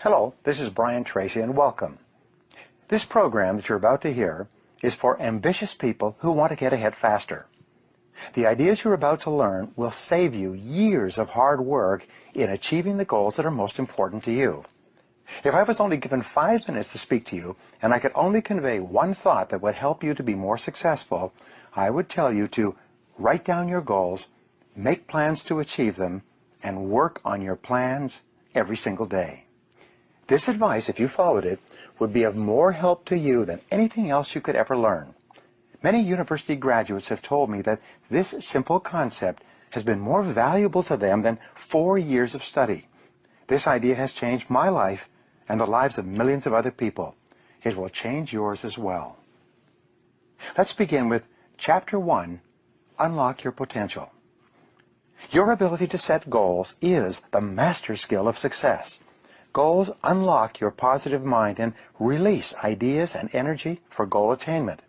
Hello, this is Brian Tracy and welcome. This program that you're about to hear is for ambitious people who want to get ahead faster. The ideas you're about to learn will save you years of hard work in achieving the goals that are most important to you. If I was only given 5 minutes to speak to you and I could only convey one thought that would help you to be more successful, I would tell you to write down your goals, make plans to achieve them, and work on your plans every single day. This advice, if you followed it, would be of more help to you than anything else you could ever learn. Many university graduates have told me that this simple concept has been more valuable to them than 4 years of study. This idea has changed my life and the lives of millions of other people. It will change yours as well. Let's begin with Chapter 1, Unlock Your Potential. Your ability to set goals is the master skill of success. Goals unlock your positive mind and release ideas and energy for goal attainment.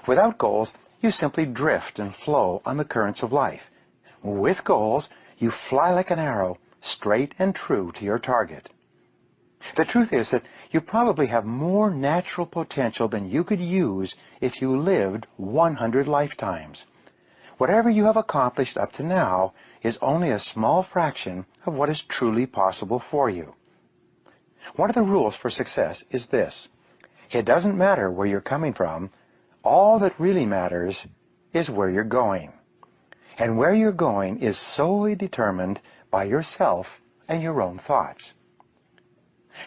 Without goals, you simply drift and flow on the currents of life. With goals, you fly like an arrow, straight and true to your target. The truth is that you probably have more natural potential than you could use if you lived 100 lifetimes. Whatever you have accomplished up to now is only a small fraction of what is truly possible for you. One of the rules for success is this: it doesn't matter where you're coming from. All that really matters is where you're going. And where you're going is solely determined by yourself and your own thoughts.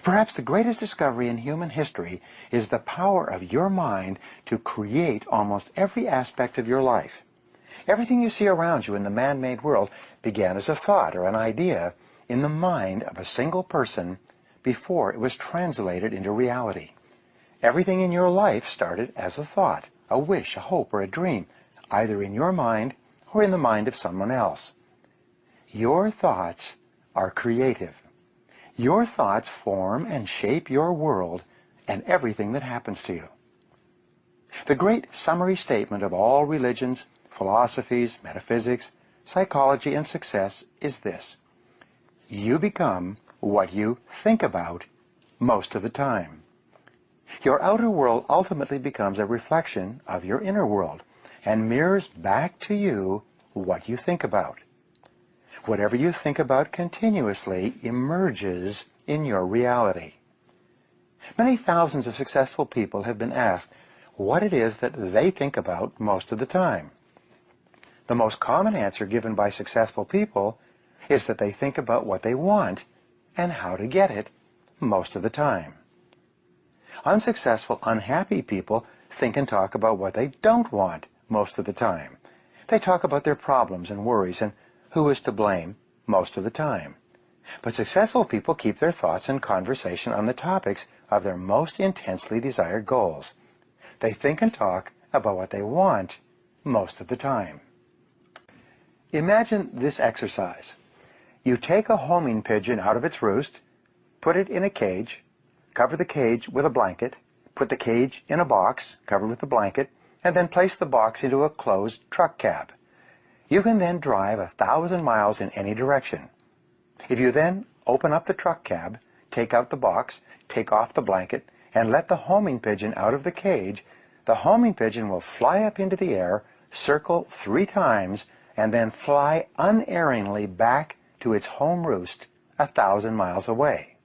Perhaps the greatest discovery in human history is the power of your mind to create almost every aspect of your life. Everything you see around you in the man-made world began as a thought or an idea in the mind of a single person before it was translated into reality. Everything in your life started as a thought, a wish, a hope, or a dream, either in your mind or in the mind of someone else. Your thoughts are creative. Your thoughts form and shape your world and everything that happens to you. The great summary statement of all religions, philosophies, metaphysics, psychology, and success is this: you become what you think about most of the time. Your outer world ultimately becomes a reflection of your inner world and mirrors back to you what you think about. Whatever you think about continuously emerges in your reality. Many thousands of successful people have been asked what it is that they think about most of the time. The most common answer given by successful people is that they think about what they want and how to get it most of the time. Unsuccessful, unhappy people think and talk about what they don't want most of the time. They talk about their problems and worries and who is to blame most of the time. But successful people keep their thoughts and conversation on the topics of their most intensely desired goals. They think and talk about what they want most of the time. Imagine this exercise. You take a homing pigeon out of its roost, put it in a cage, cover the cage with a blanket, put the cage in a box covered with the blanket, and then place the box into a closed truck cab. You can then drive 1,000 miles in any direction. If you then open up the truck cab, take out the box, take off the blanket, and let the homing pigeon out of the cage, the homing pigeon will fly up into the air, circle 3 times, and then fly unerringly back to its home roost 1,000 miles away.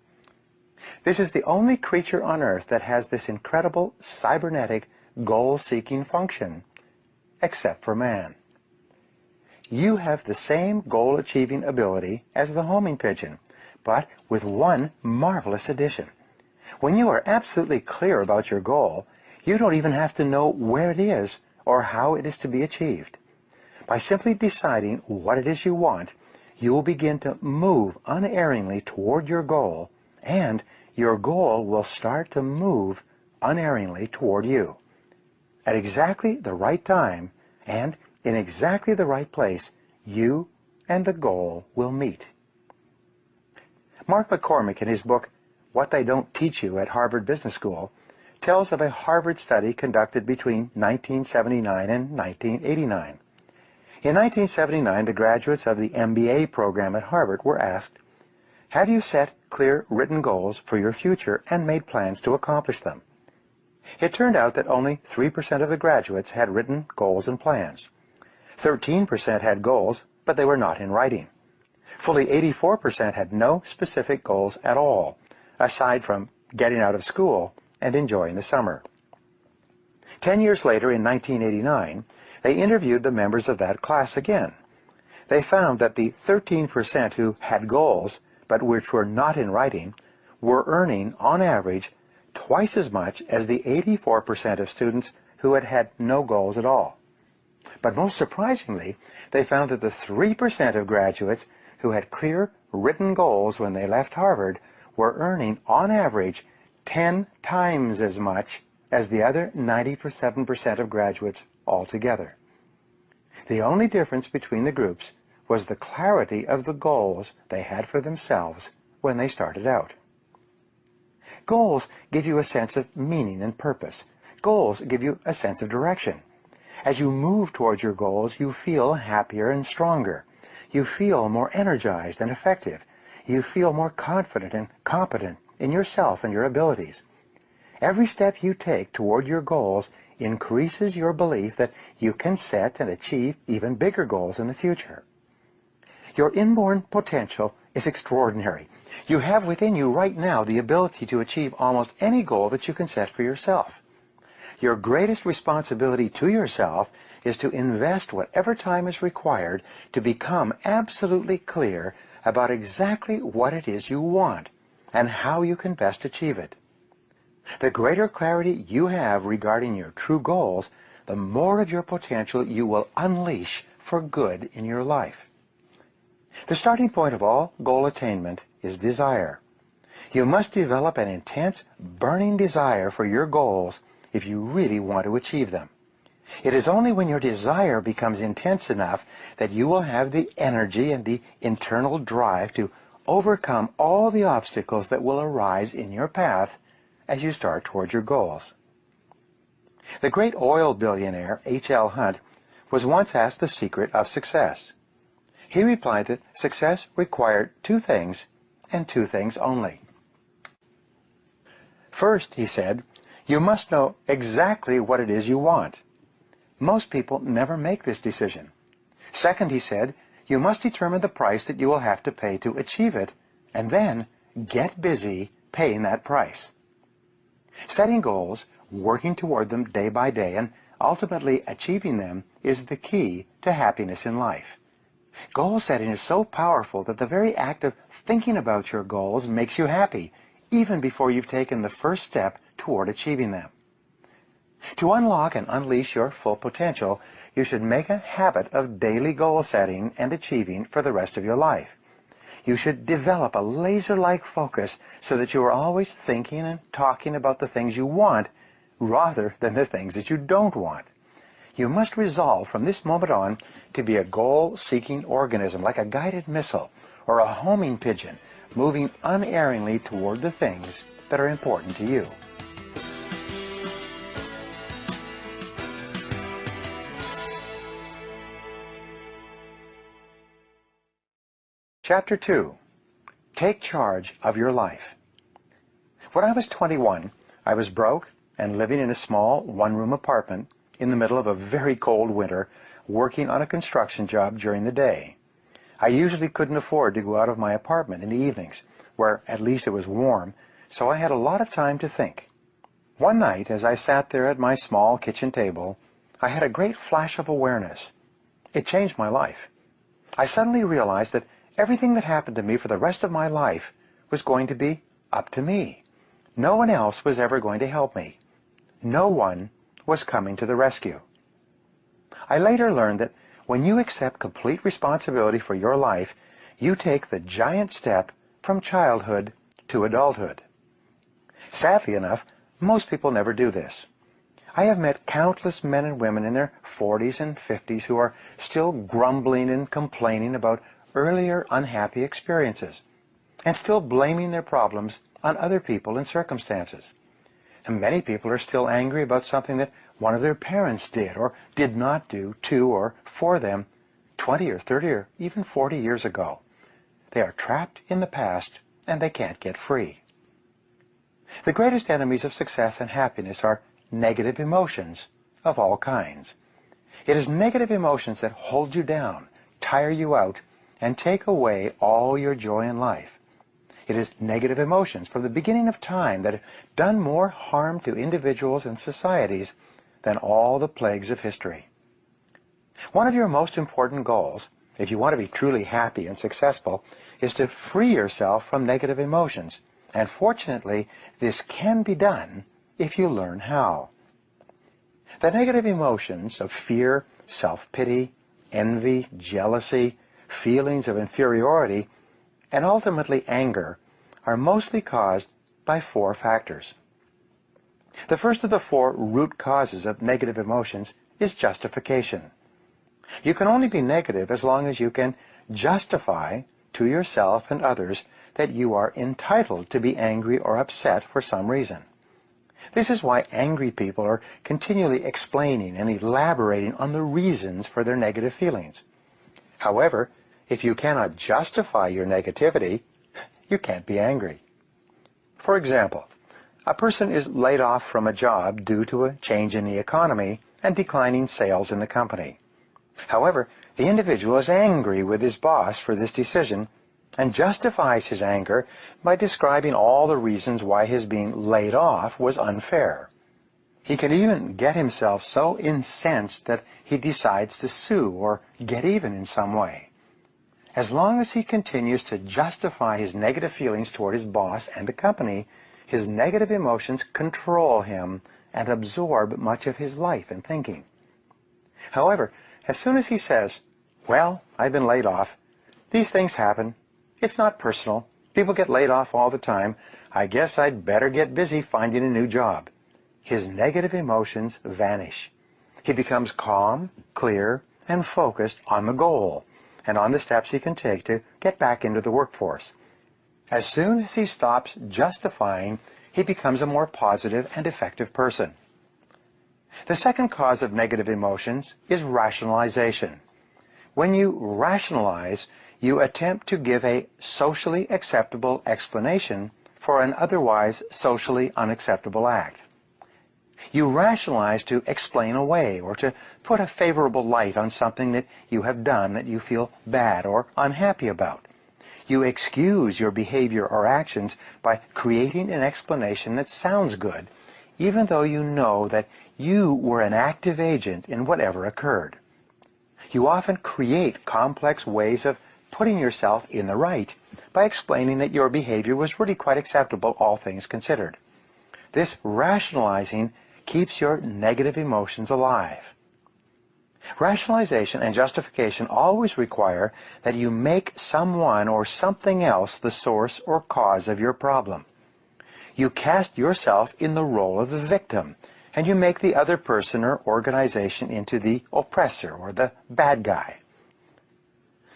This is the only creature on Earth that has this incredible cybernetic goal-seeking function, except for man. You have the same goal-achieving ability as the homing pigeon, but with one marvelous addition. When you are absolutely clear about your goal, you don't even have to know where it is or how it is to be achieved. By simply deciding what it is you want, you will begin to move unerringly toward your goal, and your goal will start to move unerringly toward you. At exactly the right time and in exactly the right place, you and the goal will meet. Mark McCormick, in his book, What They Don't Teach You at Harvard Business School, tells of a Harvard study conducted between 1979 and 1989. In 1979, the graduates of the MBA program at Harvard were asked, Have you set clear written goals for your future and made plans to accomplish them? It turned out that only 3% of the graduates had written goals and plans. 13% had goals, but they were not in writing. Fully 84% had no specific goals at all, aside from getting out of school and enjoying the summer. 10 years later, in 1989, they interviewed the members of that class again. They found that the 13% who had goals, but which were not in writing, were earning, on average, twice as much as the 84% of students who had had no goals at all. But most surprisingly, they found that the 3% of graduates who had clear written goals when they left Harvard were earning, on average, 10 times as much as the other 97% of graduates altogether. The only difference between the groups was the clarity of the goals they had for themselves when they started out. Goals give you a sense of meaning and purpose. Goals give you a sense of direction. As you move towards your goals, you feel happier and stronger. You feel more energized and effective. You feel more confident and competent in yourself and your abilities. Every step you take toward your goals increases your belief that you can set and achieve even bigger goals in the future. Your inborn potential is extraordinary. You have within you right now the ability to achieve almost any goal that you can set for yourself. Your greatest responsibility to yourself is to invest whatever time is required to become absolutely clear about exactly what it is you want and how you can best achieve it. The greater clarity you have regarding your true goals, the more of your potential you will unleash for good in your life. The starting point of all goal attainment is desire. You must develop an intense, burning desire for your goals if you really want to achieve them. It is only when your desire becomes intense enough that you will have the energy and the internal drive to overcome all the obstacles that will arise in your path as you start towards your goals. The great oil billionaire H.L. Hunt was once asked the secret of success. He replied that success required two things, and two things only. First, he said, you must know exactly what it is you want. Most people never make this decision. Second, he said, you must determine the price that you will have to pay to achieve it, and then get busy paying that price. Setting goals, working toward them day by day, and ultimately achieving them is the key to happiness in life. Goal setting is so powerful that the very act of thinking about your goals makes you happy, even before you've taken the first step toward achieving them. To unlock and unleash your full potential, you should make a habit of daily goal setting and achieving for the rest of your life. You should develop a laser-like focus so that you are always thinking and talking about the things you want rather than the things that you don't want. You must resolve from this moment on to be a goal-seeking organism, like a guided missile or a homing pigeon, moving unerringly toward the things that are important to you. Chapter 2. Take charge of your life. When I was 21, I was broke and living in a small one-room apartment in the middle of a very cold winter, working on a construction job during the day. I usually couldn't afford to go out of my apartment in the evenings, where at least it was warm, so I had a lot of time to think. One night, as I sat there at my small kitchen table, I had a great flash of awareness. It changed my life. I suddenly realized that everything that happened to me for the rest of my life was going to be up to me. No one else was ever going to help me. No one was coming to the rescue. I later learned that when you accept complete responsibility for your life, you take the giant step from childhood to adulthood. Sadly enough, most people never do this. I have met countless men and women in their 40s and 50s who are still grumbling and complaining about earlier unhappy experiences, and still blaming their problems on other people and circumstances. And many people are still angry about something that one of their parents did or did not do to or for them 20 or 30 or even 40 years ago. They are trapped in the past and they can't get free. The greatest enemies of success and happiness are negative emotions of all kinds. It is negative emotions that hold you down, tire you out, and take away all your joy in life. It is negative emotions from the beginning of time that have done more harm to individuals and societies than all the plagues of history. One of your most important goals, if you want to be truly happy and successful, is to free yourself from negative emotions. And fortunately, this can be done if you learn how. The negative emotions of fear, self-pity, envy, jealousy, feelings of inferiority, and ultimately anger are mostly caused by 4 factors. The first of the 4 root causes of negative emotions is justification. You can only be negative as long as you can justify to yourself and others that you are entitled to be angry or upset for some reason. This is why angry people are continually explaining and elaborating on the reasons for their negative feelings. However, if you cannot justify your negativity, you can't be angry. For example, a person is laid off from a job due to a change in the economy and declining sales in the company. However, the individual is angry with his boss for this decision and justifies his anger by describing all the reasons why his being laid off was unfair. He can even get himself so incensed that he decides to sue or get even in some way. As long as he continues to justify his negative feelings toward his boss and the company, his negative emotions control him and absorb much of his life and thinking. However, as soon as he says, "Well, I've been laid off. These things happen. It's not personal. People get laid off all the time. I guess I'd better get busy finding a new job," his negative emotions vanish. He becomes calm, clear, and focused on the goal and on the steps he can take to get back into the workforce. As soon as he stops justifying, he becomes a more positive and effective person. The second cause of negative emotions is rationalization. When you rationalize, you attempt to give a socially acceptable explanation for an otherwise socially unacceptable act. You rationalize to explain away or to put a favorable light on something that you have done that you feel bad or unhappy about. You excuse your behavior or actions by creating an explanation that sounds good, even though you know that you were an active agent in whatever occurred. You often create complex ways of putting yourself in the right by explaining that your behavior was really quite acceptable, all things considered. This rationalizing keeps your negative emotions alive. Rationalization and justification always require that you make someone or something else the source or cause of your problem. You cast yourself in the role of the victim, and you make the other person or organization into the oppressor or the bad guy.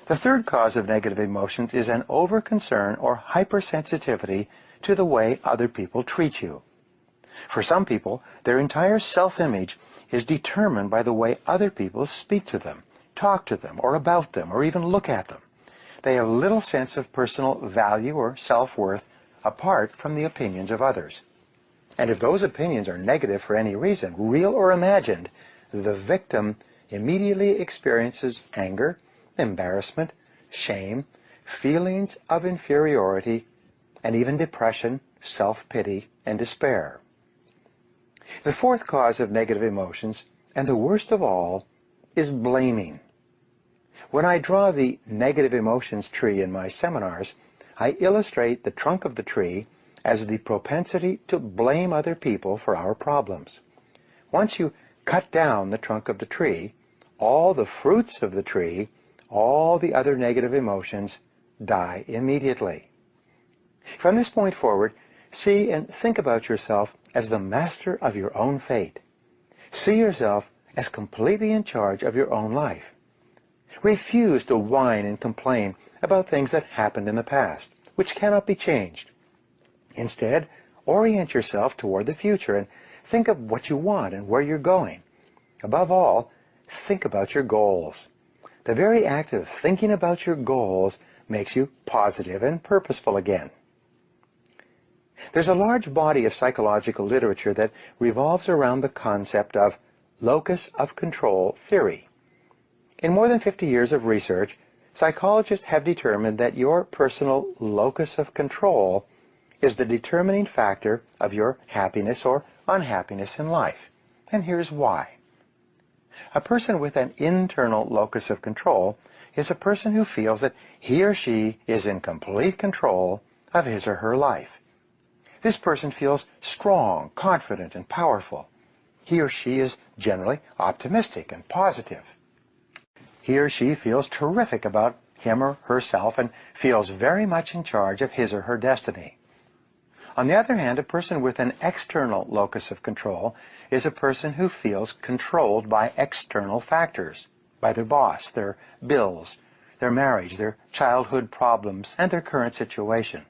The third cause of negative emotions is an over-concern or hypersensitivity to the way other people treat you. For some people, their entire self-image is determined by the way other people speak to them, talk to them, or about them, or even look at them. They have little sense of personal value or self-worth apart from the opinions of others. And if those opinions are negative for any reason, real or imagined, the victim immediately experiences anger, embarrassment, shame, feelings of inferiority, and even depression, self-pity, and despair. The fourth cause of negative emotions, and the worst of all, is blaming. When I draw the negative emotions tree in my seminars, I illustrate the trunk of the tree as the propensity to blame other people for our problems. Once you cut down the trunk of the tree, all the fruits of the tree, all the other negative emotions, die immediately. From this point forward, see and think about yourself as the master of your own fate. See yourself as completely in charge of your own life. Refuse to whine and complain about things that happened in the past, which cannot be changed. Instead, orient yourself toward the future and think of what you want and where you're going. Above all, think about your goals. The very act of thinking about your goals makes you positive and purposeful again. There's a large body of psychological literature that revolves around the concept of locus of control theory. In more than 50 years of research, psychologists have determined that your personal locus of control is the determining factor of your happiness or unhappiness in life. And here's why. A person with an internal locus of control is a person who feels that he or she is in complete control of his or her life. This person feels strong, confident, and powerful. He or she is generally optimistic and positive. He or she feels terrific about him or herself and feels very much in charge of his or her destiny. On the other hand, a person with an external locus of control is a person who feels controlled by external factors, by their boss, their bills, their marriage, their childhood problems, and their current situation.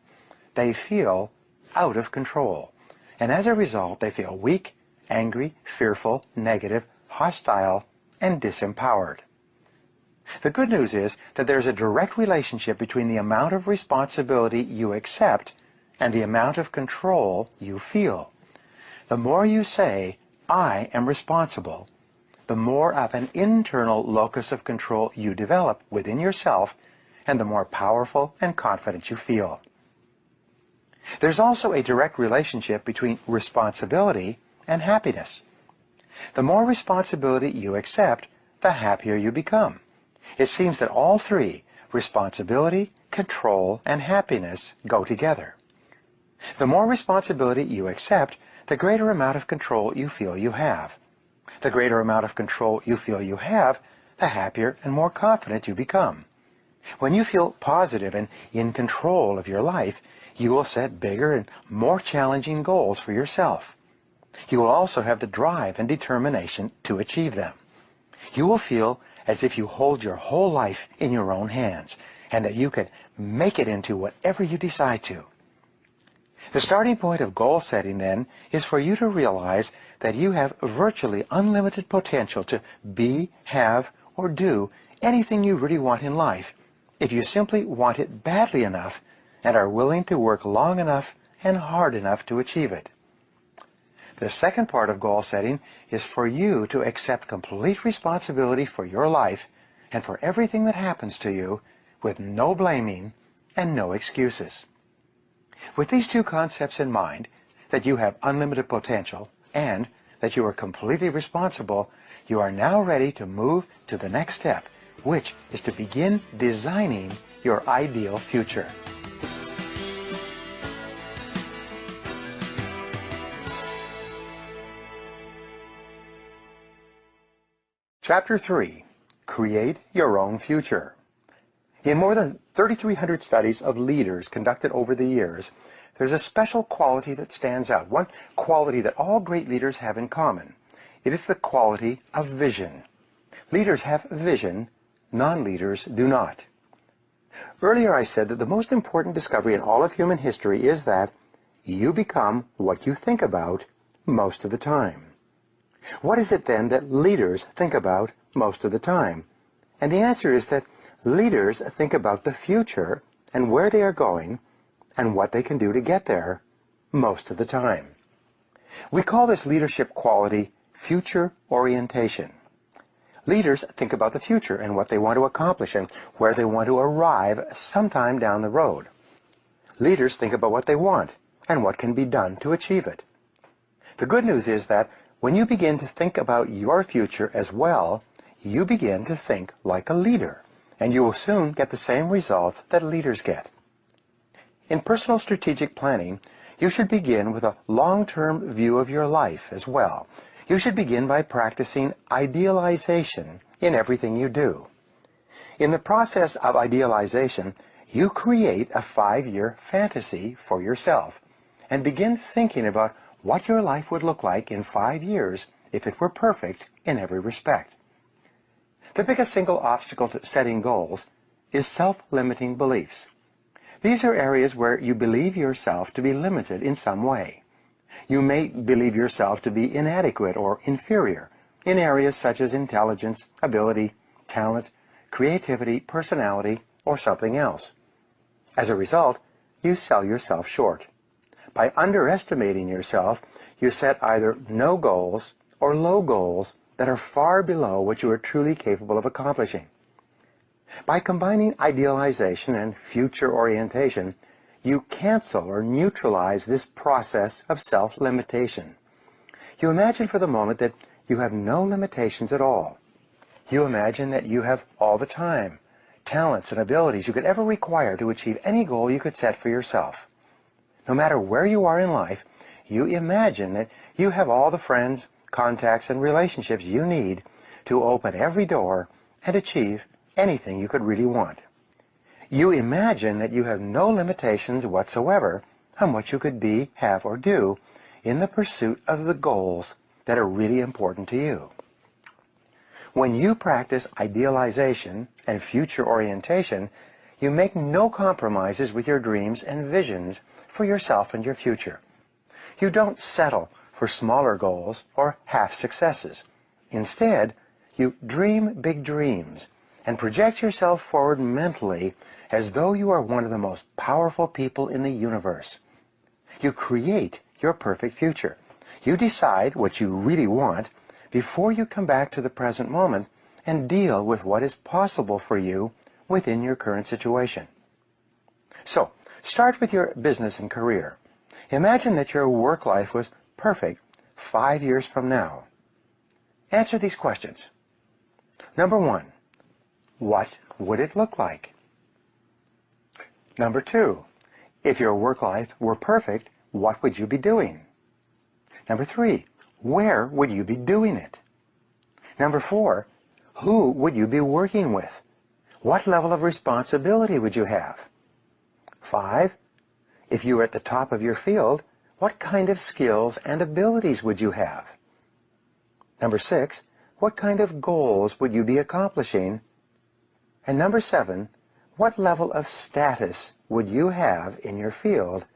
They feel out of control, and as a result, they feel weak, angry, fearful, negative, hostile, and disempowered. The good news is that there's a direct relationship between the amount of responsibility you accept and the amount of control you feel. The more you say, "I am responsible," the more of an internal locus of control you develop within yourself, and the more powerful and confident you feel. There's also a direct relationship between responsibility and happiness. The more responsibility you accept, the happier you become. It seems that all three, responsibility, control, and happiness, go together. The more responsibility you accept, the greater amount of control you feel you have. The greater amount of control you feel you have, the happier and more confident you become. When you feel positive and in control of your life, you will set bigger and more challenging goals for yourself. You will also have the drive and determination to achieve them. You will feel as if you hold your whole life in your own hands, and that you can make it into whatever you decide to. The starting point of goal setting, then, is for you to realize that you have virtually unlimited potential to be, have, or do anything you really want in life, if you simply want it badly enough and are willing to work long enough and hard enough to achieve it. The second part of goal setting is for you to accept complete responsibility for your life and for everything that happens to you, with no blaming and no excuses. With these two concepts in mind, that you have unlimited potential and that you are completely responsible, you are now ready to move to the next step, which is to begin designing your ideal future. Chapter 3. Create Your Own Future. In more than 3,300 studies of leaders conducted over the years, there's a special quality that stands out, one quality that all great leaders have in common. It is the quality of vision. Leaders have vision, non-leaders do not. Earlier I said that the most important discovery in all of human history is that you become what you think about most of the time. What is it then that leaders think about most of the time? And the answer is that leaders think about the future and where they are going and what they can do to get there most of the time. We call this leadership quality future orientation. Leaders think about the future and what they want to accomplish and where they want to arrive sometime down the road. Leaders think about what they want and what can be done to achieve it. The good news is that when you begin to think about your future as well, you begin to think like a leader, and you will soon get the same results that leaders get. In personal strategic planning, you should begin with a long-term view of your life as well. You should begin by practicing idealization in everything you do. In the process of idealization, you create a 5-year fantasy for yourself and begin thinking about what your life would look like in 5 years if it were perfect in every respect. The biggest single obstacle to setting goals is self-limiting beliefs. These are areas where you believe yourself to be limited in some way. You may believe yourself to be inadequate or inferior in areas such as intelligence, ability, talent, creativity, personality, or something else. As a result, you sell yourself short. By underestimating yourself, you set either no goals or low goals that are far below what you are truly capable of accomplishing. By combining idealization and future orientation, you cancel or neutralize this process of self-limitation. You imagine for the moment that you have no limitations at all. You imagine that you have all the time, talents, and abilities you could ever require to achieve any goal you could set for yourself. No matter where you are in life, you imagine that you have all the friends, contacts, and relationships you need to open every door and achieve anything you could really want. You imagine that you have no limitations whatsoever on what you could be, have, or do in the pursuit of the goals that are really important to you. When you practice idealization and future orientation, you make no compromises with your dreams and visions for yourself and your future. You don't settle for smaller goals or half successes. Instead, you dream big dreams and project yourself forward mentally as though you are one of the most powerful people in the universe. You create your perfect future. You decide what you really want before you come back to the present moment and deal with what is possible for you within your current situation. So, start with your business and career. Imagine that your work life was perfect 5 years from now. Answer these questions. Number 1, what would it look like? Number 2, if your work life were perfect, what would you be doing? Number 3, where would you be doing it? Number 4, who would you be working with? What level of responsibility would you have? 5, if you were at the top of your field, what kind of skills and abilities would you have? Number 6, what kind of goals would you be accomplishing? And number 7, what level of status would you have in your field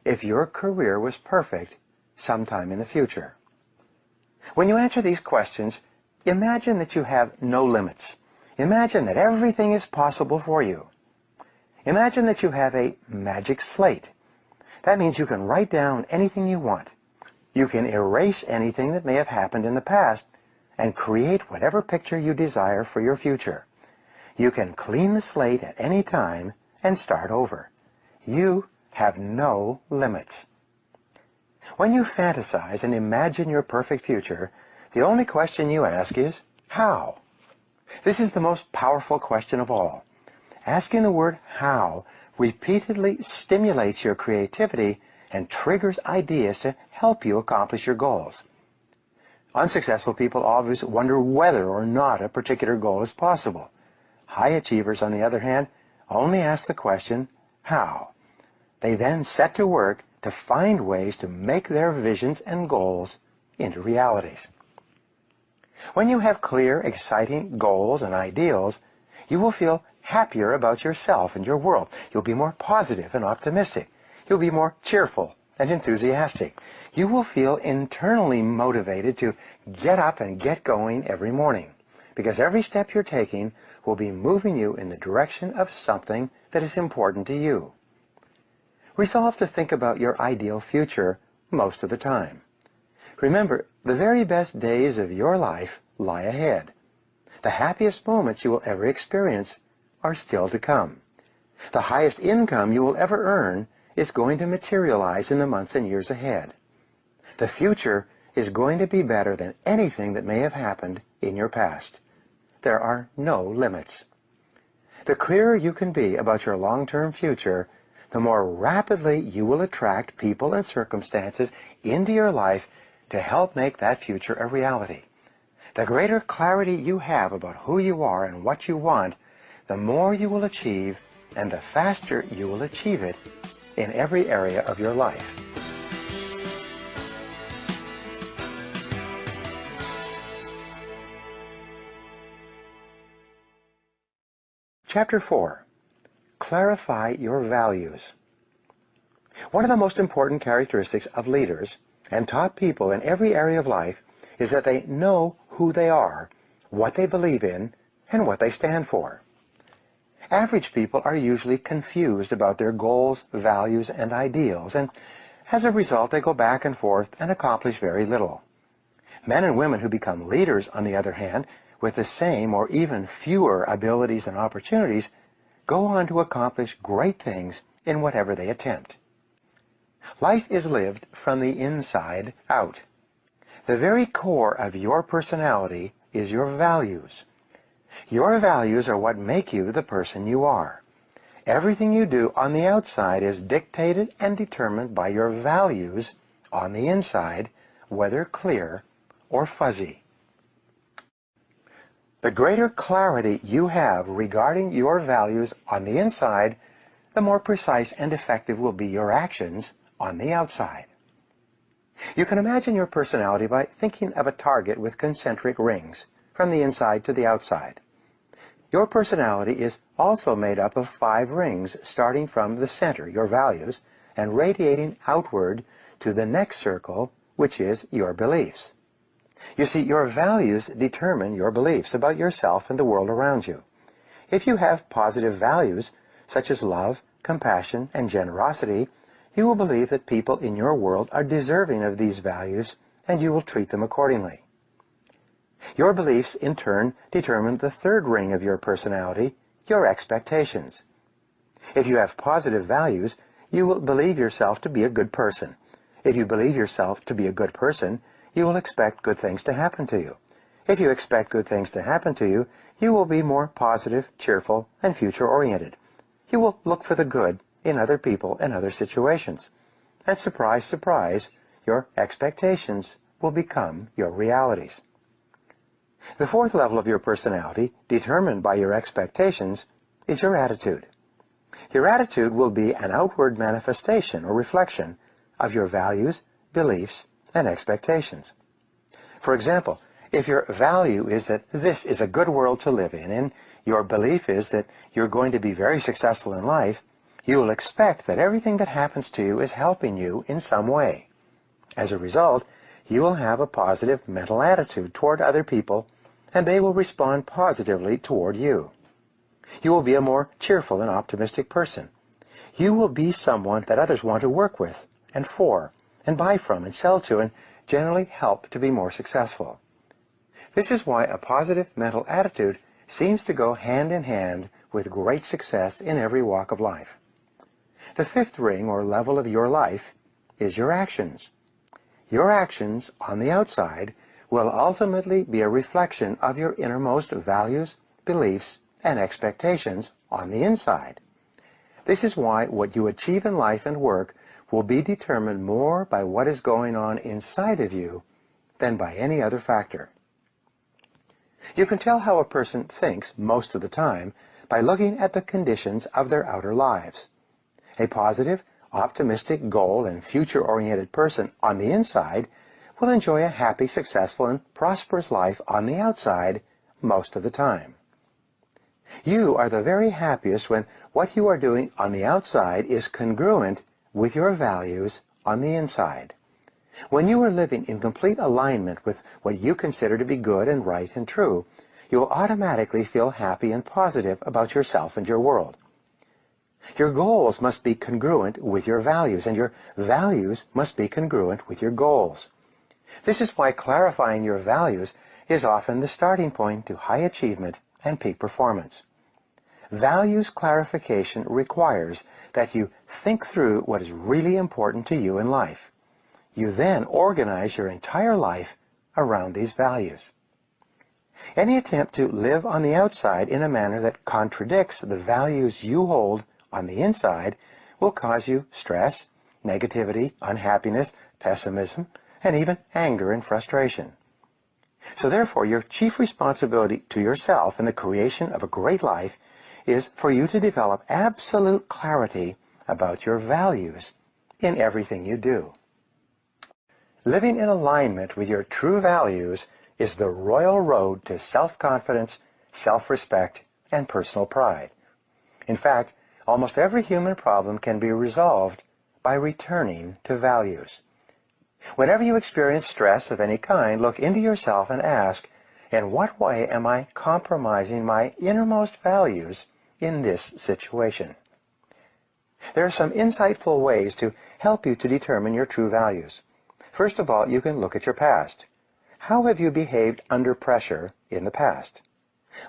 if your career was perfect sometime in the future? When you answer these questions, imagine that you have no limits. Imagine that everything is possible for you. Imagine that you have a magic slate. That means you can write down anything you want. You can erase anything that may have happened in the past and create whatever picture you desire for your future. You can clean the slate at any time and start over. You have no limits. When you fantasize and imagine your perfect future, the only question you ask is, how? This is the most powerful question of all. Asking the word how repeatedly stimulates your creativity and triggers ideas to help you accomplish your goals. Unsuccessful people always wonder whether or not a particular goal is possible. High achievers, on the other hand, only ask the question, how? They then set to work to find ways to make their visions and goals into realities. When you have clear, exciting goals and ideals, you will feel happier about yourself and your world. You'll be more positive and optimistic. You'll be more cheerful and enthusiastic. You will feel internally motivated to get up and get going every morning, because every step you're taking will be moving you in the direction of something that is important to you. Resolve to think about your ideal future most of the time. Remember, the very best days of your life lie ahead. The happiest moments you will ever experience are still to come. The highest income you will ever earn is going to materialize in the months and years ahead. The future is going to be better than anything that may have happened in your past. There are no limits. The clearer you can be about your long-term future, the more rapidly you will attract people and circumstances into your life to help make that future a reality. The greater clarity you have about who you are and what you want, the more you will achieve, and the faster you will achieve it in every area of your life. Chapter 4. Clarify your values. One of the most important characteristics of leaders and top people in every area of life is that they know who they are, what they believe in, and what they stand for. Average people are usually confused about their goals, values, and ideals, and As a result, they go back and forth and accomplish very little. Men and women who become leaders, on the other hand, with the same or even fewer abilities and opportunities, go on to accomplish great things in whatever they attempt. Life is lived from the inside out. The very core of your personality is your values. Your values are what make you the person you are. Everything you do on the outside is dictated and determined by your values on the inside, whether clear or fuzzy. The greater clarity you have regarding your values on the inside, the more precise and effective will be your actions on the outside. You can imagine your personality by thinking of a target with concentric rings, from the inside to the outside. Your personality is also made up of 5 rings starting from the center, your values, and radiating outward to the next circle, which is your beliefs. You see, your values determine your beliefs about yourself and the world around you. If you have positive values, such as love, compassion, and generosity, you will believe that people in your world are deserving of these values, and you will treat them accordingly. Your beliefs, in turn, determine the 3rd ring of your personality, your expectations. If you have positive values, you will believe yourself to be a good person. If you believe yourself to be a good person, you will expect good things to happen to you. If you expect good things to happen to you, you will be more positive, cheerful, and future-oriented. You will look for the good in other people and other situations. And surprise, surprise, your expectations will become your realities. The 4th level of your personality, determined by your expectations, is your attitude. Your attitude will be an outward manifestation or reflection of your values, beliefs, and expectations. For example, if your value is that this is a good world to live in, and your belief is that you're going to be very successful in life, you will expect that everything that happens to you is helping you in some way. As a result, you will have a positive mental attitude toward other people, and they will respond positively toward you. You will be a more cheerful and optimistic person. You will be someone that others want to work with and for, and buy from and sell to, and generally help to be more successful. This is why a positive mental attitude seems to go hand in hand with great success in every walk of life. The 5th ring or level of your life is your actions. Your actions on the outside will ultimately be a reflection of your innermost values, beliefs, and expectations on the inside. This is why what you achieve in life and work will be determined more by what is going on inside of you than by any other factor. You can tell how a person thinks most of the time by looking at the conditions of their outer lives. A positive, optimistic, goal and future-oriented person on the inside will enjoy a happy, successful, and prosperous life on the outside most of the time. You are the very happiest when what you are doing on the outside is congruent with your values on the inside. When you are living in complete alignment with what you consider to be good and right and true, you will automatically feel happy and positive about yourself and your world. Your goals must be congruent with your values, and your values must be congruent with your goals. This is why clarifying your values is often the starting point to high achievement and peak performance. Values clarification requires that you think through what is really important to you in life. You then organize your entire life around these values. Any attempt to live on the outside in a manner that contradicts the values you hold on the inside will cause you stress, negativity, unhappiness, pessimism, and even anger and frustration. So therefore, your chief responsibility to yourself in the creation of a great life is for you to develop absolute clarity about your values in everything you do. Living in alignment with your true values is the royal road to self-confidence, self-respect, and personal pride. In fact, almost every human problem can be resolved by returning to values. Whenever you experience stress of any kind, look into yourself and ask, in what way am I compromising my innermost values in this situation? There are some insightful ways to help you to determine your true values. First of all, you can look at your past. How have you behaved under pressure in the past?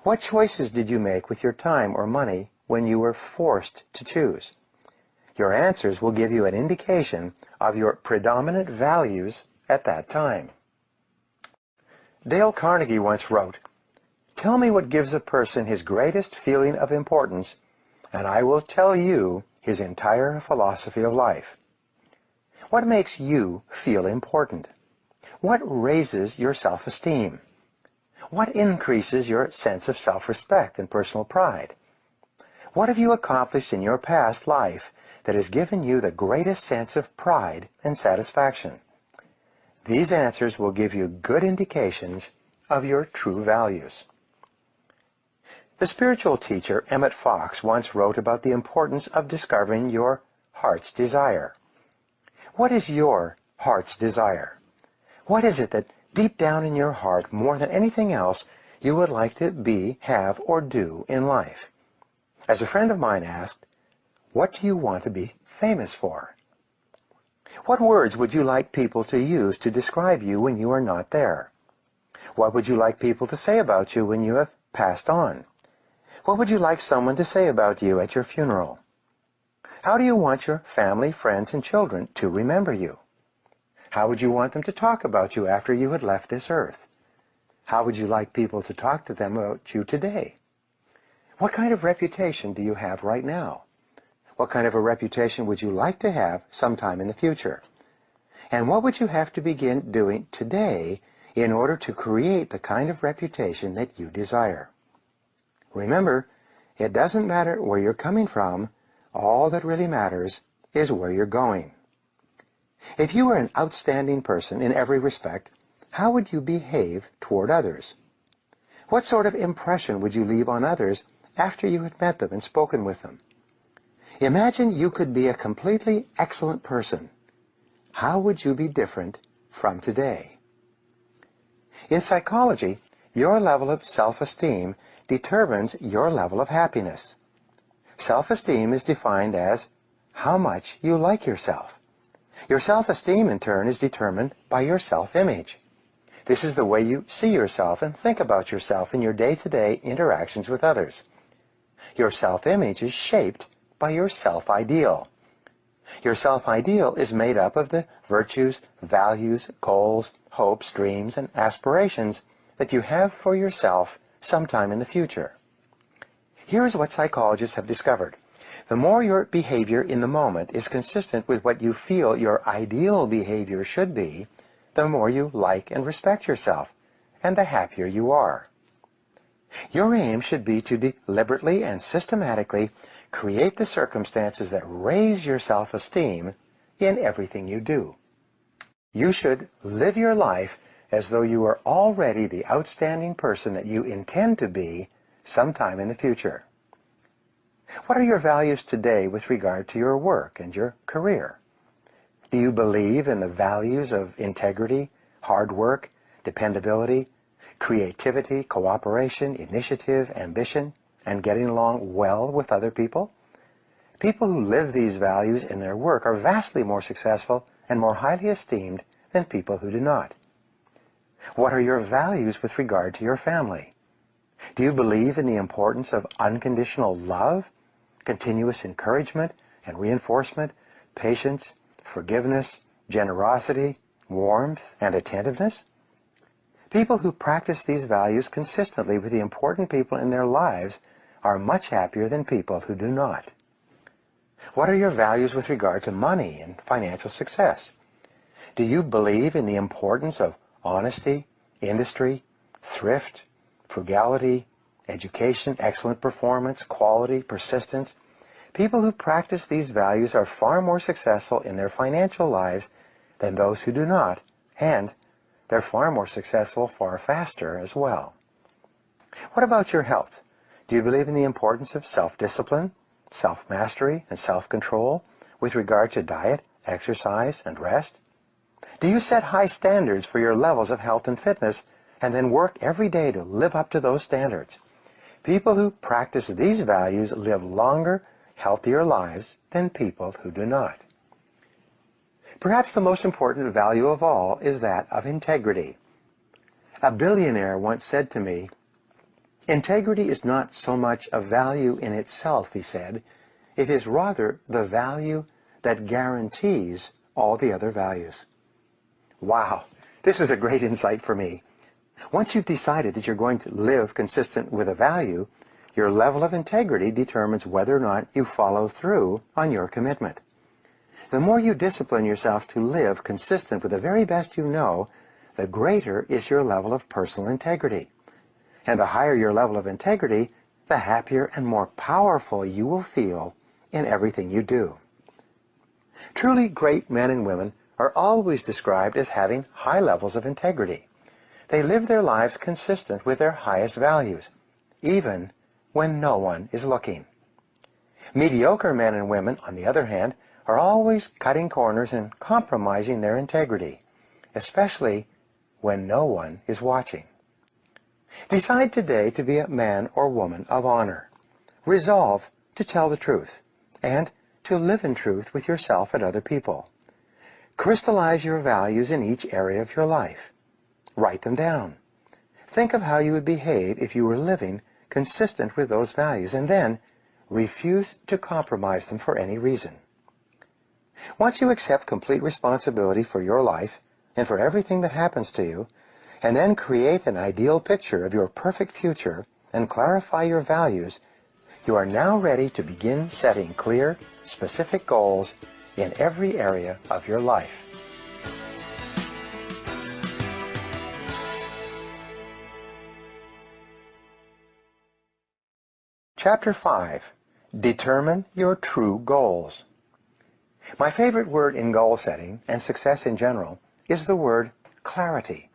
What choices did you make with your time or money when you were forced to choose? Your answers will give you an indication of your predominant values at that time. Dale Carnegie once wrote, "Tell me what gives a person his greatest feeling of importance, and I will tell you his entire philosophy of life." What makes you feel important? What raises your self-esteem? What increases your sense of self-respect and personal pride? What have you accomplished in your past life that has given you the greatest sense of pride and satisfaction? These answers will give you good indications of your true values. The spiritual teacher Emmett Fox once wrote about the importance of discovering your heart's desire. What is your heart's desire? What is it that deep down in your heart, more than anything else, you would like to be, have, or do in life? As a friend of mine asked, what do you want to be famous for? What words would you like people to use to describe you when you are not there? What would you like people to say about you when you have passed on? What would you like someone to say about you at your funeral? How do you want your family, friends, and children to remember you? How would you want them to talk about you after you had left this earth? How would you like people to talk to them about you today? What kind of reputation do you have right now? What kind of a reputation would you like to have sometime in the future? And what would you have to begin doing today in order to create the kind of reputation that you desire? Remember, it doesn't matter where you're coming from. All that really matters is where you're going. If you were an outstanding person in every respect, how would you behave toward others? What sort of impression would you leave on others after you had met them and spoken with them? Imagine you could be a completely excellent person. How would you be different from today? In psychology, your level of self-esteem determines your level of happiness. Self-esteem is defined as how much you like yourself. Your self-esteem, in turn, is determined by your self-image. This is the way you see yourself and think about yourself in your day-to-day interactions with others. Your self-image is shaped by your self-ideal. Your self-ideal is made up of the virtues, values, goals, hopes, dreams, and aspirations that you have for yourself sometime in the future. Here is what psychologists have discovered. The more your behavior in the moment is consistent with what you feel your ideal behavior should be, the more you like and respect yourself, and the happier you are. Your aim should be to deliberately and systematically create the circumstances that raise your self-esteem in everything you do. You should live your life as though you are already the outstanding person that you intend to be sometime in the future. What are your values today with regard to your work and your career? Do you believe in the values of integrity, hard work, dependability, creativity, cooperation, initiative, ambition, and getting along well with other people? People who live these values in their work are vastly more successful and more highly esteemed than people who do not. What are your values with regard to your family? Do you believe in the importance of unconditional love, continuous encouragement and reinforcement, patience, forgiveness, generosity, warmth, and attentiveness? People who practice these values consistently with the important people in their lives are much happier than people who do not. What are your values with regard to money and financial success? Do you believe in the importance of honesty, industry, thrift, frugality, education, excellent performance, quality, persistence? People who practice these values are far more successful in their financial lives than those who do not, and they're far more successful far faster as well. What about your health? Do you believe in the importance of self-discipline, self-mastery, and self-control with regard to diet, exercise, and rest? Do you set high standards for your levels of health and fitness and then work every day to live up to those standards? People who practice these values live longer, healthier lives than people who do not. Perhaps the most important value of all is that of integrity. A billionaire once said to me, "Integrity is not so much a value in itself," he said, "it is rather the value that guarantees all the other values." Wow, this was a great insight for me. Once you've decided that you're going to live consistent with a value, your level of integrity determines whether or not you follow through on your commitment. The more you discipline yourself to live consistent with the very best you know, the greater is your level of personal integrity. And the higher your level of integrity, the happier and more powerful you will feel in everything you do. Truly great men and women are always described as having high levels of integrity. They live their lives consistent with their highest values, even when no one is looking. Mediocre men and women, on the other hand, are always cutting corners and compromising their integrity, especially when no one is watching. Decide today to be a man or woman of honor. Resolve to tell the truth and to live in truth with yourself and other people. Crystallize your values in each area of your life. Write them down. Think of how you would behave if you were living consistent with those values, and then refuse to compromise them for any reason. Once you accept complete responsibility for your life and for everything that happens to you, and then create an ideal picture of your perfect future and clarify your values, you are now ready to begin setting clear, specific goals in every area of your life. Chapter 5. Determine your true goals. My favorite word in goal setting and success in general is the word clarity.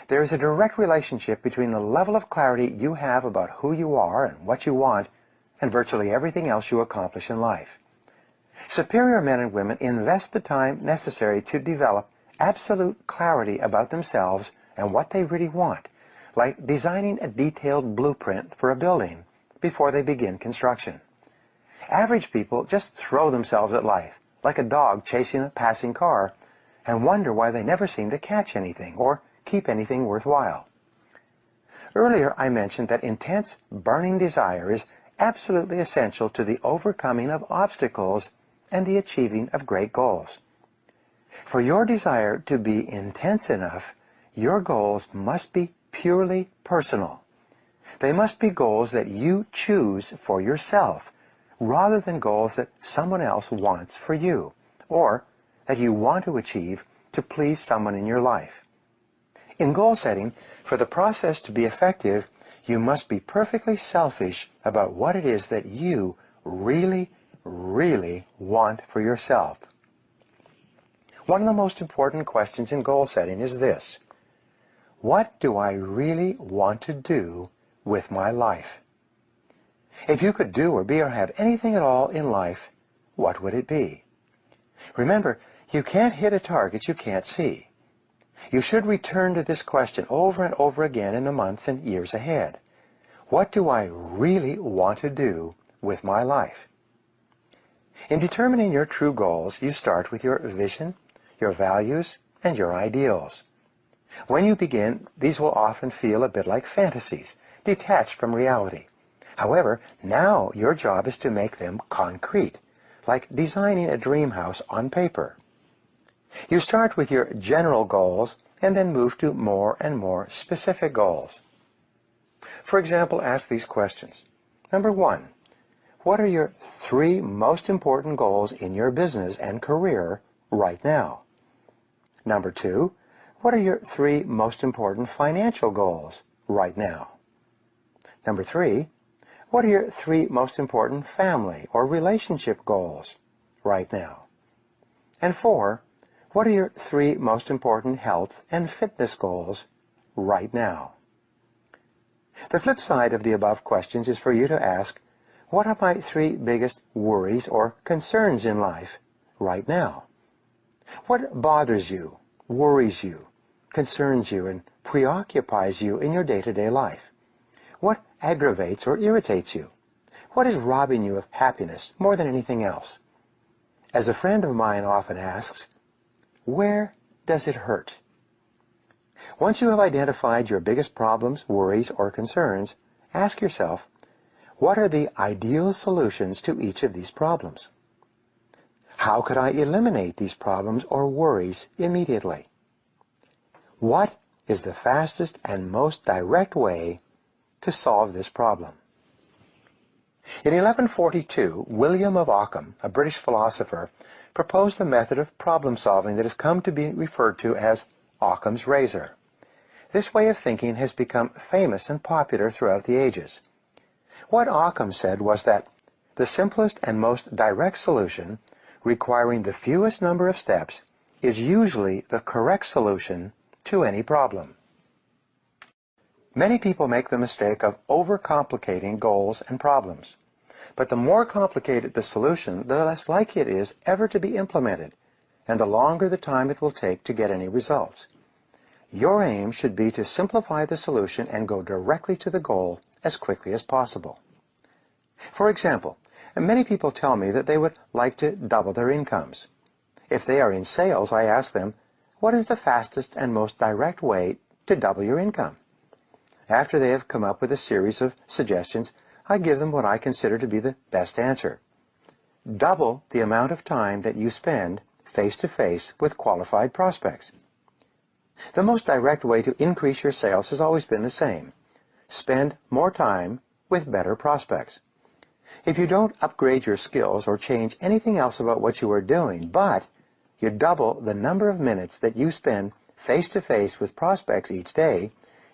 There is a direct relationship between the level of clarity you have about who you are and what you want and virtually everything else you accomplish in life. Superior men and women invest the time necessary to develop absolute clarity about themselves and what they really want, like designing a detailed blueprint for a building before they begin construction. Average people just throw themselves at life, like a dog chasing a passing car, and wonder why they never seem to catch anything or keep anything worthwhile. Earlier I mentioned that intense, burning desire is absolutely essential to the overcoming of obstacles and the achieving of great goals. For your desire to be intense enough, your goals must be purely personal. They must be goals that you choose for yourself, rather than goals that someone else wants for you, or that you want to achieve to please someone in your life. In goal setting, for the process to be effective, you must be perfectly selfish about what it is that you really, really want for yourself. One of the most important questions in goal setting is this: what do I really want to do with my life? If you could do or be or have anything at all in life, what would it be? Remember, you can't hit a target you can't see. You should return to this question over and over again in the months and years ahead. What do I really want to do with my life? In determining your true goals, you start with your vision, your values, and your ideals. When you begin, these will often feel a bit like fantasies, detached from reality. However, now your job is to make them concrete, like designing a dream house on paper. You start with your general goals and then move to more and more specific goals. For example, ask these questions. Number 1, what are your 3 most important goals in your business and career right now? Number 2, what are your 3 most important financial goals right now? Number 3, what are your 3 most important family or relationship goals right now? And 4, what are your 3 most important health and fitness goals right now? The flip side of the above questions is for you to ask, what are my 3 biggest worries or concerns in life right now? What bothers you, worries you, concerns you, and preoccupies you in your day-to-day life? What aggravates or irritates you? What is robbing you of happiness more than anything else? As a friend of mine often asks, where does it hurt? Once you have identified your biggest problems, worries, or concerns, ask yourself, what are the ideal solutions to each of these problems? How could I eliminate these problems or worries immediately? What is the fastest and most direct way to solve this problem? In 1142, William of Ockham, a British philosopher, proposed a method of problem solving that has come to be referred to as Occam's razor. This way of thinking has become famous and popular throughout the ages. What Occam said was that the simplest and most direct solution, requiring the fewest number of steps, is usually the correct solution to any problem. Many people make the mistake of overcomplicating goals and problems. But the more complicated the solution, the less likely it is ever to be implemented, and the longer the time it will take to get any results. Your aim should be to simplify the solution and go directly to the goal as quickly as possible. For example, many people tell me that they would like to double their incomes. If they are in sales, I ask them, what is the fastest and most direct way to double your income? After they have come up with a series of suggestions, I give them what I consider to be the best answer. Double the amount of time that you spend face-to-face with qualified prospects. The most direct way to increase your sales has always been the same. Spend more time with better prospects. If you don't upgrade your skills or change anything else about what you are doing, but you double the number of minutes that you spend face-to-face with prospects each day,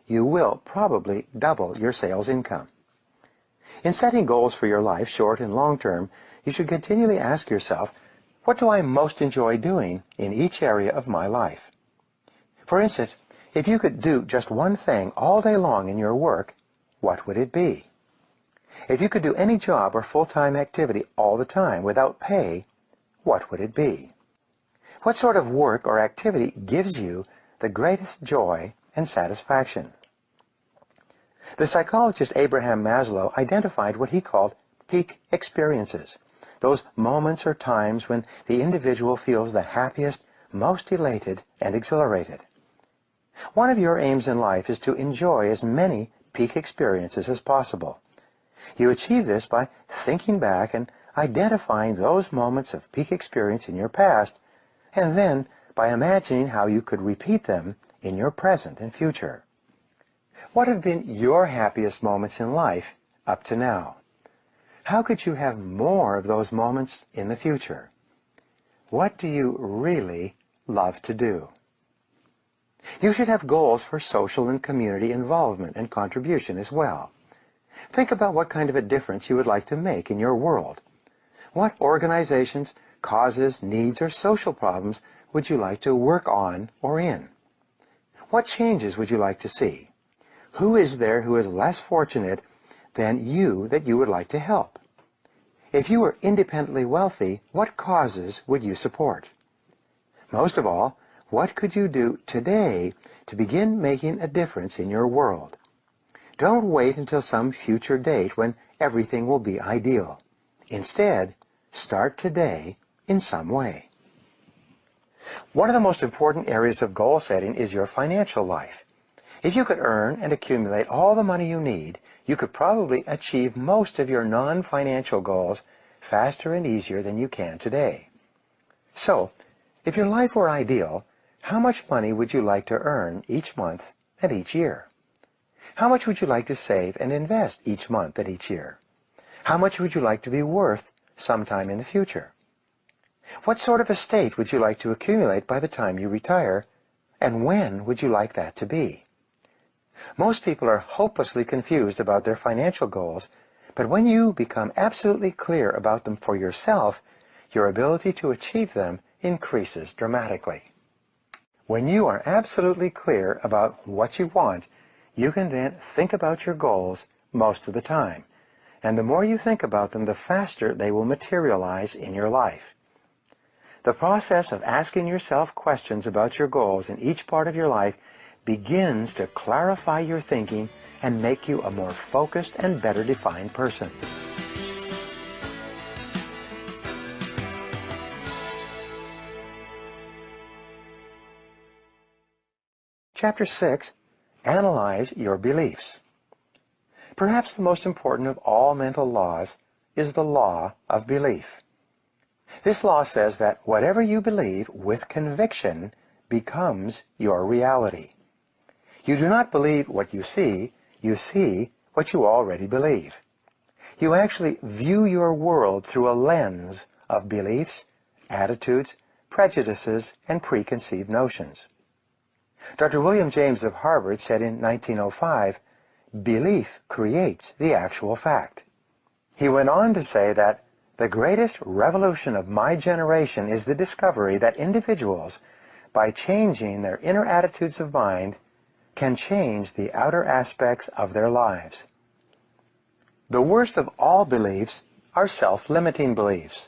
you will probably double your sales income. In setting goals for your life, short and long term, you should continually ask yourself, what do I most enjoy doing in each area of my life? For instance, if you could do just one thing all day long in your work, what would it be? If you could do any job or full-time activity all the time without pay, what would it be? What sort of work or activity gives you the greatest joy and satisfaction? The psychologist Abraham Maslow identified what he called peak experiences, those moments or times when the individual feels the happiest, most elated, and exhilarated. One of your aims in life is to enjoy as many peak experiences as possible. You achieve this by thinking back and identifying those moments of peak experience in your past, and then by imagining how you could repeat them in your present and future. What have been your happiest moments in life up to now? How could you have more of those moments in the future? What do you really love to do? You should have goals for social and community involvement and contribution as well. Think about what kind of a difference you would like to make in your world. What organizations, causes, needs, or social problems would you like to work on or in? What changes would you like to see? Who is there who is less fortunate than you that you would like to help? If you were independently wealthy, what causes would you support? Most of all, what could you do today to begin making a difference in your world? Don't wait until some future date when everything will be ideal. Instead, start today in some way. One of the most important areas of goal setting is your financial life. If you could earn and accumulate all the money you need, you could probably achieve most of your non-financial goals faster and easier than you can today. So, if your life were ideal, how much money would you like to earn each month and each year? How much would you like to save and invest each month and each year? How much would you like to be worth sometime in the future? What sort of estate would you like to accumulate by the time you retire, and when would you like that to be? Most people are hopelessly confused about their financial goals, but when you become absolutely clear about them for yourself, your ability to achieve them increases dramatically. When you are absolutely clear about what you want, you can then think about your goals most of the time, and the more you think about them, the faster they will materialize in your life. The process of asking yourself questions about your goals in each part of your life begins to clarify your thinking and make you a more focused and better defined person. Chapter 6, Analyze Your Beliefs. Perhaps the most important of all mental laws is the law of belief. This law says that whatever you believe with conviction becomes your reality. You do not believe what you see what you already believe. You actually view your world through a lens of beliefs, attitudes, prejudices, and preconceived notions. Dr. William James of Harvard said in 1905, "Belief creates the actual fact." He went on to say that the greatest revolution of my generation is the discovery that individuals, by changing their inner attitudes of mind, can change the outer aspects of their lives. The worst of all beliefs are self-limiting beliefs.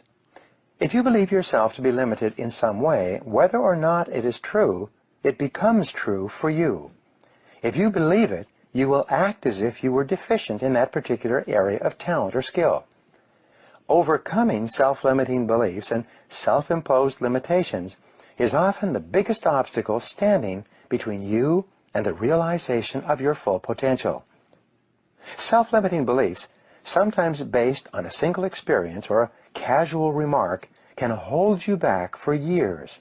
If you believe yourself to be limited in some way, whether or not it is true, it becomes true for you. If you believe it, you will act as if you were deficient in that particular area of talent or skill. Overcoming self-limiting beliefs and self-imposed limitations is often the biggest obstacle standing between you and the realization of your full potential. Self-limiting beliefs, sometimes based on a single experience or a casual remark, can hold you back for years.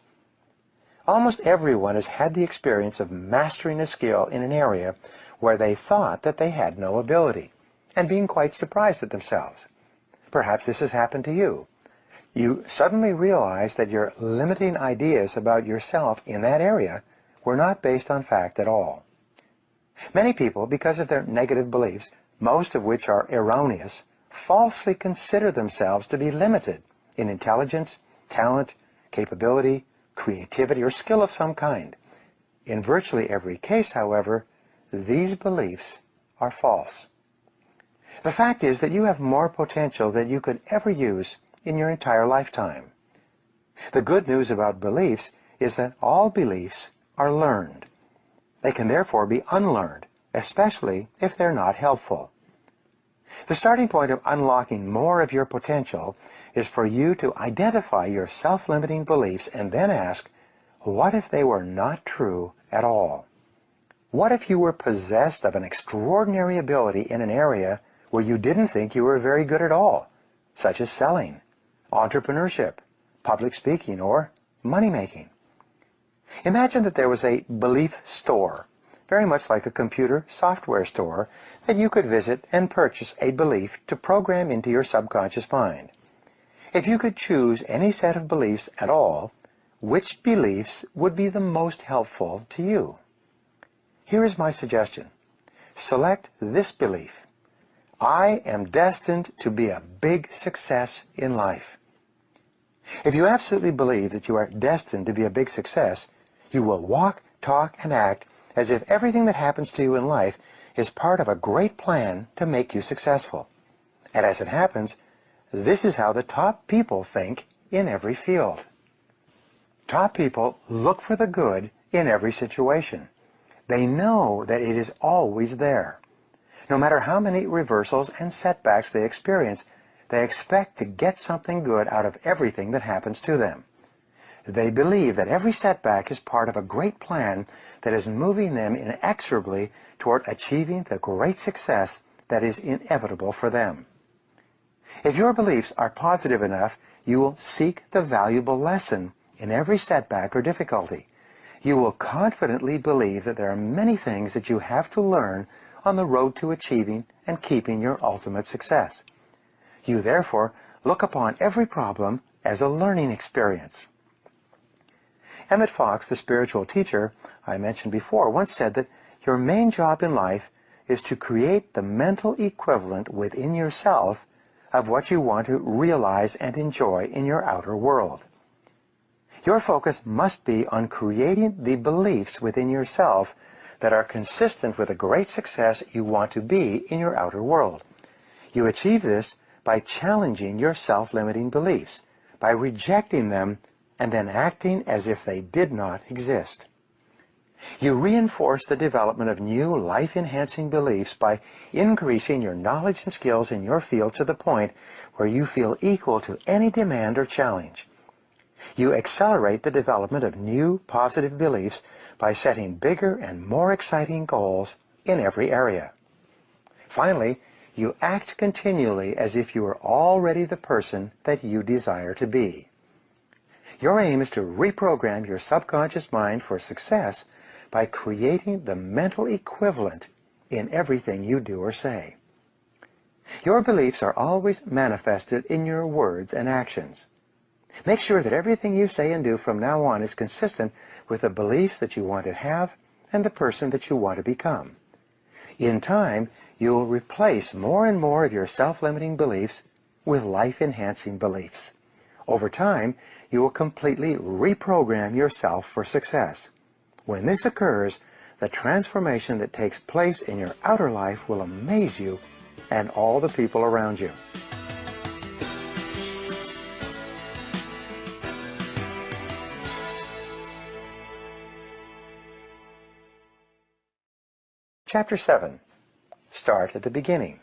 Almost everyone has had the experience of mastering a skill in an area where they thought that they had no ability, and being quite surprised at themselves. Perhaps this has happened to you. You suddenly realize that your limiting ideas about yourself in that area were not based on fact at all. Many people, because of their negative beliefs, most of which are erroneous, falsely consider themselves to be limited in intelligence, talent, capability, creativity, or skill of some kind. In virtually every case, however, these beliefs are false. The fact is that you have more potential than you could ever use in your entire lifetime. The good news about beliefs is that all beliefs are learned. They can therefore be unlearned, especially if they're not helpful. The starting point of unlocking more of your potential is for you to identify your self-limiting beliefs and then ask, what if they were not true at all? What if you were possessed of an extraordinary ability in an area where you didn't think you were very good at all, such as selling, entrepreneurship, public speaking, or money-making? Imagine that there was a belief store, very much like a computer software store, that you could visit and purchase a belief to program into your subconscious mind. If you could choose any set of beliefs at all, which beliefs would be the most helpful to you? Here is my suggestion. Select this belief: I am destined to be a big success in life. If you absolutely believe that you are destined to be a big success, you will walk, talk, and act as if everything that happens to you in life is part of a great plan to make you successful. And as it happens, this is how the top people think in every field. Top people look for the good in every situation. They know that it is always there. No matter how many reversals and setbacks they experience, they expect to get something good out of everything that happens to them. They believe that every setback is part of a great plan that is moving them inexorably toward achieving the great success that is inevitable for them. If your beliefs are positive enough, you will seek the valuable lesson in every setback or difficulty. You will confidently believe that there are many things that you have to learn on the road to achieving and keeping your ultimate success. You therefore look upon every problem as a learning experience. Emmett Fox, the spiritual teacher I mentioned before, once said that your main job in life is to create the mental equivalent within yourself of what you want to realize and enjoy in your outer world. Your focus must be on creating the beliefs within yourself that are consistent with the great success you want to be in your outer world. You achieve this by challenging your self-limiting beliefs, by rejecting them and then acting as if they did not exist. You reinforce the development of new life-enhancing beliefs by increasing your knowledge and skills in your field to the point where you feel equal to any demand or challenge. You accelerate the development of new positive beliefs by setting bigger and more exciting goals in every area. Finally, you act continually as if you are already the person that you desire to be. Your aim is to reprogram your subconscious mind for success by creating the mental equivalent in everything you do or say. Your beliefs are always manifested in your words and actions. Make sure that everything you say and do from now on is consistent with the beliefs that you want to have and the person that you want to become. In time, you will replace more and more of your self-limiting beliefs with life-enhancing beliefs. Over time, you will completely reprogram yourself for success. When this occurs, the transformation that takes place in your outer life will amaze you and all the people around you. Chapter 7. Start at the beginning.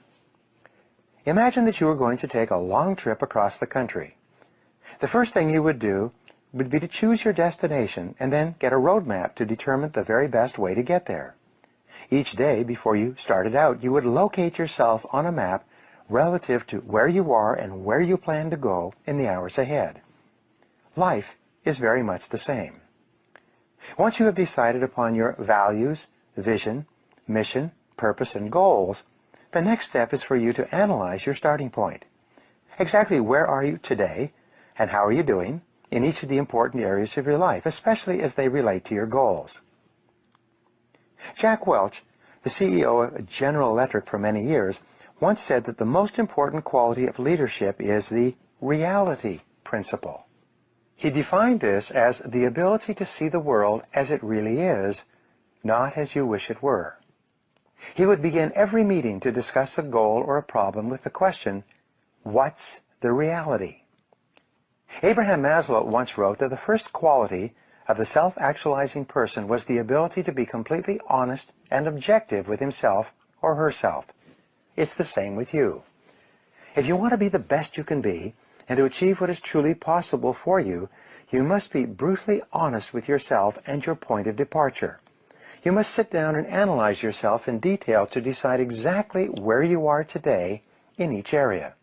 Imagine that you were going to take a long trip across the country. The first thing you would do would be to choose your destination and then get a road map to determine the very best way to get there. Each day before you started out, you would locate yourself on a map relative to where you are and where you plan to go in the hours ahead. Life is very much the same. Once you have decided upon your values, vision, mission, purpose, and goals, the next step is for you to analyze your starting point. Exactly where are you today, and how are you doing in each of the important areas of your life, especially as they relate to your goals. Jack Welch, the CEO of General Electric for many years, once said that the most important quality of leadership is the reality principle. He defined this as the ability to see the world as it really is, not as you wish it were. He would begin every meeting to discuss a goal or a problem with the question, what's the reality? Abraham Maslow once wrote that the first quality of the self-actualizing person was the ability to be completely honest and objective with himself or herself. It's the same with you. If you want to be the best you can be and to achieve what is truly possible for you, you must be brutally honest with yourself and your point of departure. You must sit down and analyze yourself in detail to decide exactly where you are today in each area.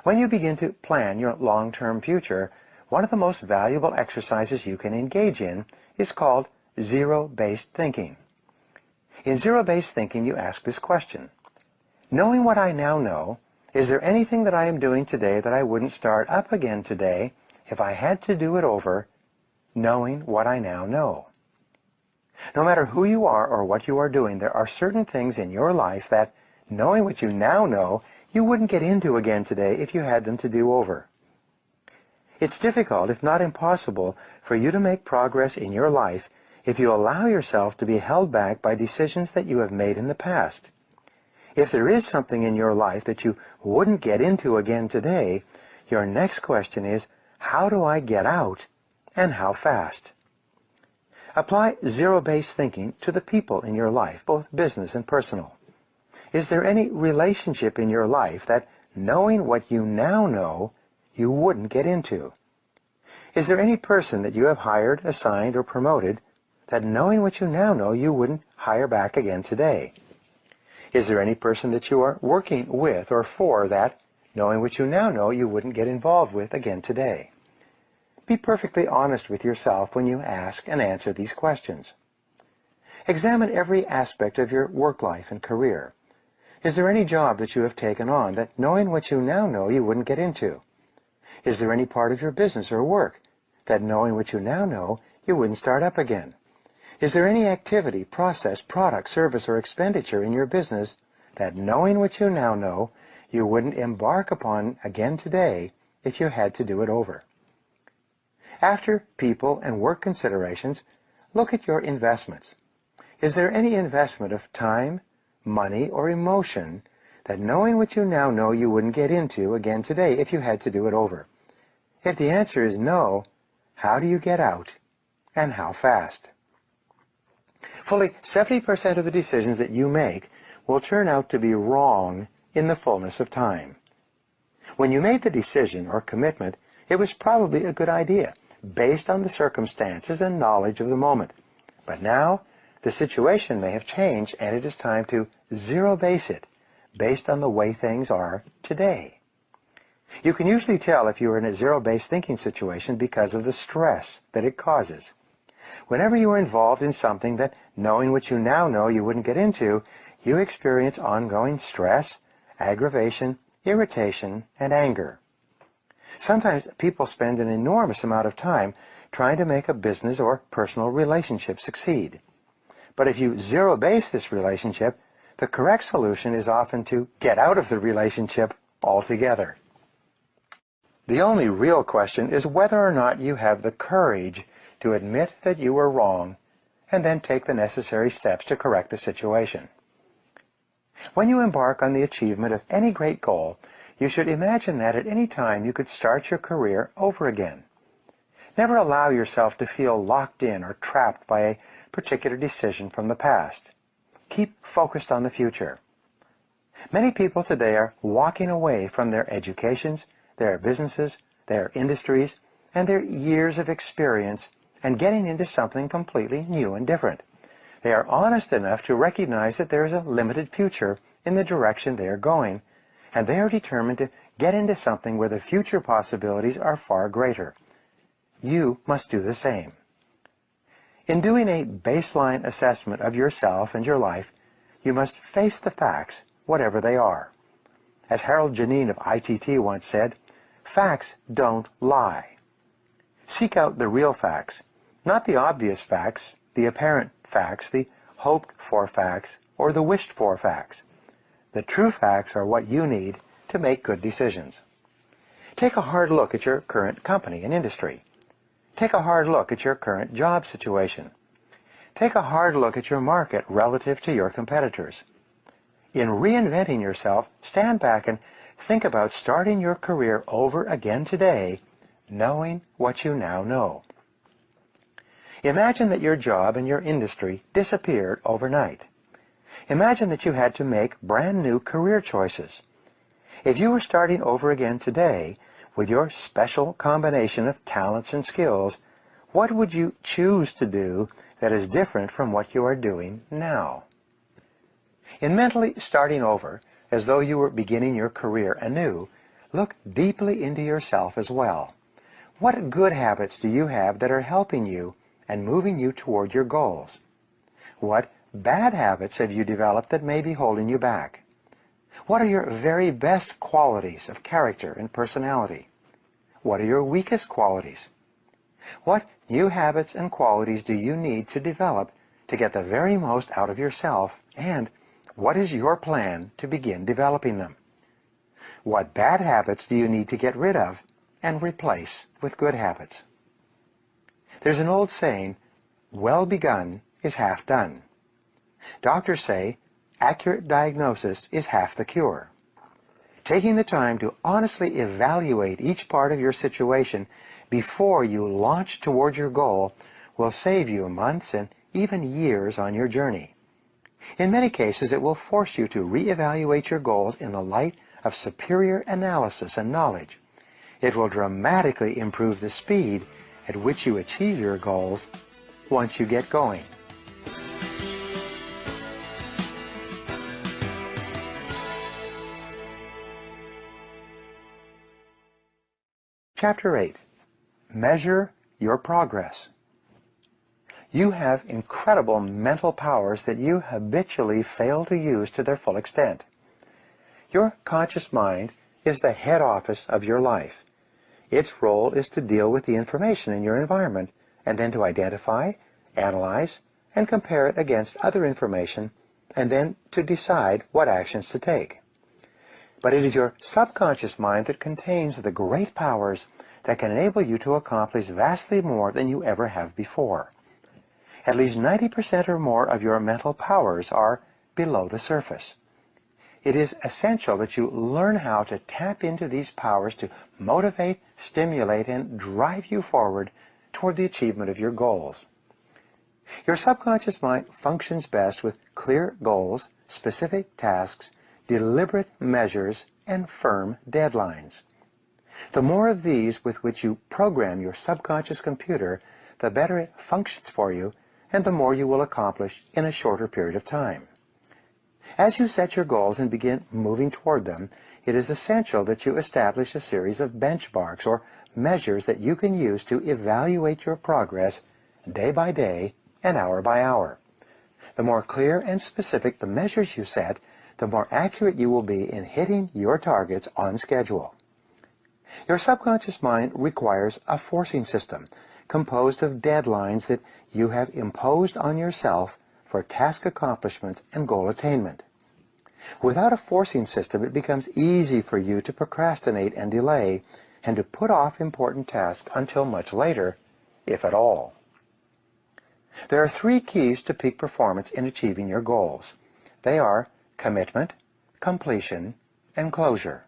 When you begin to plan your long-term future, one of the most valuable exercises you can engage in is called zero-based thinking. In zero-based thinking, you ask this question: knowing what I now know, is there anything that I am doing today that I wouldn't start up again today if I had to do it over, knowing what I now know? No matter who you are or what you are doing, there are certain things in your life that, knowing what you now know, you wouldn't get into again today if you had them to do over. It's difficult, if not impossible, for you to make progress in your life if you allow yourself to be held back by decisions that you have made in the past. If there is something in your life that you wouldn't get into again today, your next question is, how do I get out, and how fast? Apply zero-based thinking to the people in your life, both business and personal. Is there any relationship in your life that, knowing what you now know, you wouldn't get into? Is there any person that you have hired, assigned, or promoted that, knowing what you now know, you wouldn't hire back again today? Is there any person that you are working with or for that, knowing what you now know, you wouldn't get involved with again today? Be perfectly honest with yourself when you ask and answer these questions. Examine every aspect of your work life and career. Is there any job that you have taken on that, knowing what you now know, you wouldn't get into? Is there any part of your business or work that, knowing what you now know, you wouldn't start up again? Is there any activity, process, product, service, or expenditure in your business that, knowing what you now know, you wouldn't embark upon again today if you had to do it over? After people and work considerations, look at your investments. Is there any investment of time, money, or emotion that, knowing what you now know, you wouldn't get into again today if you had to do it over? If the answer is no, how do you get out, and how fast? Fully 70% of the decisions that you make will turn out to be wrong in the fullness of time. When you made the decision or commitment, it was probably a good idea, based on the circumstances and knowledge of the moment. But now, the situation may have changed, and it is time to zero-base it, based on the way things are today. You can usually tell if you are in a zero-based thinking situation because of the stress that it causes. Whenever you are involved in something that, knowing what you now know, you wouldn't get into, you experience ongoing stress, aggravation, irritation, and anger. Sometimes people spend an enormous amount of time trying to make a business or personal relationship succeed. But if you zero-base this relationship, the correct solution is often to get out of the relationship altogether. The only real question is whether or not you have the courage to admit that you were wrong and then take the necessary steps to correct the situation. When you embark on the achievement of any great goal, you should imagine that at any time you could start your career over again. Never allow yourself to feel locked in or trapped by a particular decision from the past. Keep focused on the future. Many people today are walking away from their educations, their businesses, their industries, and their years of experience and getting into something completely new and different. They are honest enough to recognize that there is a limited future in the direction they are going, and they are determined to get into something where the future possibilities are far greater. You must do the same. In doing a baseline assessment of yourself and your life, you must face the facts, whatever they are. As Harold Janine of ITT once said, facts don't lie. Seek out the real facts, not the obvious facts, the apparent facts, the hoped-for facts, or the wished-for facts. The true facts are what you need to make good decisions. Take a hard look at your current company and industry. Take a hard look at your current job situation. Take a hard look at your market relative to your competitors. In reinventing yourself, stand back and think about starting your career over again today, knowing what you now know. Imagine that your job and your industry disappeared overnight. Imagine that you had to make brand new career choices. If you were starting over again today, with your special combination of talents and skills, what would you choose to do that is different from what you are doing now? In mentally starting over, as though you were beginning your career anew, look deeply into yourself as well. What good habits do you have that are helping you and moving you toward your goals? What bad habits have you developed that may be holding you back? What are your very best qualities of character and personality? What are your weakest qualities? What new habits and qualities do you need to develop to get the very most out of yourself, and what is your plan to begin developing them? What bad habits do you need to get rid of and replace with good habits? There's an old saying, well begun is half done. Doctors say, accurate diagnosis is half the cure. Taking the time to honestly evaluate each part of your situation before you launch toward your goal will save you months and even years on your journey. In many cases, it will force you to reevaluate your goals in the light of superior analysis and knowledge. It will dramatically improve the speed at which you achieve your goals once you get going. Chapter 8. Measure your progress. You have incredible mental powers that you habitually fail to use to their full extent. Your conscious mind is the head office of your life. Its role is to deal with the information in your environment and then to identify, analyze, and compare it against other information, and then to decide what actions to take. But it is your subconscious mind that contains the great powers that can enable you to accomplish vastly more than you ever have before. At least 90% or more of your mental powers are below the surface. It is essential that you learn how to tap into these powers to motivate, stimulate, and drive you forward toward the achievement of your goals. Your subconscious mind functions best with clear goals, specific tasks, deliberate measures, and firm deadlines. The more of these with which you program your subconscious computer, the better it functions for you, and the more you will accomplish in a shorter period of time. As you set your goals and begin moving toward them, it is essential that you establish a series of benchmarks or measures that you can use to evaluate your progress day by day and hour by hour. The more clear and specific the measures you set, the more accurate you will be in hitting your targets on schedule. Your subconscious mind requires a forcing system composed of deadlines that you have imposed on yourself for task accomplishment and goal attainment. Without a forcing system, it becomes easy for you to procrastinate and delay, and to put off important tasks until much later, if at all. There are 3 keys to peak performance in achieving your goals. They are commitment, completion, and closure.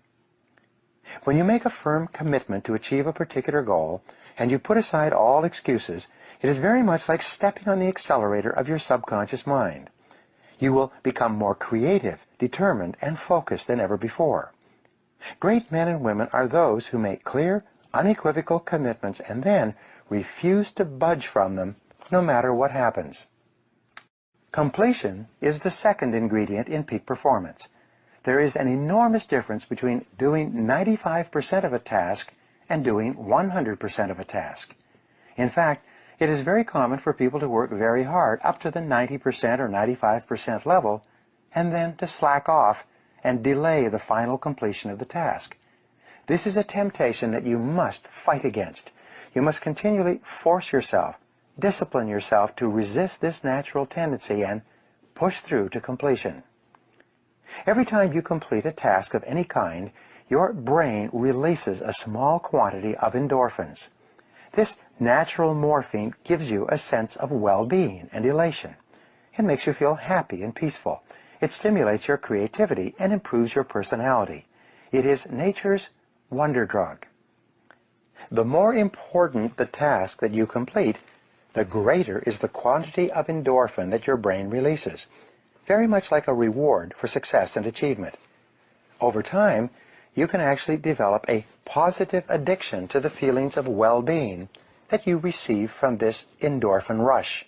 When you make a firm commitment to achieve a particular goal, and you put aside all excuses, it is very much like stepping on the accelerator of your subconscious mind. You will become more creative, determined, and focused than ever before. Great men and women are those who make clear, unequivocal commitments and then refuse to budge from them no matter what happens. Completion is the second ingredient in peak performance. There is an enormous difference between doing 95% of a task and doing 100% of a task. In fact, it is very common for people to work very hard up to the 90% or 95% level and then to slack off and delay the final completion of the task. This is a temptation that you must fight against. You must continually force yourself, discipline yourself to resist this natural tendency and push through to completion. Every time you complete a task of any kind, your brain releases a small quantity of endorphins. This natural morphine gives you a sense of well-being and elation. It makes you feel happy and peaceful. It stimulates your creativity and improves your personality. It is nature's wonder drug. The more important the task that you complete, the greater is the quantity of endorphin that your brain releases, very much like a reward for success and achievement. Over time, you can actually develop a positive addiction to the feelings of well-being that you receive from this endorphin rush.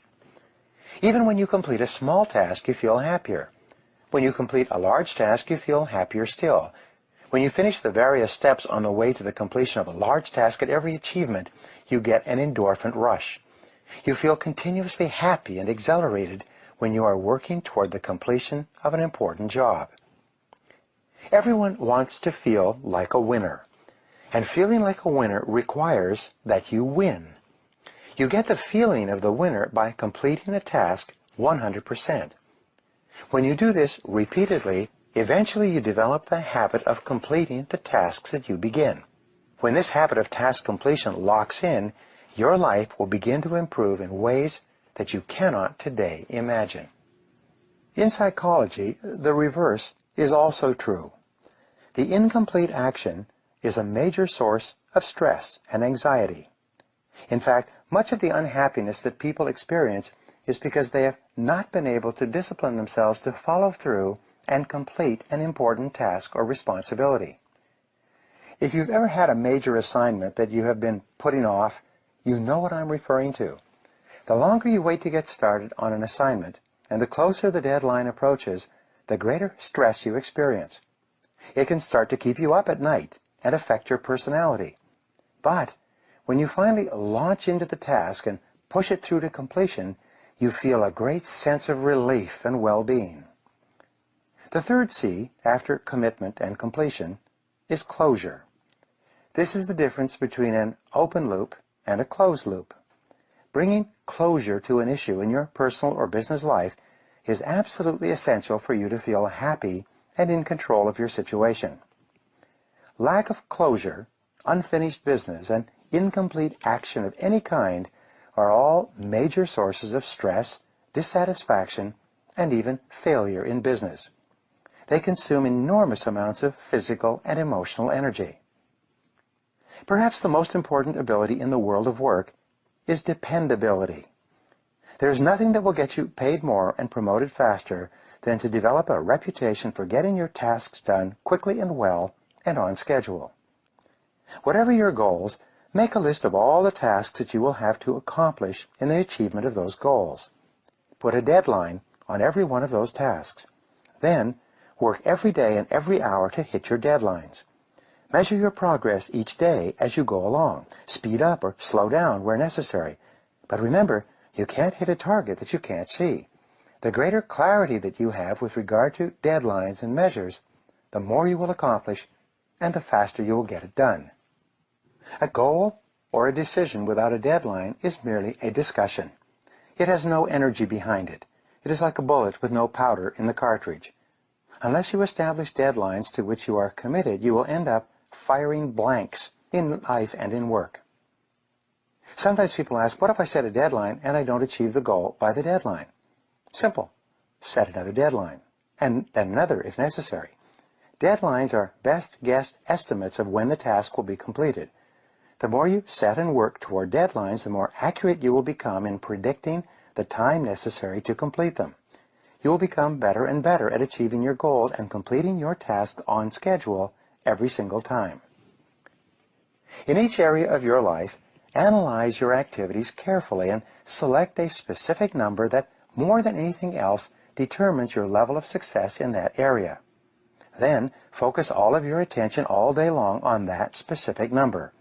Even when you complete a small task, you feel happier. When you complete a large task, you feel happier still. When you finish the various steps on the way to the completion of a large task, at every achievement, you get an endorphin rush. You feel continuously happy and exhilarated when you are working toward the completion of an important job. Everyone wants to feel like a winner, and feeling like a winner requires that you win. You get the feeling of the winner by completing a task 100%. When you do this repeatedly, eventually you develop the habit of completing the tasks that you begin. When this habit of task completion locks in, your life will begin to improve in ways that you cannot today imagine. In psychology, the reverse is also true. The incomplete action is a major source of stress and anxiety. In fact, much of the unhappiness that people experience is because they have not been able to discipline themselves to follow through and complete an important task or responsibility. If you've ever had a major assignment that you have been putting off, you know what I'm referring to. The longer you wait to get started on an assignment, and the closer the deadline approaches, the greater stress you experience. It can start to keep you up at night and affect your personality. But when you finally launch into the task and push it through to completion, you feel a great sense of relief and well-being. The third C, after commitment and completion, is closure. This is the difference between an open loop and a closed loop. Bringing closure to an issue in your personal or business life is absolutely essential for you to feel happy and in control of your situation. Lack of closure, unfinished business, and incomplete action of any kind are all major sources of stress, dissatisfaction, and even failure in business. They consume enormous amounts of physical and emotional energy. Perhaps the most important ability in the world of work is dependability. There is nothing that will get you paid more and promoted faster than to develop a reputation for getting your tasks done quickly and well and on schedule. Whatever your goals, make a list of all the tasks that you will have to accomplish in the achievement of those goals. Put a deadline on every one of those tasks. Then, work every day and every hour to hit your deadlines. Measure your progress each day as you go along. Speed up or slow down where necessary. But remember, you can't hit a target that you can't see. The greater clarity that you have with regard to deadlines and measures, the more you will accomplish and the faster you will get it done. A goal or a decision without a deadline is merely a discussion. It has no energy behind it. It is like a bullet with no powder in the cartridge. Unless you establish deadlines to which you are committed, you will end up firing blanks in life and in work. Sometimes people ask, what if I set a deadline and I don't achieve the goal by the deadline? Simple. Set another deadline, and then another if necessary. Deadlines are best guessed estimates of when the task will be completed. The more you set and work toward deadlines, the more accurate you will become in predicting the time necessary to complete them. You will become better and better at achieving your goals and completing your tasks on schedule every single time. In each area of your life, analyze your activities carefully and select a specific number that, more than anything else, determines your level of success in that area. Then, focus all of your attention all day long on that specific number.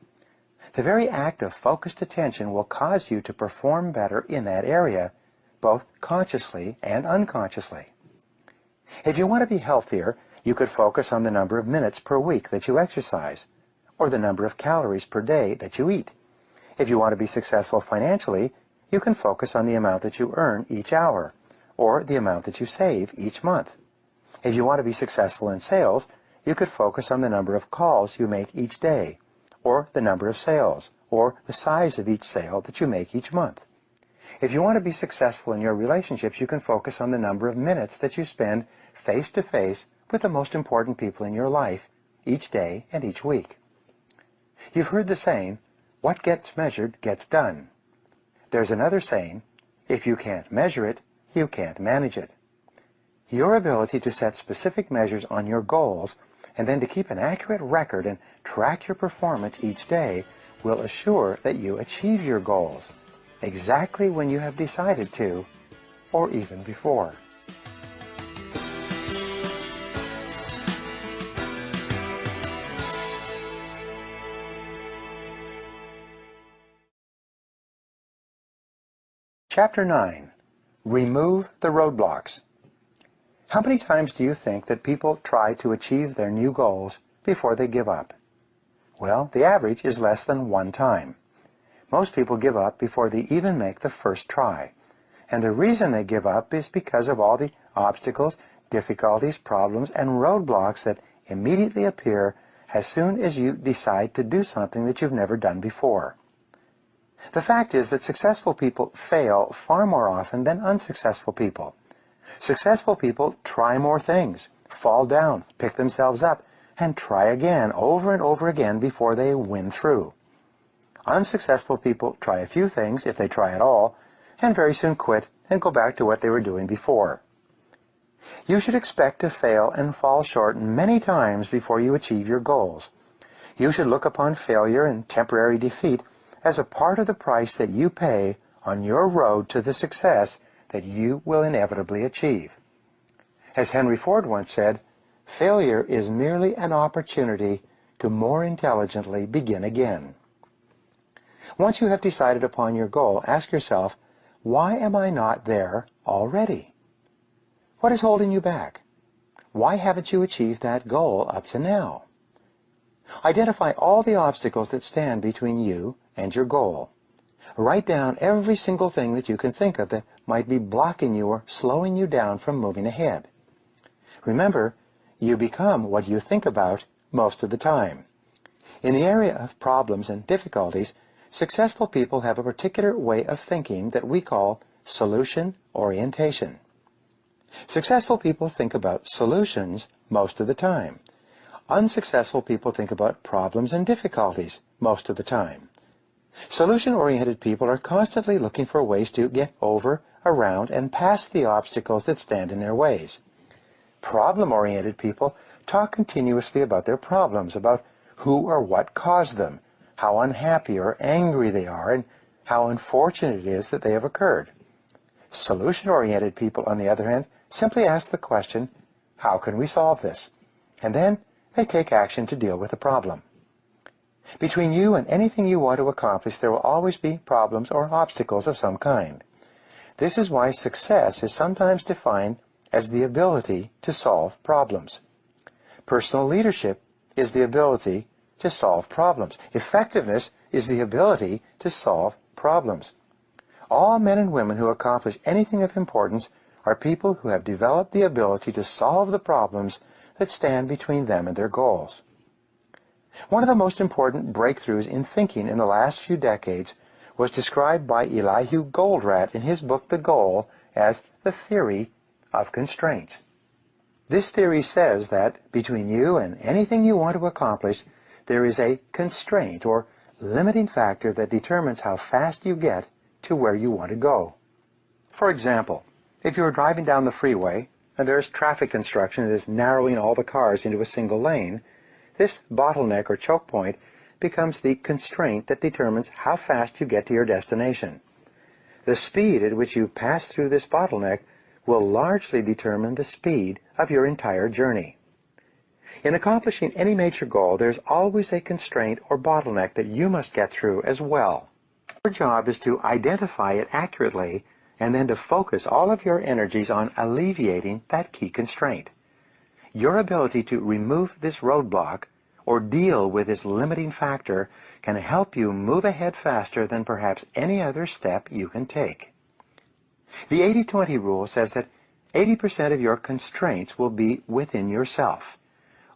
The very act of focused attention will cause you to perform better in that area, both consciously and unconsciously. If you want to be healthier, you could focus on the number of minutes per week that you exercise, or the number of calories per day that you eat. If you want to be successful financially, you can focus on the amount that you earn each hour, or the amount that you save each month. If you want to be successful in sales, you could focus on the number of calls you make each day, or the number of sales, or the size of each sale that you make each month. If you want to be successful in your relationships, you can focus on the number of minutes that you spend face-to-face with the most important people in your life each day and each week. You've heard the saying, what gets measured gets done. There's another saying, if you can't measure it, you can't manage it. Your ability to set specific measures on your goals and then to keep an accurate record and track your performance each day will assure that you achieve your goals exactly when you have decided to, or even before. Chapter 9. Remove the roadblocks. How many times do you think that people try to achieve their new goals before they give up? Well, the average is less than one time. Most people give up before they even make the first try. And the reason they give up is because of all the obstacles, difficulties, problems, and roadblocks that immediately appear as soon as you decide to do something that you've never done before. The fact is that successful people fail far more often than unsuccessful people. Successful people try more things, fall down, pick themselves up, and try again over and over again before they win through. Unsuccessful people try a few things, if they try at all, and very soon quit and go back to what they were doing before. You should expect to fail and fall short many times before you achieve your goals. You should look upon failure and temporary defeat as a part of the price that you pay on your road to the success that you will inevitably achieve. As Henry Ford once said, failure is merely an opportunity to more intelligently begin again. Once you have decided upon your goal, ask yourself, why am I not there already? What is holding you back? Why haven't you achieved that goal up to now? Identify all the obstacles that stand between you and your goal. Write down every single thing that you can think of that might be blocking you or slowing you down from moving ahead. Remember, you become what you think about most of the time. In the area of problems and difficulties, successful people have a particular way of thinking that we call solution orientation. Successful people think about solutions most of the time. Unsuccessful people think about problems and difficulties most of the time. Solution-oriented people are constantly looking for ways to get over, around, and past the obstacles that stand in their ways. Problem-oriented people talk continuously about their problems, about who or what caused them, how unhappy or angry they are, and how unfortunate it is that they have occurred. Solution-oriented people, on the other hand, simply ask the question, how can we solve this? And then they take action to deal with the problem. Between you and anything you want to accomplish, there will always be problems or obstacles of some kind. This is why success is sometimes defined as the ability to solve problems. Personal leadership is the ability to solve problems. Effectiveness is the ability to solve problems. All men and women who accomplish anything of importance are people who have developed the ability to solve the problems that stand between them and their goals. One of the most important breakthroughs in thinking in the last few decades was described by Elihu Goldratt in his book The Goal as the theory of constraints. This theory says that between you and anything you want to accomplish, there is a constraint or limiting factor that determines how fast you get to where you want to go. For example, if you are driving down the freeway and there is traffic construction that is narrowing all the cars into a single lane, this bottleneck or choke point becomes the constraint that determines how fast you get to your destination. The speed at which you pass through this bottleneck will largely determine the speed of your entire journey. In accomplishing any major goal, there's always a constraint or bottleneck that you must get through as well. Your job is to identify it accurately and then to focus all of your energies on alleviating that key constraint. Your ability to remove this roadblock or deal with this limiting factor can help you move ahead faster than perhaps any other step you can take. The 80-20 rule says that 80% of your constraints will be within yourself.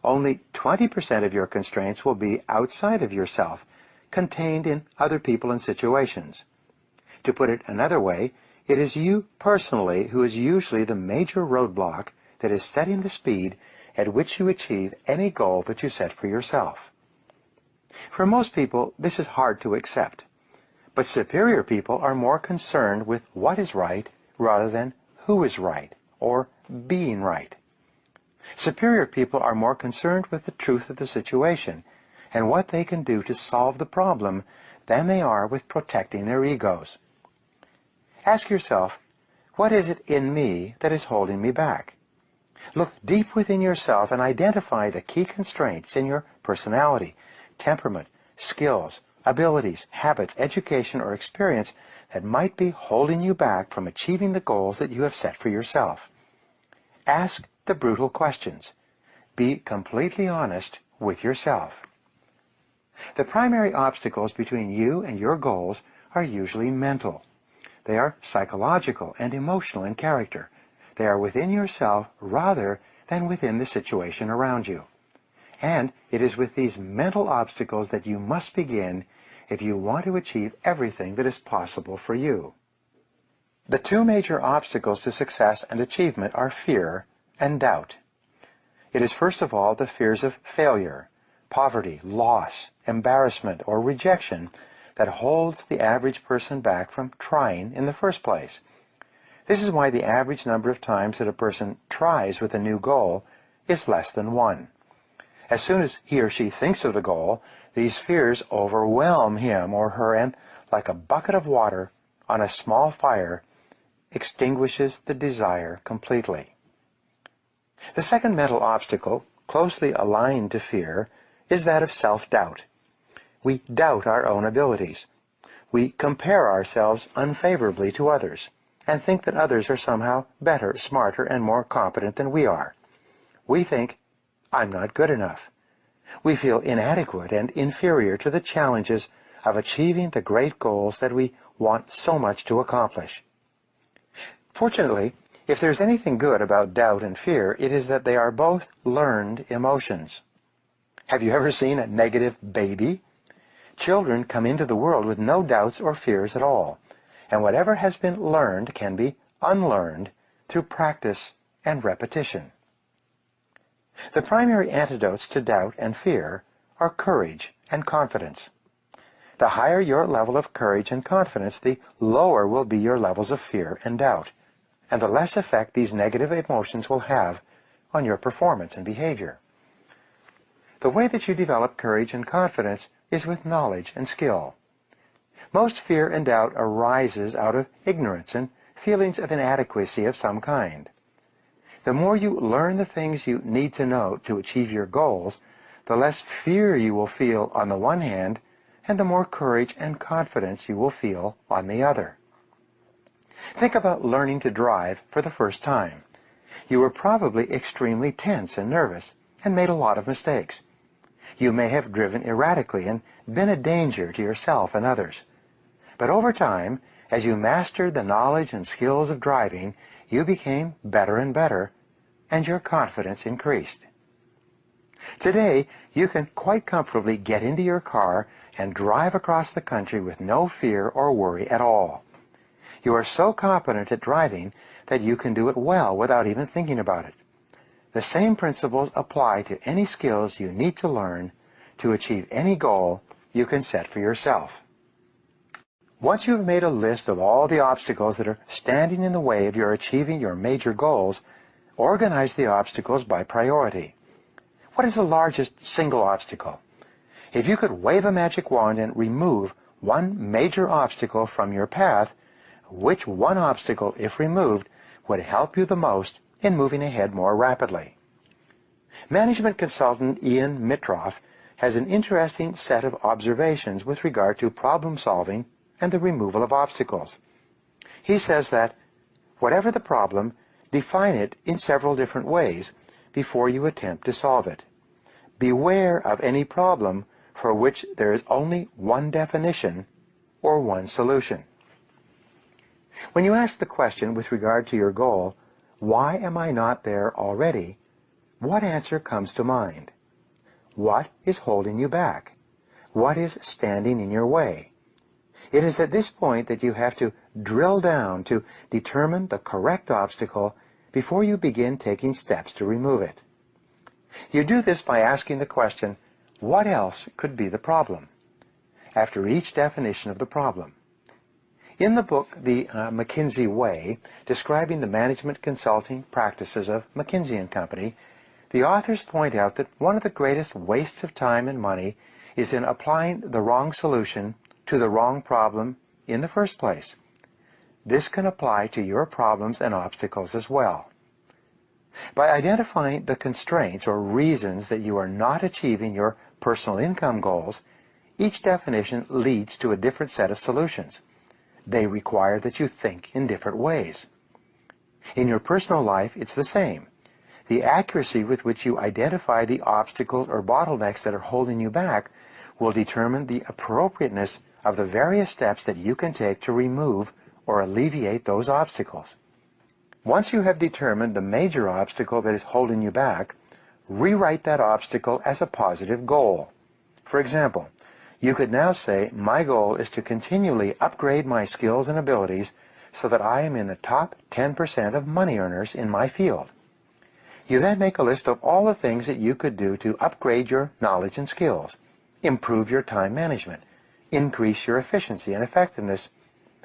Only 20% of your constraints will be outside of yourself, contained in other people and situations. To put it another way, it is you personally who is usually the major roadblock that is setting the speed at which you achieve any goal that you set for yourself. For most people, this is hard to accept, but superior people are more concerned with what is right rather than who is right or being right. Superior people are more concerned with the truth of the situation and what they can do to solve the problem than they are with protecting their egos. Ask yourself, what is it in me that is holding me back? Look deep within yourself and identify the key constraints in your personality, temperament, skills, abilities, habits, education, or experience that might be holding you back from achieving the goals that you have set for yourself. Ask the brutal questions. Be completely honest with yourself. The primary obstacles between you and your goals are usually mental. They are psychological and emotional in character. They are within yourself rather than within the situation around you. And it is with these mental obstacles that you must begin if you want to achieve everything that is possible for you. The two major obstacles to success and achievement are fear and doubt. It is first of all the fears of failure, poverty, loss, embarrassment, or rejection that holds the average person back from trying in the first place. This is why the average number of times that a person tries with a new goal is less than 1. As soon as he or she thinks of the goal, these fears overwhelm him or her and, like a bucket of water on a small fire, extinguishes the desire completely. The second mental obstacle, closely aligned to fear, is that of self-doubt. We doubt our own abilities. We compare ourselves unfavorably to others and think that others are somehow better, smarter, and more competent than we are. We think, I'm not good enough. We feel inadequate and inferior to the challenges of achieving the great goals that we want so much to accomplish. Fortunately, if there's anything good about doubt and fear, it is that they are both learned emotions. Have you ever seen a negative baby? Children come into the world with no doubts or fears at all, and whatever has been learned can be unlearned through practice and repetition. The primary antidotes to doubt and fear are courage and confidence. The higher your level of courage and confidence, the lower will be your levels of fear and doubt, and the less effect these negative emotions will have on your performance and behavior. The way that you develop courage and confidence is with knowledge and skill. Most fear and doubt arises out of ignorance and feelings of inadequacy of some kind. The more you learn the things you need to know to achieve your goals, the less fear you will feel on the one hand, and the more courage and confidence you will feel on the other. Think about learning to drive for the first time. You were probably extremely tense and nervous and made a lot of mistakes. You may have driven erratically and been a danger to yourself and others. But over time, as you mastered the knowledge and skills of driving, you became better and better, and your confidence increased. Today, you can quite comfortably get into your car and drive across the country with no fear or worry at all. You are so competent at driving that you can do it well without even thinking about it. The same principles apply to any skills you need to learn to achieve any goal you can set for yourself. Once you've made a list of all the obstacles that are standing in the way of your achieving your major goals, organize the obstacles by priority. What is the largest single obstacle? If you could wave a magic wand and remove one major obstacle from your path, which one obstacle, if removed, would help you the most in moving ahead more rapidly? Management consultant Ian Mitroff has an interesting set of observations with regard to problem solving and the removal of obstacles. He says that, whatever the problem, define it in several different ways before you attempt to solve it. Beware of any problem for which there is only one definition or one solution. When you ask the question with regard to your goal, why am I not there already? What answer comes to mind? What is holding you back? What is standing in your way? It is at this point that you have to drill down to determine the correct obstacle before you begin taking steps to remove it. You do this by asking the question, what else could be the problem? After each definition of the problem. In the book, The McKinsey Way, describing the management consulting practices of McKinsey & Company, the authors point out that one of the greatest wastes of time and money is in applying the wrong solution to the wrong problem in the first place. This can apply to your problems and obstacles as well. By identifying the constraints or reasons that you are not achieving your personal income goals, each definition leads to a different set of solutions. They require that you think in different ways. In your personal life, it's the same. The accuracy with which you identify the obstacles or bottlenecks that are holding you back will determine the appropriateness of the various steps that you can take to remove or alleviate those obstacles. Once you have determined the major obstacle that is holding you back, rewrite that obstacle as a positive goal. For example, you could now say, my goal is to continually upgrade my skills and abilities so that I am in the top 10% of money earners in my field. You then make a list of all the things that you could do to upgrade your knowledge and skills, improve your time management, increase your efficiency and effectiveness,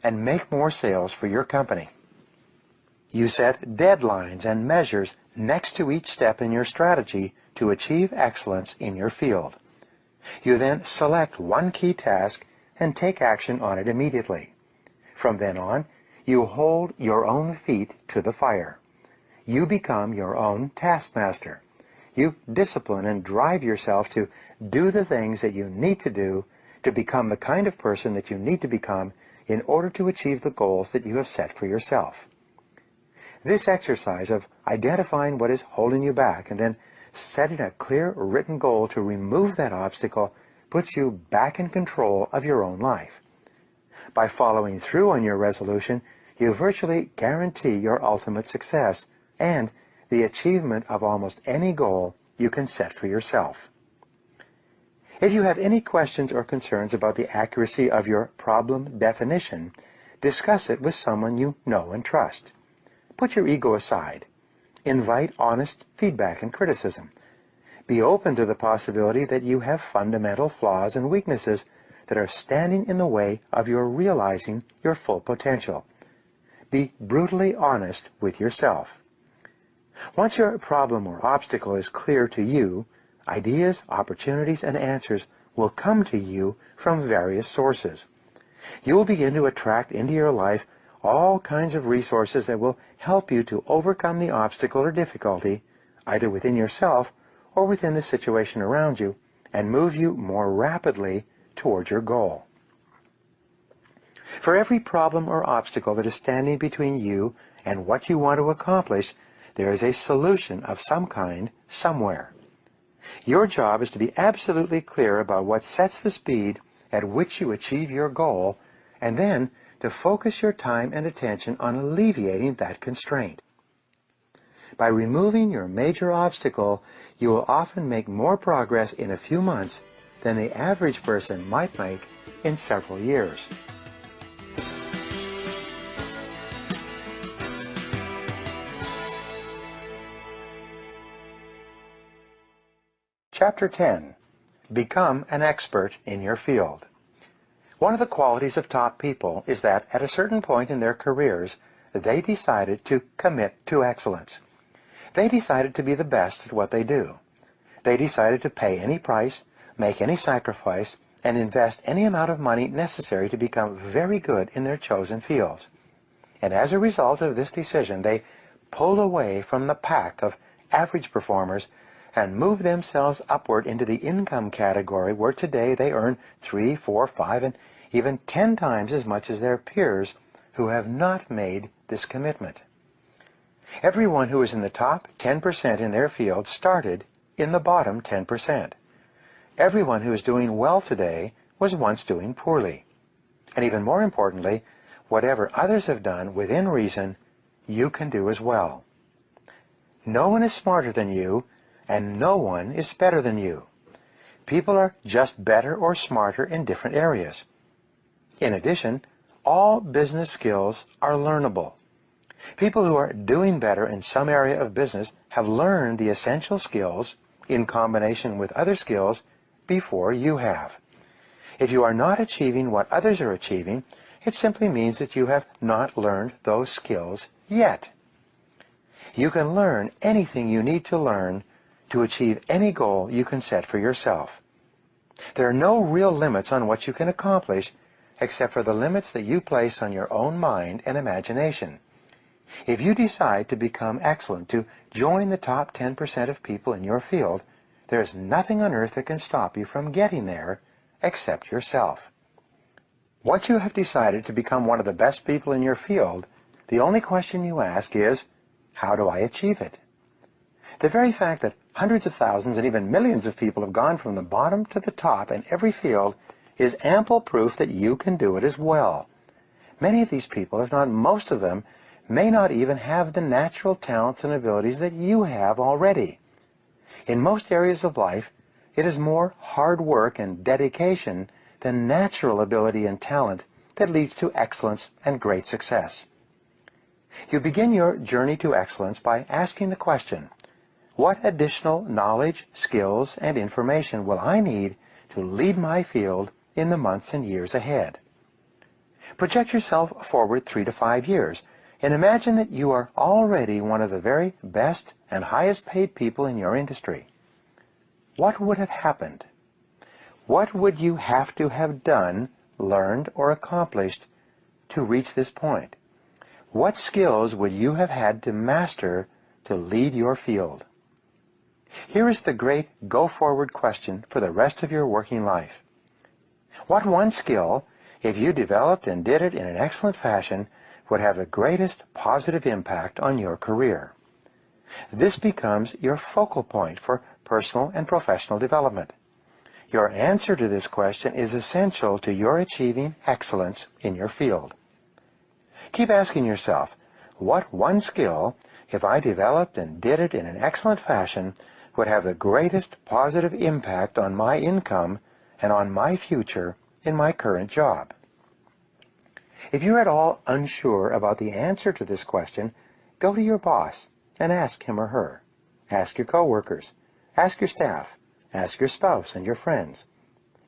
and make more sales for your company. You set deadlines and measures next to each step in your strategy to achieve excellence in your field. You then select one key task and take action on it immediately. From then on, you hold your own feet to the fire. You become your own taskmaster. You discipline and drive yourself to do the things that you need to do to become the kind of person that you need to become in order to achieve the goals that you have set for yourself. This exercise of identifying what is holding you back and then setting a clear written goal to remove that obstacle puts you back in control of your own life. By following through on your resolution, you virtually guarantee your ultimate success and the achievement of almost any goal you can set for yourself. If you have any questions or concerns about the accuracy of your problem definition, discuss it with someone you know and trust. Put your ego aside. Invite honest feedback and criticism. Be open to the possibility that you have fundamental flaws and weaknesses that are standing in the way of your realizing your full potential. Be brutally honest with yourself. Once your problem or obstacle is clear to you, ideas, opportunities, and answers will come to you from various sources. You will begin to attract into your life all kinds of resources that will help you to overcome the obstacle or difficulty, either within yourself or within the situation around you, and move you more rapidly towards your goal. For every problem or obstacle that is standing between you and what you want to accomplish, there is a solution of some kind somewhere. Your job is to be absolutely clear about what sets the speed at which you achieve your goal, and then to focus your time and attention on alleviating that constraint. By removing your major obstacle, you will often make more progress in a few months than the average person might make in several years. Chapter 10. Become an expert in your field. One of the qualities of top people is that at a certain point in their careers, they decided to commit to excellence. They decided to be the best at what they do. They decided to pay any price, make any sacrifice, and invest any amount of money necessary to become very good in their chosen fields. And as a result of this decision, they pulled away from the pack of average performers and moved themselves upward into the income category where today they earn 3, 4, 5, and even 10 times as much as their peers who have not made this commitment. Everyone who is in the top 10% in their field started in the bottom 10%. Everyone who is doing well today was once doing poorly. And even more importantly, whatever others have done within reason, you can do as well. No one is smarter than you, and no one is better than you. People are just better or smarter in different areas. In addition, all business skills are learnable. People who are doing better in some area of business have learned the essential skills in combination with other skills before you have. If you are not achieving what others are achieving, it simply means that you have not learned those skills yet. You can learn anything you need to learn to achieve any goal you can set for yourself. There are no real limits on what you can accomplish except for the limits that you place on your own mind and imagination. If you decide to become excellent, to join the top 10% of people in your field, there is nothing on earth that can stop you from getting there except yourself. Once you have decided to become one of the best people in your field, the only question you ask is, how do I achieve it? The very fact that hundreds of thousands and even millions of people have gone from the bottom to the top in every field is ample proof that you can do it as well. Many of these people, if not most of them, may not even have the natural talents and abilities that you have already. In most areas of life, it is more hard work and dedication than natural ability and talent that leads to excellence and great success. You begin your journey to excellence by asking the question, what additional knowledge, skills, and information will I need to lead my field in the months and years ahead? Project yourself forward 3 to 5 years and imagine that you are already one of the very best and highest paid people in your industry. What would have happened? What would you have to have done, learned, or accomplished to reach this point? What skills would you have had to master to lead your field? Here is the great go-forward question for the rest of your working life. What one skill, if you developed and did it in an excellent fashion, would have the greatest positive impact on your career? This becomes your focal point for personal and professional development. Your answer to this question is essential to your achieving excellence in your field. Keep asking yourself, what one skill, if I developed and did it in an excellent fashion, would have the greatest positive impact on my income and on my future in my current job? If you're at all unsure about the answer to this question, go to your boss and ask him or her. Ask your coworkers. Ask your staff. Ask your spouse and your friends.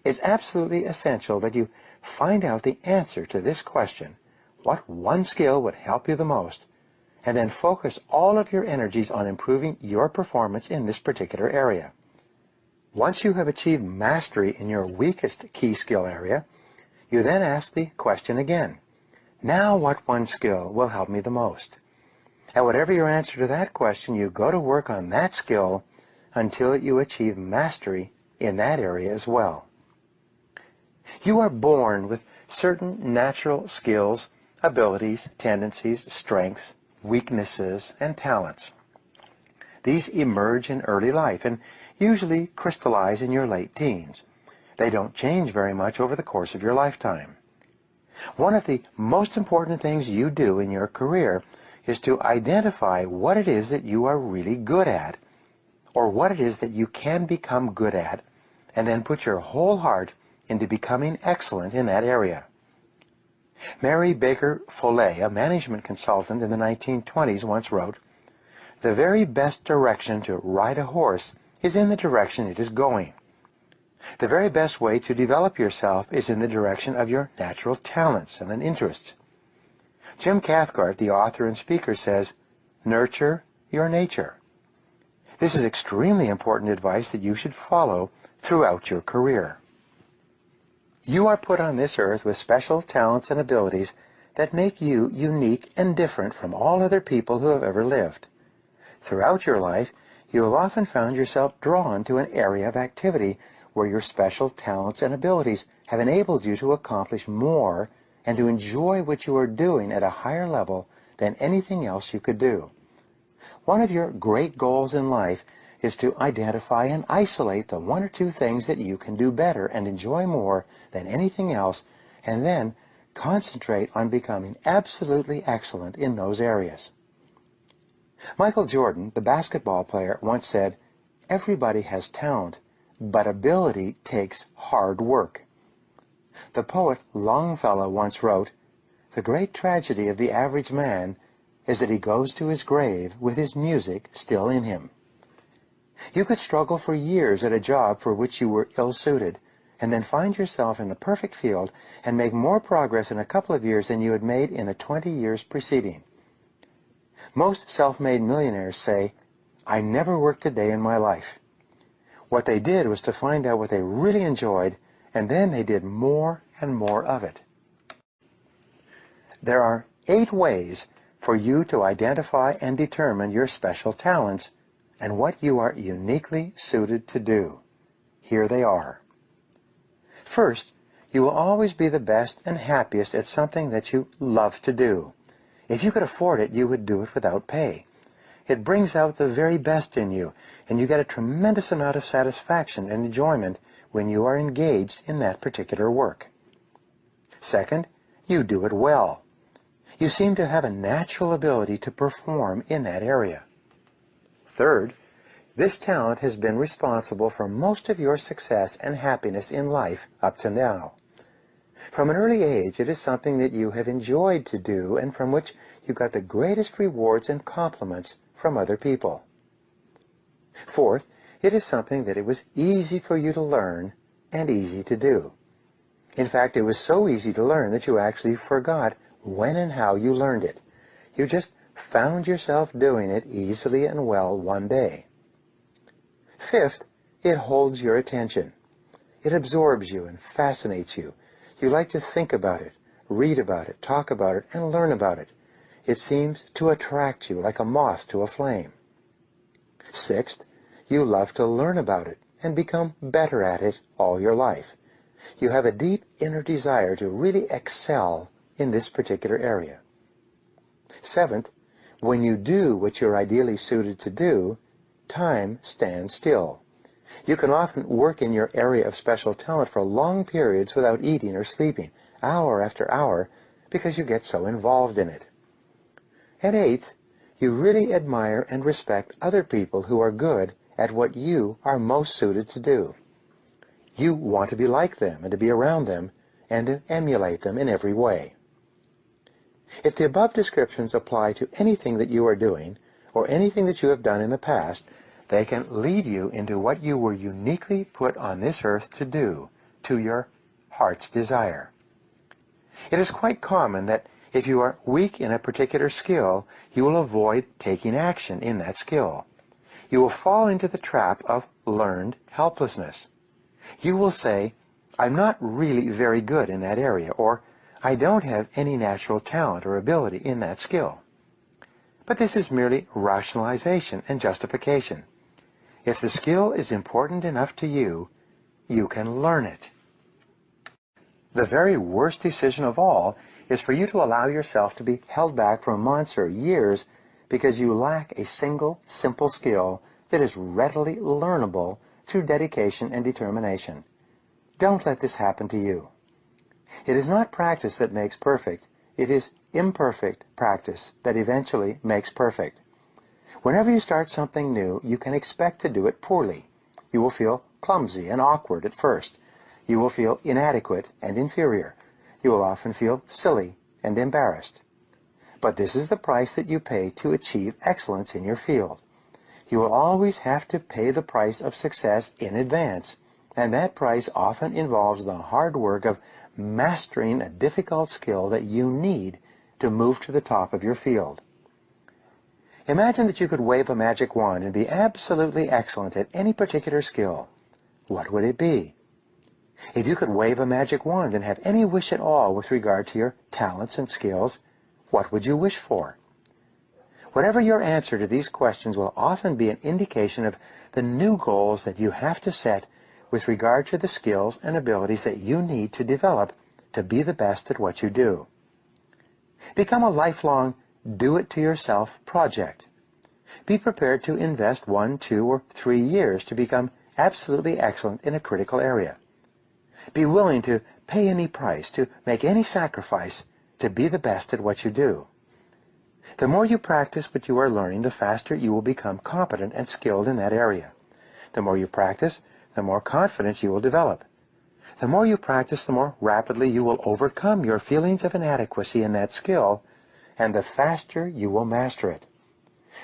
It's absolutely essential that you find out the answer to this question, what one skill would help you the most, and then focus all of your energies on improving your performance in this particular area. Once you have achieved mastery in your weakest key skill area, you then ask the question again. Now what one skill will help me the most? And whatever your answer to that question, you go to work on that skill until you achieve mastery in that area as well. You are born with certain natural skills, abilities, tendencies, strengths, weaknesses, and talents. These emerge in early life and usually crystallize in your late teens. They don't change very much over the course of your lifetime. One of the most important things you do in your career is to identify what it is that you are really good at, or what it is that you can become good at, and then put your whole heart into becoming excellent in that area. Mary Baker Foley, a management consultant in the 1920s, once wrote, "The very best direction to ride a horse is in the direction it is going. The very best way to develop yourself is in the direction of your natural talents and interests." Jim Cathcart, the author and speaker, says, "Nurture your nature." This is extremely important advice that you should follow throughout your career. You are put on this earth with special talents and abilities that make you unique and different from all other people who have ever lived. Throughout your life, you have often found yourself drawn to an area of activity where your special talents and abilities have enabled you to accomplish more and to enjoy what you are doing at a higher level than anything else you could do. One of your great goals in life is to identify and isolate the one or two things that you can do better and enjoy more than anything else, and then concentrate on becoming absolutely excellent in those areas. Michael Jordan, the basketball player, once said, "Everybody has talent, but ability takes hard work." The poet Longfellow once wrote, "The great tragedy of the average man is that he goes to his grave with his music still in him." You could struggle for years at a job for which you were ill-suited, and then find yourself in the perfect field and make more progress in a couple of years than you had made in the 20 years preceding. Most self-made millionaires say, "I never worked a day in my life." What they did was to find out what they really enjoyed, and then they did more and more of it. There are 8 ways for you to identify and determine your special talents and what you are uniquely suited to do. Here they are. First, you will always be the best and happiest at something that you love to do. If you could afford it, you would do it without pay. It brings out the very best in you, and you get a tremendous amount of satisfaction and enjoyment when you are engaged in that particular work. Second, you do it well. You seem to have a natural ability to perform in that area. Third, this talent has been responsible for most of your success and happiness in life up to now. From an early age, it is something that you have enjoyed to do and from which you got the greatest rewards and compliments from other people. Fourth, it is something that it was easy for you to learn and easy to do. In fact, it was so easy to learn that you actually forgot when and how you learned it. You just found yourself doing it easily and well one day. Fifth, it holds your attention. It absorbs you and fascinates you. You like to think about it, read about it, talk about it, and learn about it. It seems to attract you like a moth to a flame. Sixth, you love to learn about it and become better at it all your life. You have a deep inner desire to really excel in this particular area. Seventh, when you do what you're ideally suited to do, time stands still. You can often work in your area of special talent for long periods without eating or sleeping, hour after hour, because you get so involved in it. And eighth, you really admire and respect other people who are good at what you are most suited to do. You want to be like them and to be around them and to emulate them in every way. If the above descriptions apply to anything that you are doing or anything that you have done in the past, they can lead you into what you were uniquely put on this earth to do, to your heart's desire. It is quite common that if you are weak in a particular skill, you will avoid taking action in that skill. You will fall into the trap of learned helplessness. You will say, I'm not really very good in that area, or I don't have any natural talent or ability in that skill. But this is merely rationalization and justification. If the skill is important enough to you, you can learn it. The very worst decision of all is for you to allow yourself to be held back for months or years because you lack a single, simple skill that is readily learnable through dedication and determination. Don't let this happen to you. It is not practice that makes perfect. It is imperfect practice that eventually makes perfect. Whenever you start something new, you can expect to do it poorly. You will feel clumsy and awkward at first. You will feel inadequate and inferior. You will often feel silly and embarrassed. But this is the price that you pay to achieve excellence in your field. You will always have to pay the price of success in advance, and that price often involves the hard work of mastering a difficult skill that you need to move to the top of your field. Imagine that you could wave a magic wand and be absolutely excellent at any particular skill. What would it be? If you could wave a magic wand and have any wish at all with regard to your talents and skills, what would you wish for? Whatever your answer to these questions will often be an indication of the new goals that you have to set with regard to the skills and abilities that you need to develop to be the best at what you do. Become a lifelong do-it-to-yourself project. Be prepared to invest 1, 2, or 3 years to become absolutely excellent in a critical area. Be willing to pay any price, to make any sacrifice to be the best at what you do. The more you practice what you are learning, the faster you will become competent and skilled in that area. The more you practice, the more confidence you will develop. The more you practice, the more rapidly you will overcome your feelings of inadequacy in that skill, and the faster you will master it.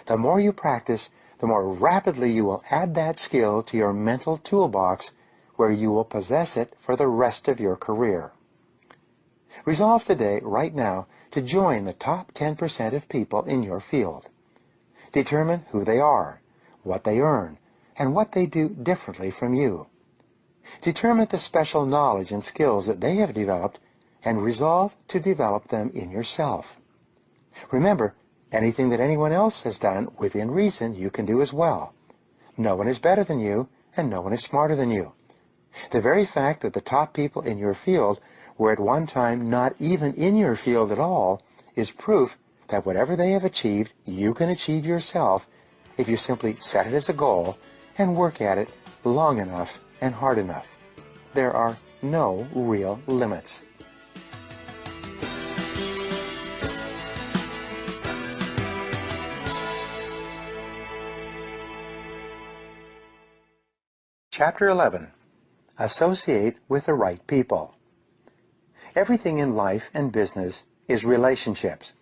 The more you practice, the more rapidly you will add that skill to your mental toolbox, where you will possess it for the rest of your career. Resolve today, right now, to join the top 10% of people in your field. Determine who they are, what they earn, and what they do differently from you. Determine the special knowledge and skills that they have developed, and resolve to develop them in yourself. Remember, anything that anyone else has done within reason, you can do as well. No one is better than you, and no one is smarter than you. The very fact that the top people in your field were at one time not even in your field at all is proof that whatever they have achieved, you can achieve yourself if you simply set it as a goal and work at it long enough and hard enough. There are no real limits. Chapter 11. Associate with the right people. Everything in life and business is relationships.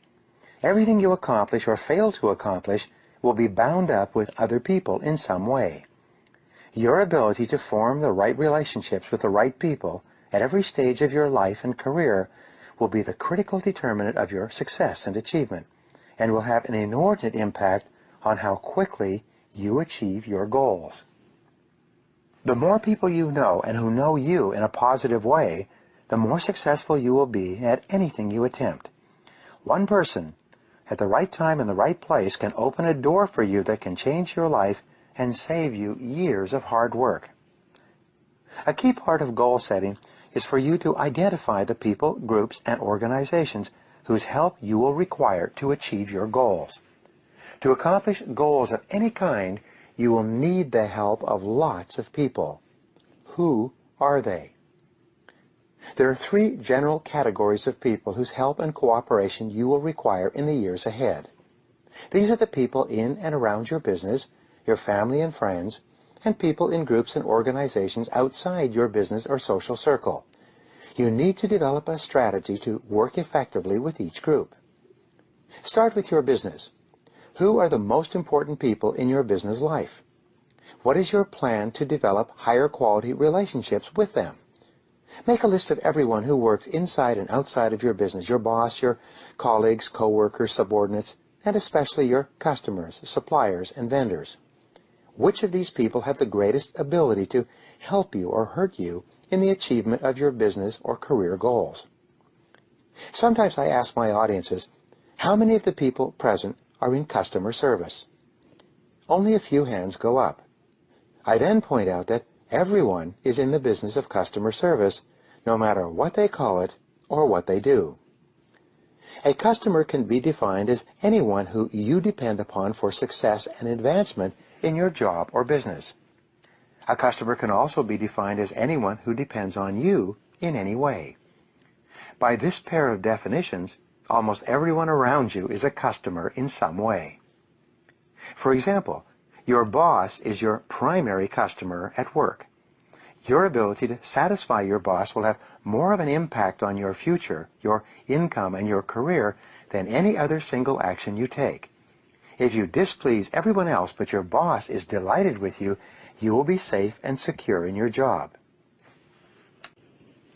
Everything you accomplish or fail to accomplish will be bound up with other people in some way. Your ability to form the right relationships with the right people at every stage of your life and career will be the critical determinant of your success and achievement, and will have an inordinate impact on how quickly you achieve your goals. The more people you know and who know you in a positive way, the more successful you will be at anything you attempt. One person at the right time in the right place can open a door for you that can change your life and save you years of hard work. A key part of goal setting is for you to identify the people, groups, and organizations whose help you will require to achieve your goals. To accomplish goals of any kind, you will need the help of lots of people. Who are they? There are 3 general categories of people whose help and cooperation you will require in the years ahead. These are the people in and around your business, your family and friends, and people in groups and organizations outside your business or social circle. You need to develop a strategy to work effectively with each group. Start with your business. Who are the most important people in your business life? What is your plan to develop higher quality relationships with them? Make a list of everyone who works inside and outside of your business, your boss, your colleagues, co-workers, subordinates, and especially your customers, suppliers, and vendors. which of these people have the greatest ability to help you or hurt you in the achievement of your business or career goals. Sometimes I ask my audiences, how many of the people present are in customer service? Only a few hands go up. I then point out that everyone is in the business of customer service, no matter what they call it or what they do. A customer can be defined as anyone who you depend upon for success and advancement in your job or business. A customer can also be defined as anyone who depends on you in any way. By this pair of definitions, almost everyone around you is a customer in some way. For example, your boss is your primary customer at work. Your ability to satisfy your boss will have more of an impact on your future, your income, and your career than any other single action you take. If you displease everyone else but your boss is delighted with you, you will be safe and secure in your job.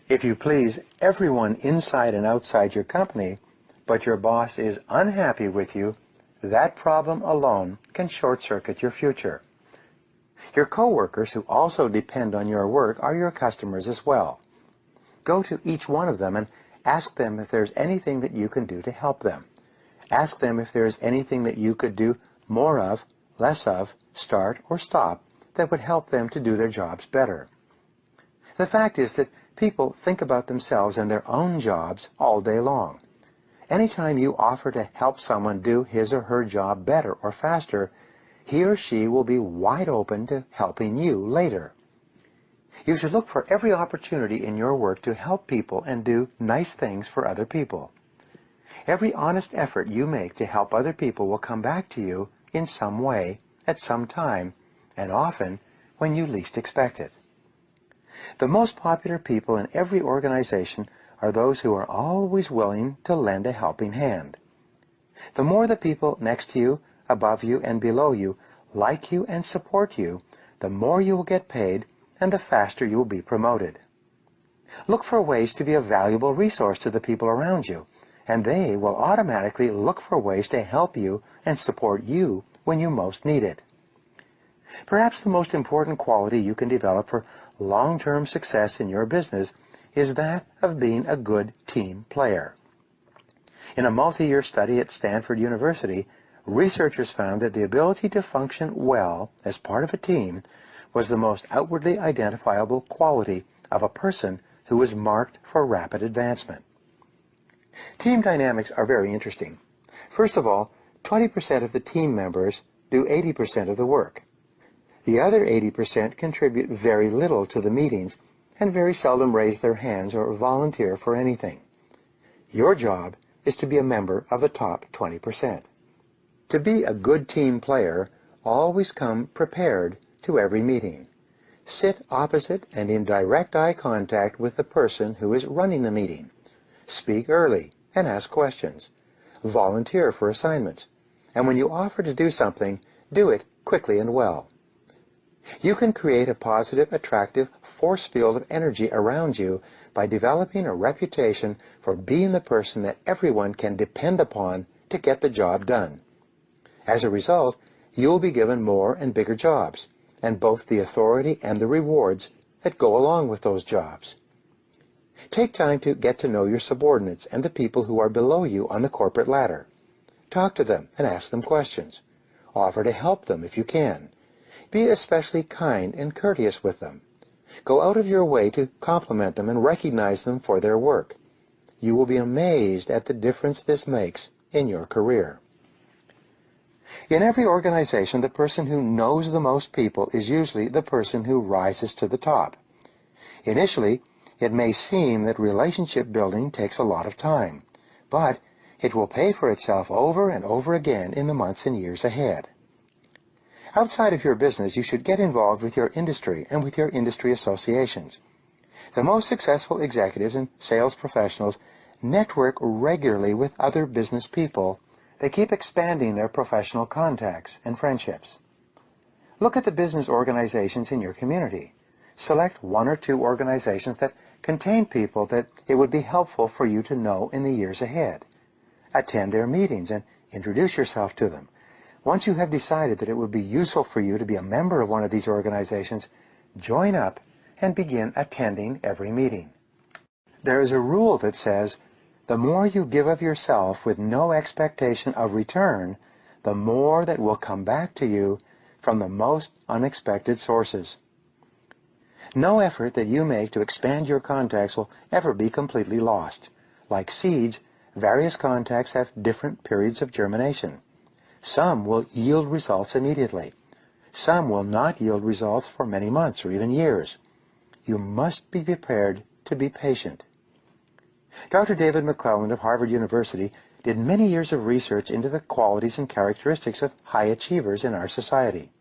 If you please everyone inside and outside your company, but your boss is unhappy with you, that problem alone can short-circuit your future. Your coworkers who also depend on your work are your customers as well. Go to each one of them and ask them if there's anything that you can do to help them. Ask them if there's anything that you could do more of, less of, start or stop that would help them to do their jobs better. The fact is that people think about themselves and their own jobs all day long. Anytime you offer to help someone do his or her job better or faster, he or she will be wide open to helping you later. You should look for every opportunity in your work to help people and do nice things for other people. Every honest effort you make to help other people will come back to you in some way, at some time, and often when you least expect it. The most popular people in every organization are those who are always willing to lend a helping hand. The more the people next to you, above you, and below you like you and support you, the more you will get paid and the faster you will be promoted. Look for ways to be a valuable resource to the people around you, and they will automatically look for ways to help you and support you when you most need it. Perhaps the most important quality you can develop for long-term success in your business is that of being a good team player. In a multi-year study at Stanford University, researchers found that the ability to function well as part of a team was the most outwardly identifiable quality of a person who was marked for rapid advancement. Team dynamics are very interesting. First of all, 20% of the team members do 80% of the work. The other 80% contribute very little to the meetings and very seldom raise their hands or volunteer for anything. Your job is to be a member of the top 20%. To be a good team player, always come prepared to every meeting. Sit opposite and in direct eye contact with the person who is running the meeting. Speak early and ask questions. Volunteer for assignments. And when you offer to do something, do it quickly and well. You can create a positive, attractive force field of energy around you by developing a reputation for being the person that everyone can depend upon to get the job done. As a result, you'll be given more and bigger jobs, and both the authority and the rewards that go along with those jobs. Take time to get to know your subordinates and the people who are below you on the corporate ladder. Talk to them and ask them questions. Offer to help them if you can. Be especially kind and courteous with them. Go out of your way to compliment them and recognize them for their work. You will be amazed at the difference this makes in your career. In every organization, the person who knows the most people is usually the person who rises to the top. Initially, it may seem that relationship building takes a lot of time, but it will pay for itself over and over again in the months and years ahead. Outside of your business, you should get involved with your industry and with your industry associations. The most successful executives and sales professionals network regularly with other business people. They keep expanding their professional contacts and friendships. Look at the business organizations in your community. Select one or two organizations that contain people that it would be helpful for you to know in the years ahead. Attend their meetings and introduce yourself to them. Once you have decided that it would be useful for you to be a member of one of these organizations, join up and begin attending every meeting. There is a rule that says, the more you give of yourself with no expectation of return, the more that will come back to you from the most unexpected sources. No effort that you make to expand your contacts will ever be completely lost. Like seeds, various contacts have different periods of germination. Some will yield results immediately. Some will not yield results for many months or even years. You must be prepared to be patient. Dr. David McClelland of Harvard University did many years of research into the qualities and characteristics of high achievers in our society.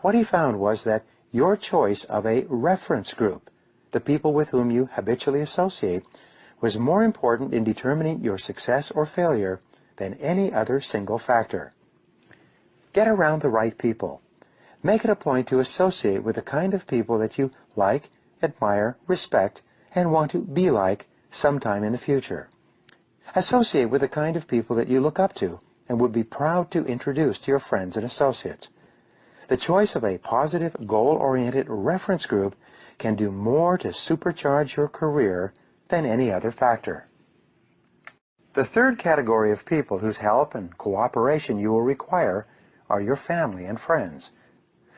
What he found was that your choice of a reference group, the people with whom you habitually associate, was more important in determining your success or failure than any other single factor. Get around the right people. Make it a point to associate with the kind of people that you like, admire, respect, and want to be like sometime in the future. Associate with the kind of people that you look up to and would be proud to introduce to your friends and associates. The choice of a positive, goal-oriented reference group can do more to supercharge your career than any other factor. The third category of people whose help and cooperation you will require are your family and friends.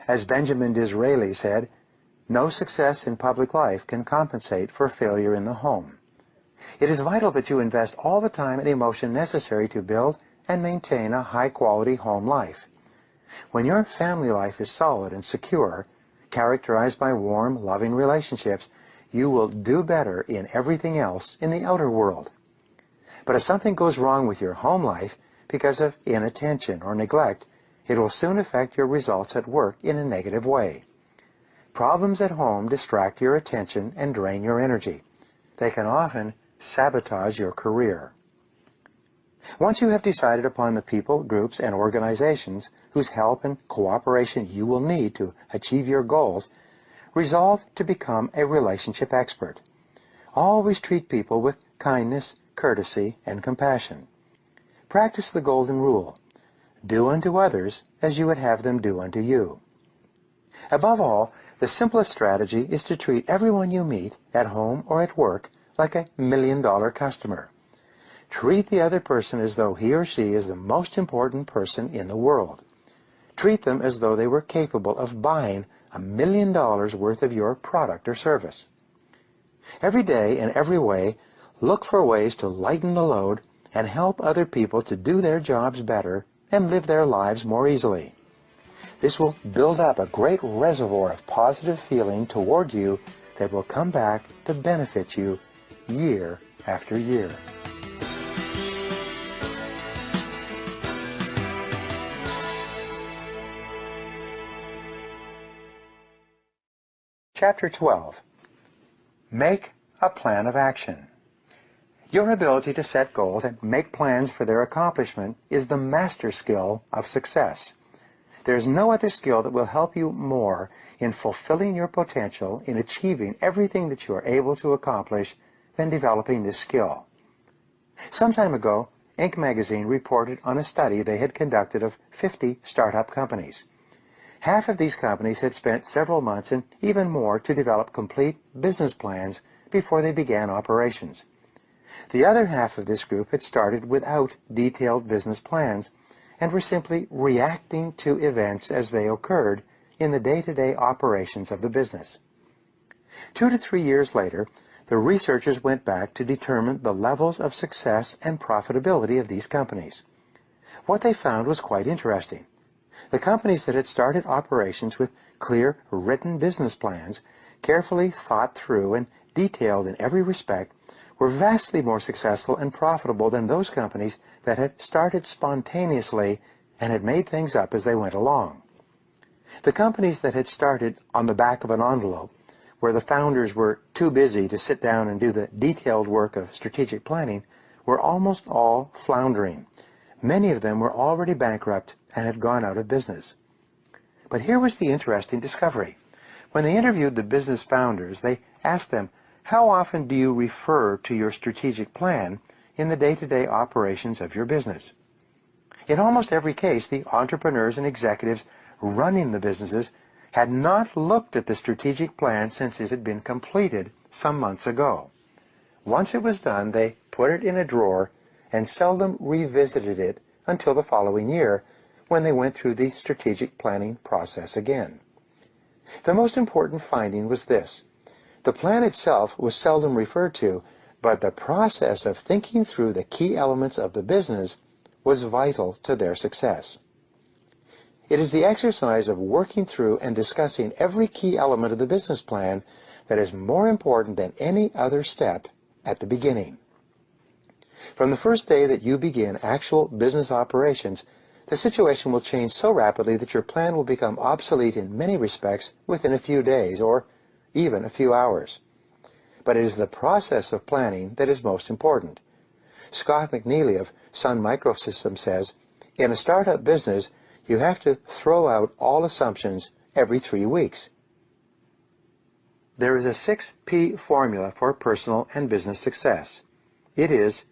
As Benjamin Disraeli said, no success in public life can compensate for failure in the home. It is vital that you invest all the time and emotion necessary to build and maintain a high-quality home life. When your family life is solid and secure, characterized by warm, loving relationships, you will do better in everything else in the outer world. But if something goes wrong with your home life because of inattention or neglect, it will soon affect your results at work in a negative way. Problems at home distract your attention and drain your energy. They can often sabotage your career. Once you have decided upon the people, groups, and organizations whose help and cooperation you will need to achieve your goals, resolve to become a relationship expert. Always treat people with kindness, courtesy, and compassion. Practice the golden rule. Do unto others as you would have them do unto you. Above all, the simplest strategy is to treat everyone you meet, at home or at work, like a million-dollar customer. Treat the other person as though he or she is the most important person in the world. Treat them as though they were capable of buying $1 million worth of your product or service. Every day, in every way, look for ways to lighten the load and help other people to do their jobs better and live their lives more easily. This will build up a great reservoir of positive feeling toward you that will come back to benefit you year after year. Chapter 12. Make a plan of action. Your ability to set goals and make plans for their accomplishment is the master skill of success. There is no other skill that will help you more in fulfilling your potential, in achieving everything that you are able to accomplish, than developing this skill. Some time ago, Inc. magazine reported on a study they had conducted of 50 startup companies. Half of these companies had spent several months and even more to develop complete business plans before they began operations. The other half of this group had started without detailed business plans and were simply reacting to events as they occurred in the day-to-day operations of the business. 2 to 3 years later, the researchers went back to determine the levels of success and profitability of these companies. What they found was quite interesting. The companies that had started operations with clear, written business plans, carefully thought through and detailed in every respect, were vastly more successful and profitable than those companies that had started spontaneously and had made things up as they went along. The companies that had started on the back of an envelope, where the founders were too busy to sit down and do the detailed work of strategic planning, were almost all floundering. Many of them were already bankrupt and had gone out of business. But here was the interesting discovery. When they interviewed the business founders, they asked them, "How often do you refer to your strategic plan in the day-to-day operations of your business?" In almost every case, the entrepreneurs and executives running the businesses had not looked at the strategic plan since it had been completed some months ago. Once it was done, they put it in a drawer and seldom revisited it until the following year, when they went through the strategic planning process again. The most important finding was this: the plan itself was seldom referred to, but the process of thinking through the key elements of the business was vital to their success. It is the exercise of working through and discussing every key element of the business plan that is more important than any other step at the beginning. From the first day that you begin actual business operations, the situation will change so rapidly that your plan will become obsolete in many respects within a few days or even a few hours. But it is the process of planning that is most important. Scott McNeely of Sun Microsystems says, "In a startup business, you have to throw out all assumptions every 3 weeks." There is a 6P formula for personal and business success. It is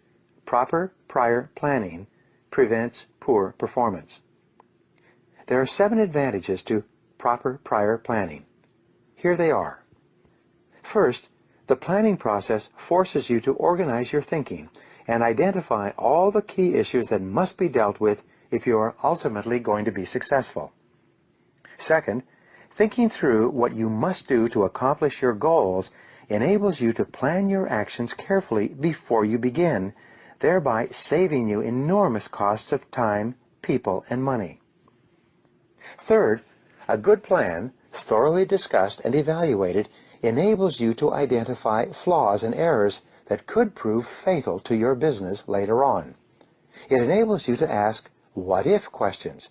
proper prior planning prevents poor performance. There are 7 advantages to proper prior planning. Here they are. First, the planning process forces you to organize your thinking and identify all the key issues that must be dealt with if you are ultimately going to be successful. Second, thinking through what you must do to accomplish your goals enables you to plan your actions carefully before you begin, thereby saving you enormous costs of time, people, and money. Third, a good plan, thoroughly discussed and evaluated, enables you to identify flaws and errors that could prove fatal to your business later on. It enables you to ask what-if questions.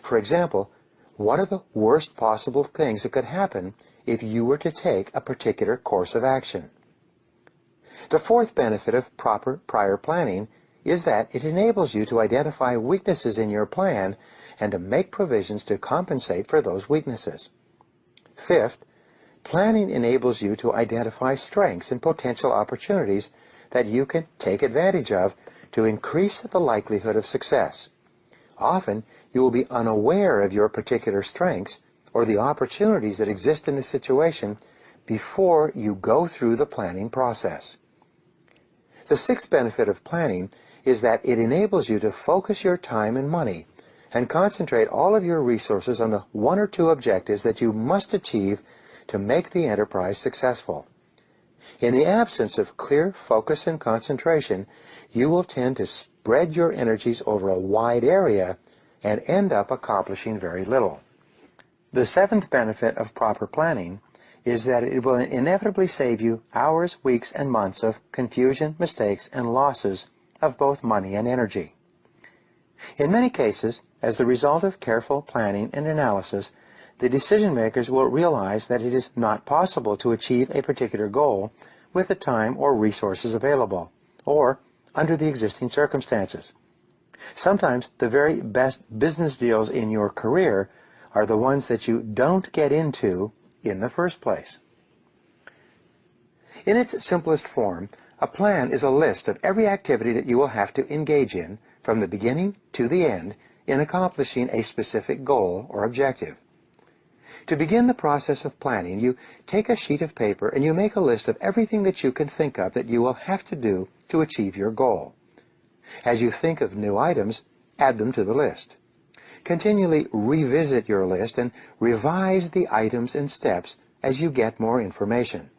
For example, what are the worst possible things that could happen if you were to take a particular course of action? The fourth benefit of proper prior planning is that it enables you to identify weaknesses in your plan and to make provisions to compensate for those weaknesses. Fifth, planning enables you to identify strengths and potential opportunities that you can take advantage of to increase the likelihood of success. Often, you will be unaware of your particular strengths or the opportunities that exist in the situation before you go through the planning process. The sixth benefit of planning is that it enables you to focus your time and money and concentrate all of your resources on the 1 or 2 objectives that you must achieve to make the enterprise successful. In the absence of clear focus and concentration, you will tend to spread your energies over a wide area and end up accomplishing very little. The seventh benefit of proper planning is that it will inevitably save you hours, weeks, and months of confusion, mistakes, and losses of both money and energy. In many cases, as the result of careful planning and analysis, the decision makers will realize that it is not possible to achieve a particular goal with the time or resources available, or under the existing circumstances. Sometimes the very best business deals in your career are the ones that you don't get into in the first place. In its simplest form, a plan is a list of every activity that you will have to engage in from the beginning to the end in accomplishing a specific goal or objective. To begin the process of planning, you take a sheet of paper and you make a list of everything that you can think of that you will have to do to achieve your goal. As you think of new items, add them to the list. Continually revisit your list and revise the items and steps as you get more information.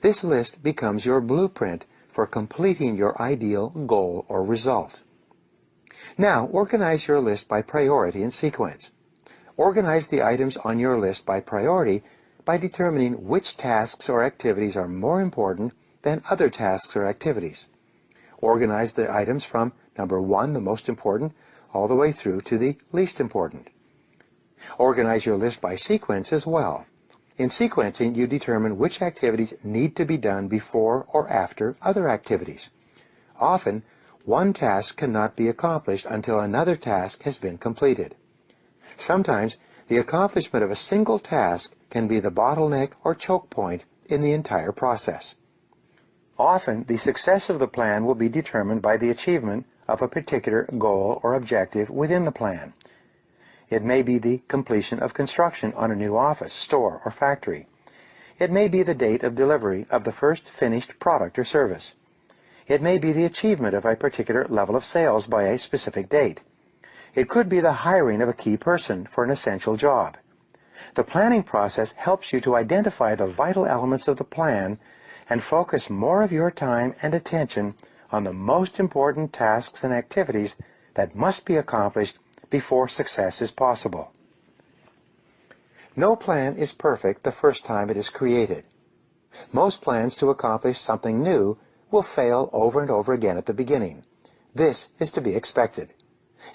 This list becomes your blueprint for completing your ideal goal or result. Now, organize your list by priority and sequence. Organize the items on your list by priority by determining which tasks or activities are more important than other tasks or activities. Organize the items from number 1, the most important, all the way through to the least important. Organize your list by sequence as well. In sequencing, you determine which activities need to be done before or after other activities. Often, one task cannot be accomplished until another task has been completed. Sometimes, the accomplishment of a single task can be the bottleneck or choke point in the entire process. Often, the success of the plan will be determined by the achievement of a particular goal or objective within the plan. It may be the completion of construction on a new office, store, or factory. It may be the date of delivery of the first finished product or service. It may be the achievement of a particular level of sales by a specific date. It could be the hiring of a key person for an essential job. The planning process helps you to identify the vital elements of the plan and focus more of your time and attention on the most important tasks and activities that must be accomplished before success is possible. No plan is perfect the first time it is created. Most plans to accomplish something new will fail over and over again at the beginning. This is to be expected.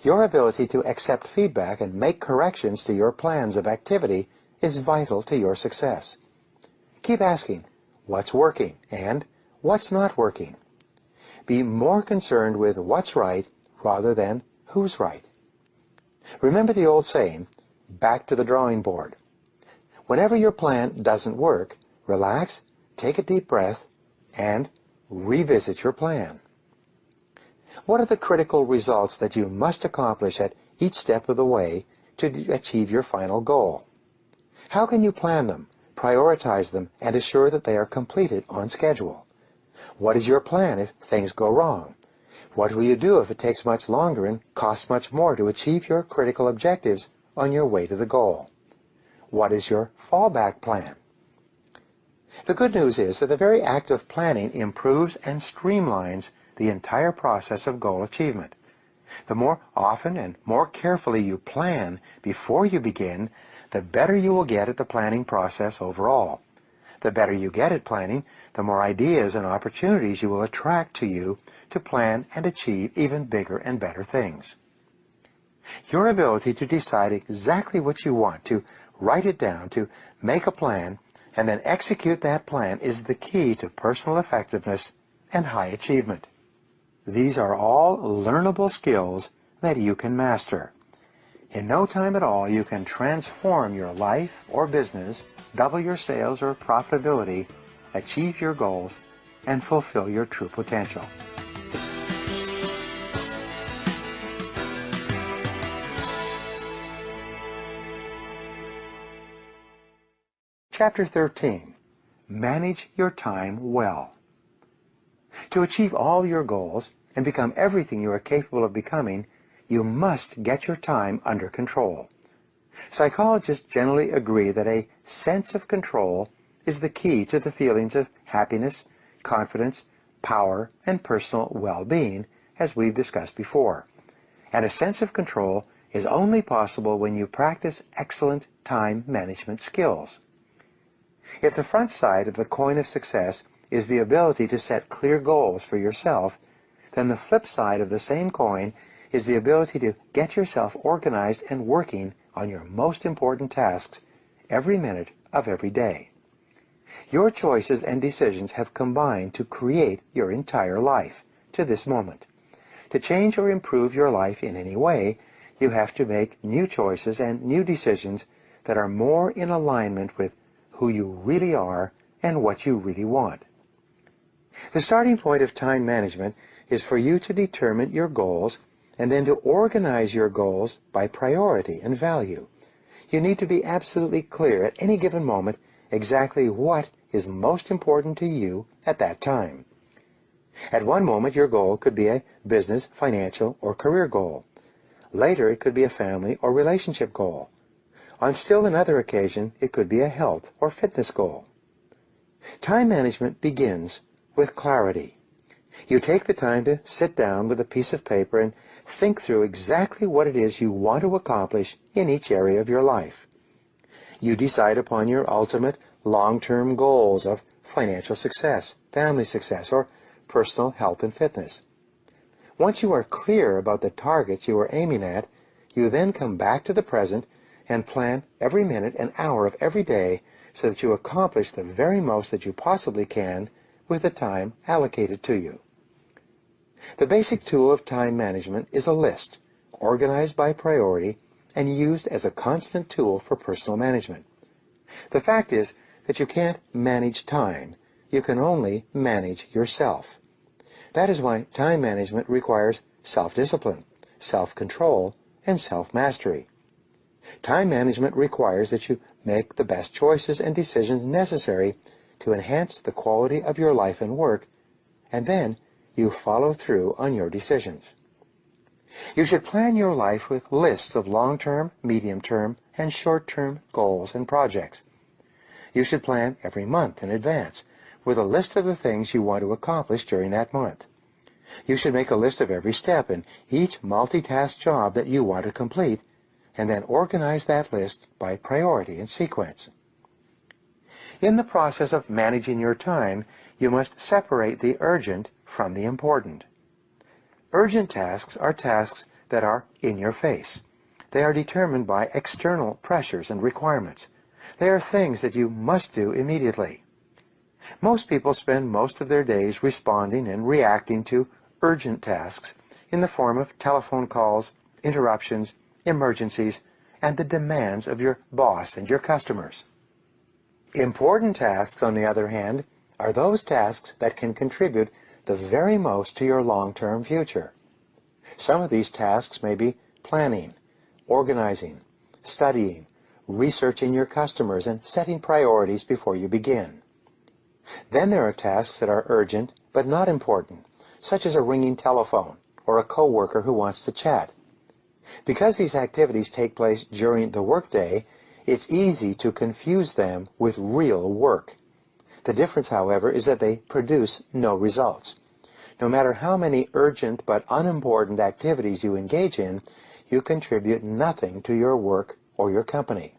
Your ability to accept feedback and make corrections to your plans of activity is vital to your success. Keep asking, what's working and what's not working? Be more concerned with what's right rather than who's right. Remember the old saying, back to the drawing board. Whenever your plan doesn't work, relax, take a deep breath, and revisit your plan. What are the critical results that you must accomplish at each step of the way to achieve your final goal? How can you plan them, prioritize them, and assure that they are completed on schedule? What is your plan if things go wrong? What will you do if it takes much longer and costs much more to achieve your critical objectives on your way to the goal? What is your fallback plan? The good news is that the very act of planning improves and streamlines the entire process of goal achievement. The more often and more carefully you plan before you begin, the better you will get at the planning process overall. The better you get at planning, the more ideas and opportunities you will attract to you to plan and achieve even bigger and better things. Your ability to decide exactly what you want, to write it down, to make a plan, and then execute that plan is the key to personal effectiveness and high achievement. These are all learnable skills that you can master. In no time at all, you can transform your life or business, double your sales or profitability, achieve your goals, and fulfill your true potential. Chapter 13. Manage your time well. To achieve all your goals and become everything you are capable of becoming, you must get your time under control. Psychologists generally agree that a sense of control is the key to the feelings of happiness, confidence, power, and personal well-being, as we've discussed before. And a sense of control is only possible when you practice excellent time management skills. If the front side of the coin of success is the ability to set clear goals for yourself, then the flip side of the same coin is the ability to get yourself organized and working on your most important tasks every minute of every day. Your choices and decisions have combined to create your entire life to this moment. To change or improve your life in any way, you have to make new choices and new decisions that are more in alignment with who you really are and what you really want. The starting point of time management is for you to determine your goals and then to organize your goals by priority and value. You need to be absolutely clear at any given moment exactly what is most important to you at that time. At one moment, your goal could be a business, financial, or career goal. Later, it could be a family or relationship goal. On still another occasion, it could be a health or fitness goal. Time management begins with clarity. You take the time to sit down with a piece of paper and think through exactly what it is you want to accomplish in each area of your life. You decide upon your ultimate long-term goals of financial success, family success, or personal health and fitness. Once you are clear about the targets you are aiming at, you then come back to the present and plan every minute and hour of every day so that you accomplish the very most that you possibly can with the time allocated to you. The basic tool of time management is a list, organized by priority and used as a constant tool for personal management. The fact is that you can't manage time. You can only manage yourself. That is why time management requires self-discipline, self-control, and self-mastery. Time management requires that you make the best choices and decisions necessary to enhance the quality of your life and work, and then you follow through on your decisions. You should plan your life with lists of long-term, medium-term, and short-term goals and projects. You should plan every month in advance with a list of the things you want to accomplish during that month. You should make a list of every step in each multitask job that you want to complete, and then organize that list by priority and sequence. In the process of managing your time, you must separate the urgent from the important. Urgent tasks are tasks that are in your face. They are determined by external pressures and requirements. They are things that you must do immediately. Most people spend most of their days responding and reacting to urgent tasks in the form of telephone calls, interruptions, emergencies, and the demands of your boss and your customers. Important tasks, on the other hand, are those tasks that can contribute the very most to your long-term future. Some of these tasks may be planning, organizing, studying, researching your customers, and setting priorities before you begin. Then there are tasks that are urgent but not important, such as a ringing telephone or a coworker who wants to chat. Because these activities take place during the workday, it's easy to confuse them with real work. The difference, however, is that they produce no results. No matter how many urgent but unimportant activities you engage in, you contribute nothing to your work or your company.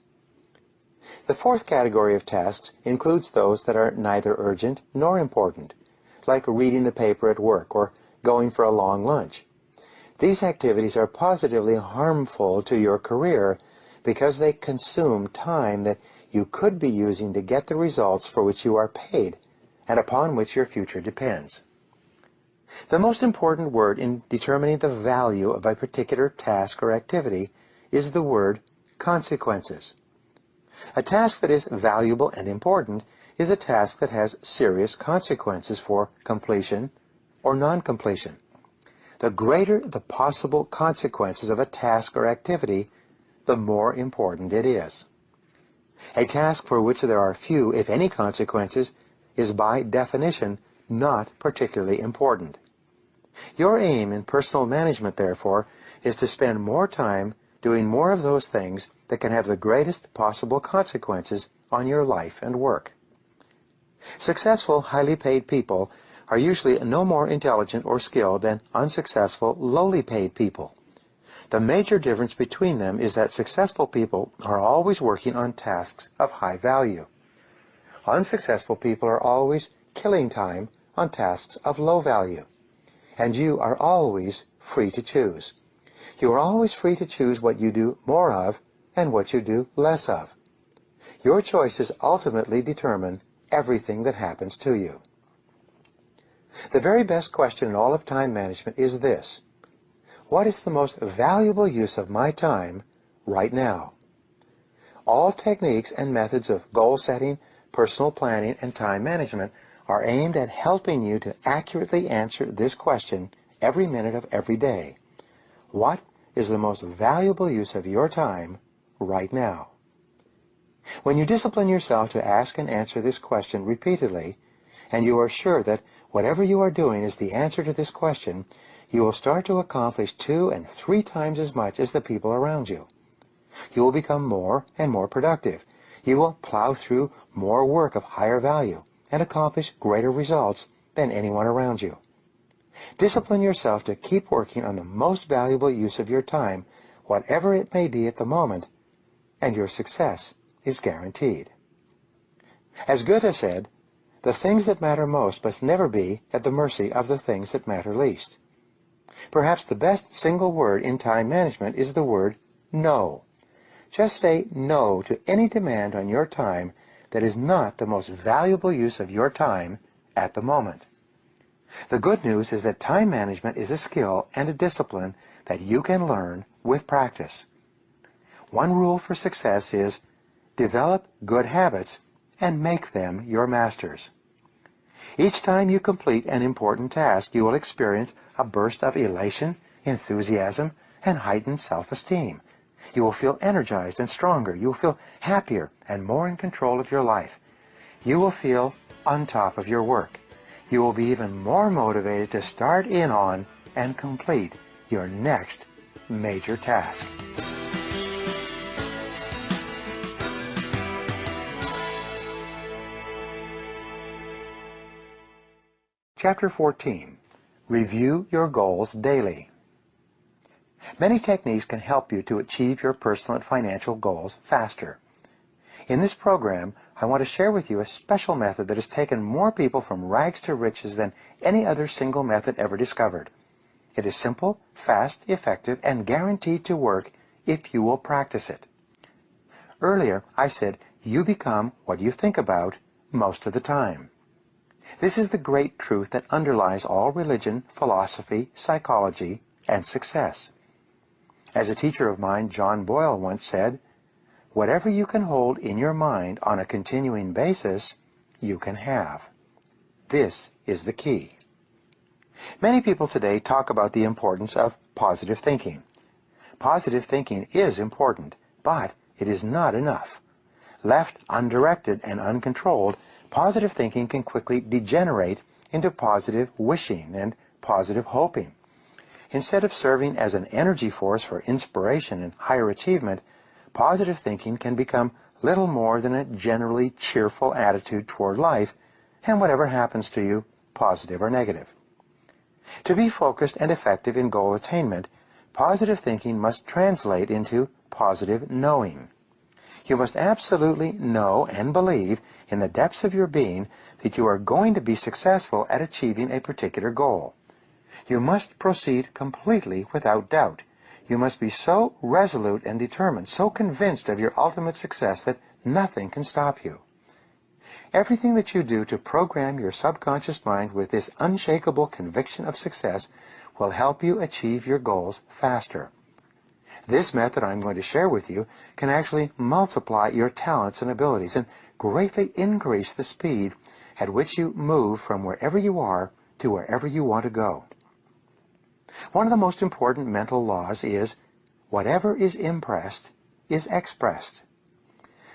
The fourth category of tasks includes those that are neither urgent nor important, like reading the paper at work or going for a long lunch. These activities are positively harmful to your career because they consume time that you could be using to get the results for which you are paid and upon which your future depends. The most important word in determining the value of a particular task or activity is the word consequences. A task that is valuable and important is a task that has serious consequences for completion or non-completion. The greater the possible consequences of a task or activity, the more important it is. A task for which there are few, if any, consequences is by definition not particularly important. Your aim in personal management, therefore, is to spend more time doing more of those things that can have the greatest possible consequences on your life and work. Successful, highly paid people are usually no more intelligent or skilled than unsuccessful, lowly paid people. The major difference between them is that successful people are always working on tasks of high value. Unsuccessful people are always killing time on tasks of low value. And you are always free to choose. You are always free to choose what you do more of and what you do less of. Your choices ultimately determine everything that happens to you. The very best question in all of time management is this: what is the most valuable use of my time right now? All techniques and methods of goal setting, personal planning, and time management are aimed at helping you to accurately answer this question every minute of every day. What is the most valuable use of your time right now? When you discipline yourself to ask and answer this question repeatedly, and you are sure that whatever you are doing is the answer to this question, you will start to accomplish 2 and 3 times as much as the people around you. You will become more and more productive. You will plow through more work of higher value and accomplish greater results than anyone around you. Discipline yourself to keep working on the most valuable use of your time, whatever it may be at the moment, and your success is guaranteed. As Goethe said, the things that matter most must never be at the mercy of the things that matter least. Perhaps the best single word in time management is the word no. Just say no to any demand on your time that is not the most valuable use of your time at the moment. The good news is that time management is a skill and a discipline that you can learn with practice. One rule for success is develop good habits and make them your masters. Each time you complete an important task, you will experience a burst of elation, enthusiasm, and heightened self-esteem. You will feel energized and stronger. You will feel happier and more in control of your life. You will feel on top of your work. You will be even more motivated to start in on and complete your next major task. Chapter 14. Review your goals daily. Many techniques can help you to achieve your personal and financial goals faster. In this program, I want to share with you a special method that has taken more people from rags to riches than any other single method ever discovered. It is simple, fast, effective, and guaranteed to work if you will practice it. Earlier, I said you become what you think about most of the time. This is the great truth that underlies all religion, philosophy, psychology, and success. As a teacher of mine, John Boyle, once said, "Whatever you can hold in your mind on a continuing basis, you can have." This is the key. Many people today talk about the importance of positive thinking. Positive thinking is important, but it is not enough. Left undirected and uncontrolled, positive thinking can quickly degenerate into positive wishing and positive hoping. Instead of serving as an energy force for inspiration and higher achievement, positive thinking can become little more than a generally cheerful attitude toward life, and whatever happens to you, positive or negative. To be focused and effective in goal attainment, positive thinking must translate into positive knowing. You must absolutely know and believe in the depths of your being that you are going to be successful at achieving a particular goal. You must proceed completely without doubt. You must be so resolute and determined, so convinced of your ultimate success that nothing can stop you. Everything that you do to program your subconscious mind with this unshakable conviction of success will help you achieve your goals faster. This method I'm going to share with you can actually multiply your talents and abilities and greatly increase the speed at which you move from wherever you are to wherever you want to go. One of the most important mental laws is, whatever is impressed is expressed.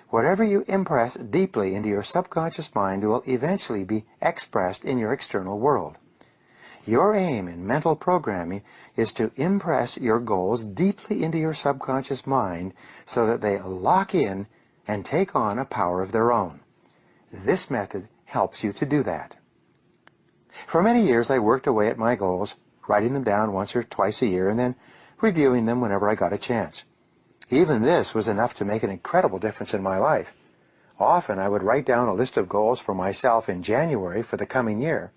Whatever you impress deeply into your subconscious mind will eventually be expressed in your external world. Your aim in mental programming is to impress your goals deeply into your subconscious mind so that they lock in and take on a power of their own. This method helps you to do that. For many years I worked away at my goals, writing them down once or twice a year and then reviewing them whenever I got a chance. Even this was enough to make an incredible difference in my life. Often I would write down a list of goals for myself in January for the coming year.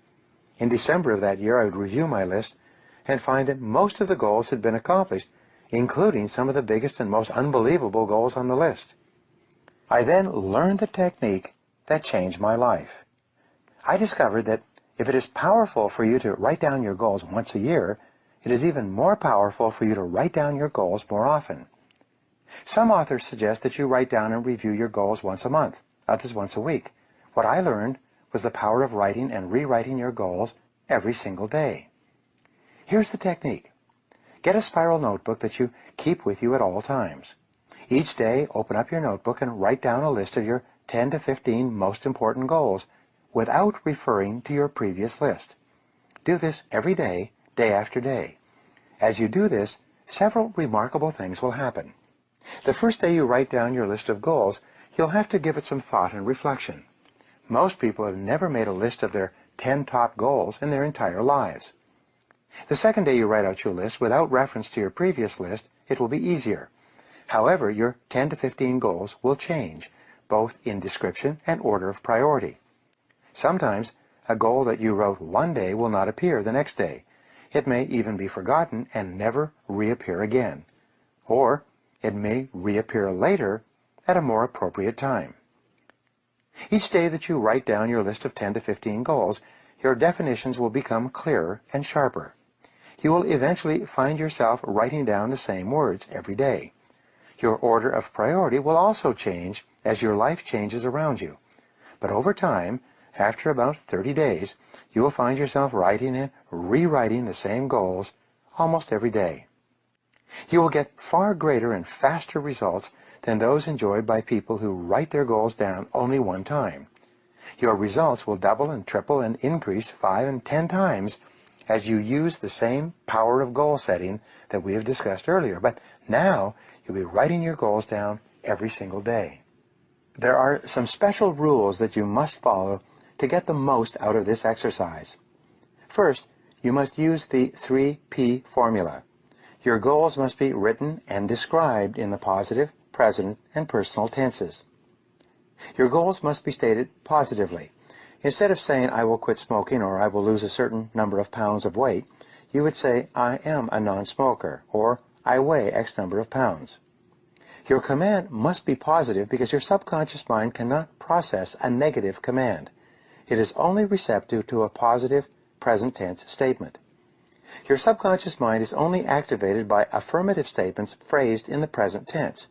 In December of that year I would review my list and find that most of the goals had been accomplished, including some of the biggest and most unbelievable goals on the list. I then learned the technique that changed my life. I discovered that if it is powerful for you to write down your goals once a year, it is even more powerful for you to write down your goals more often. Some authors suggest that you write down and review your goals once a month, others once a week. What I learned was the power of writing and rewriting your goals every single day. Here's the technique. Get a spiral notebook that you keep with you at all times. Each day, open up your notebook and write down a list of your 10 to 15 most important goals without referring to your previous list. Do this every day, day after day. As you do this, several remarkable things will happen. The first day you write down your list of goals, you'll have to give it some thought and reflection. Most people have never made a list of their 10 top goals in their entire lives. The second day you write out your list without reference to your previous list, it will be easier. However, your 10 to 15 goals will change, both in description and order of priority. Sometimes a goal that you wrote one day will not appear the next day. It may even be forgotten and never reappear again. Or it may reappear later at a more appropriate time. Each day that you write down your list of 10 to 15 goals, your definitions will become clearer and sharper. You will eventually find yourself writing down the same words every day. Your order of priority will also change as your life changes around you. But over time, after about 30 days, you will find yourself writing and rewriting the same goals almost every day. You will get far greater and faster results than those enjoyed by people who write their goals down only one time. Your results will double and triple and increase 5 and 10 times as you use the same power of goal setting that we have discussed earlier. But now you'll be writing your goals down every single day. There are some special rules that you must follow to get the most out of this exercise. First, you must use the 3P formula. Your goals must be written and described in the positive, present, and personal tenses. Your goals must be stated positively. Instead of saying, I will quit smoking or I will lose a certain number of pounds of weight, you would say, I am a non-smoker, or I weigh X number of pounds. Your command must be positive because your subconscious mind cannot process a negative command. It is only receptive to a positive, present tense statement. Your subconscious mind is only activated by affirmative statements phrased in the present tense.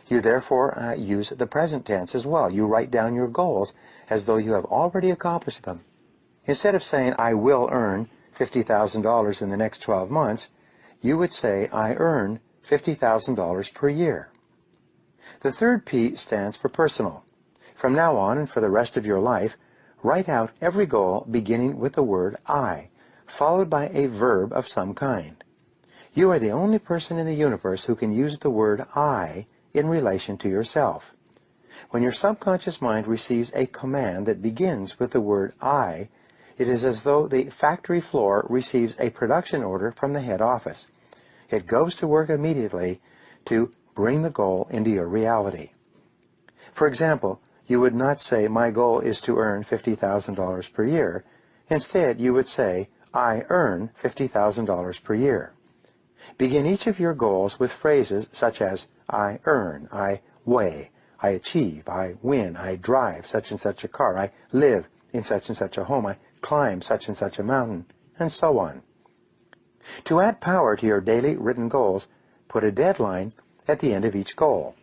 You therefore use the present tense as well. You write down your goals as though you have already accomplished them. Instead of saying, I will earn $50,000 in the next 12 months, you would say, I earn $50,000 per year. The third P stands for personal. From now on and for the rest of your life, write out every goal beginning with the word I, followed by a verb of some kind. You are the only person in the universe who can use the word I in relation to yourself. When your subconscious mind receives a command that begins with the word I, it is as though the factory floor receives a production order from the head office. It goes to work immediately to bring the goal into your reality. For example, you would not say, my goal is to earn $50,000 per year. Instead, you would say, I earn $50,000 per year. Begin each of your goals with phrases such as, I earn, I weigh, I achieve, I win, I drive such and such a car, I live in such and such a home, I climb such and such a mountain, and so on. To add power to your daily written goals, put a deadline at the end of each goal.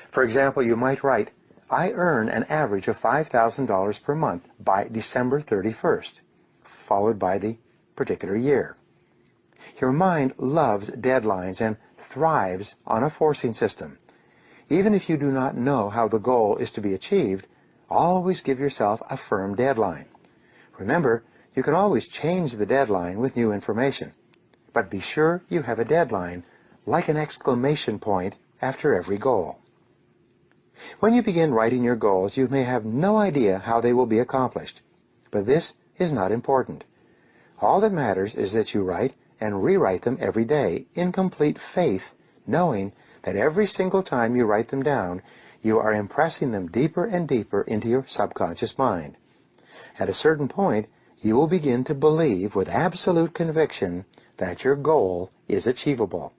For example, you might write, I earn an average of $5,000 per month by December 31st, followed by the particular year. Your mind loves deadlines and thrives on a forcing system. Even if you do not know how the goal is to be achieved, always give yourself a firm deadline. Remember, you can always change the deadline with new information, but be sure you have a deadline, like an exclamation point after every goal. When you begin writing your goals, you may have no idea how they will be accomplished, but this is not important. All that matters is that you write and rewrite them every day in complete faith, knowing that every single time you write them down, you are impressing them deeper and deeper into your subconscious mind. At a certain point, you will begin to believe with absolute conviction that your goal is achievable.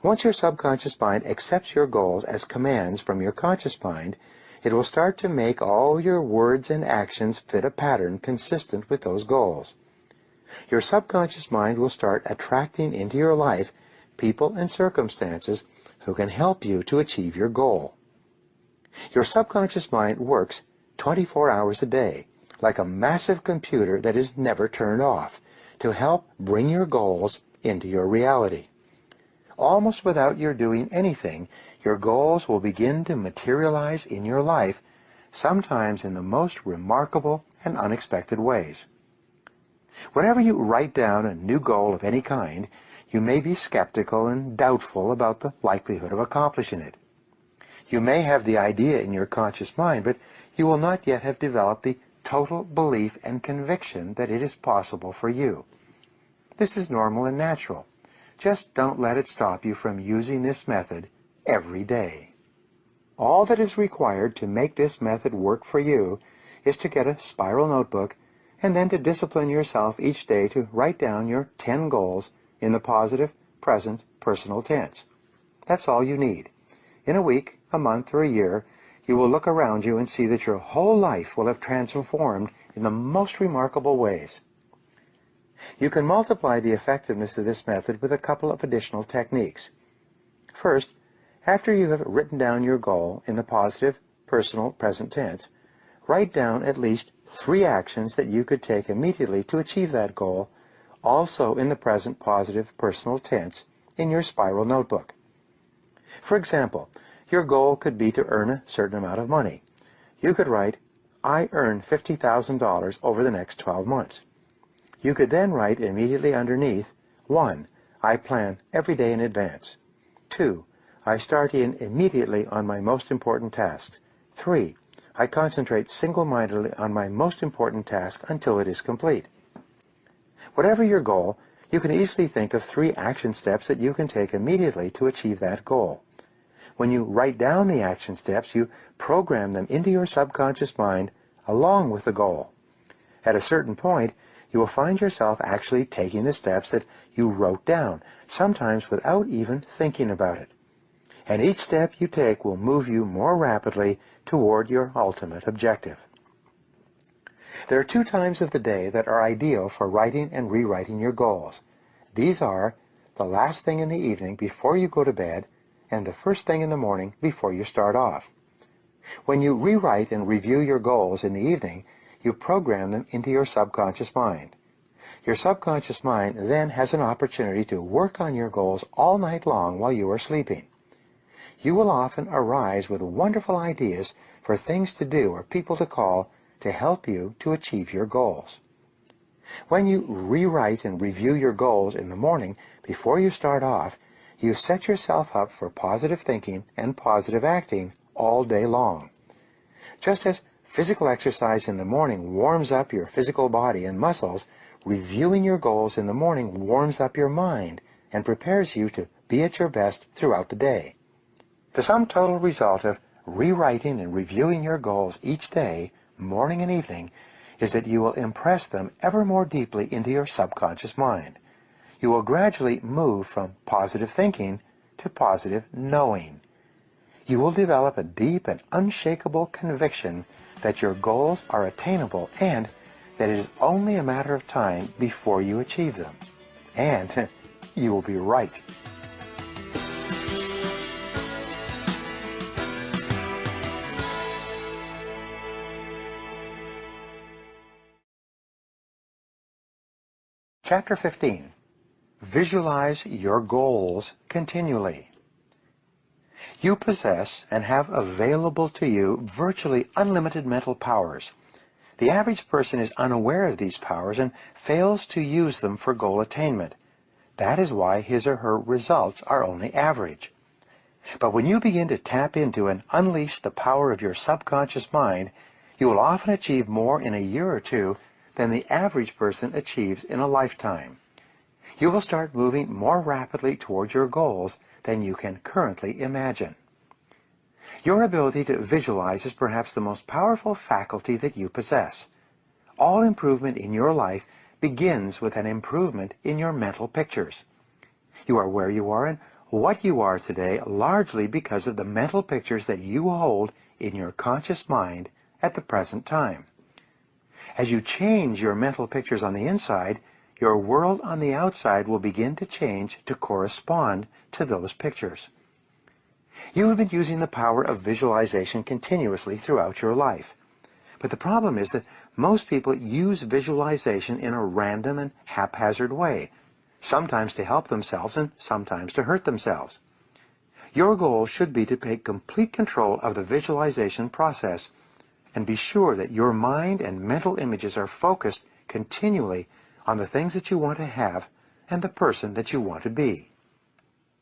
Once your subconscious mind accepts your goals as commands from your conscious mind, it will start to make all your words and actions fit a pattern consistent with those goals. Your subconscious mind will start attracting into your life people and circumstances who can help you to achieve your goal. Your subconscious mind works 24 hours a day, like a massive computer that is never turned off, to help bring your goals into your reality. Almost without your doing anything, your goals will begin to materialize in your life, sometimes in the most remarkable and unexpected ways. Whenever you write down a new goal of any kind, you may be skeptical and doubtful about the likelihood of accomplishing it. You may have the idea in your conscious mind, but you will not yet have developed the total belief and conviction that it is possible for you. This is normal and natural. Just don't let it stop you from using this method every day. All that is required to make this method work for you is to get a spiral notebook and then to discipline yourself each day to write down your 10 goals in the positive, present, personal tense. That's all you need. In a week, a month, or a year, you will look around you and see that your whole life will have transformed in the most remarkable ways. You can multiply the effectiveness of this method with a couple of additional techniques. First, after you have written down your goal in the positive, personal, present tense, write down at least 3 actions that you could take immediately to achieve that goal, also in the present positive personal tense, in your spiral notebook. For example, your goal could be to earn a certain amount of money. You could write, I earn $50,000 over the next 12 months. You could then write immediately underneath, 1. I plan every day in advance. 2. I start in immediately on my most important tasks. 3. I concentrate single-mindedly on my most important task until it is complete. Whatever your goal, you can easily think of 3 action steps that you can take immediately to achieve that goal. When you write down the action steps, you program them into your subconscious mind along with the goal. At a certain point, you will find yourself actually taking the steps that you wrote down, sometimes without even thinking about it. And each step you take will move you more rapidly toward your ultimate objective. There are 2 times of the day that are ideal for writing and rewriting your goals. These are the last thing in the evening before you go to bed and the first thing in the morning before you start off. When you rewrite and review your goals in the evening, you program them into your subconscious mind. Your subconscious mind then has an opportunity to work on your goals all night long while you are sleeping. You will often arise with wonderful ideas for things to do or people to call to help you to achieve your goals. When you rewrite and review your goals in the morning before you start off, you set yourself up for positive thinking and positive acting all day long. Just as physical exercise in the morning warms up your physical body and muscles, reviewing your goals in the morning warms up your mind and prepares you to be at your best throughout the day. The sum total result of rewriting and reviewing your goals each day, morning and evening, is that you will impress them ever more deeply into your subconscious mind. You will gradually move from positive thinking to positive knowing. You will develop a deep and unshakable conviction that your goals are attainable and that it is only a matter of time before you achieve them. And you will be right. Chapter 15. Visualize your goals continually. You possess and have available to you virtually unlimited mental powers. The average person is unaware of these powers and fails to use them for goal attainment. That is why his or her results are only average. But when you begin to tap into and unleash the power of your subconscious mind, you will often achieve more in a year or 2 than the average person achieves in a lifetime. You will start moving more rapidly towards your goals than you can currently imagine. Your ability to visualize is perhaps the most powerful faculty that you possess. All improvement in your life begins with an improvement in your mental pictures. You are where you are and what you are today largely because of the mental pictures that you hold in your conscious mind at the present time. As you change your mental pictures on the inside, your world on the outside will begin to change to correspond to those pictures. You have been using the power of visualization continuously throughout your life. But the problem is that most people use visualization in a random and haphazard way, sometimes to help themselves and sometimes to hurt themselves. Your goal should be to take complete control of the visualization process and be sure that your mind and mental images are focused continually on the things that you want to have and the person that you want to be.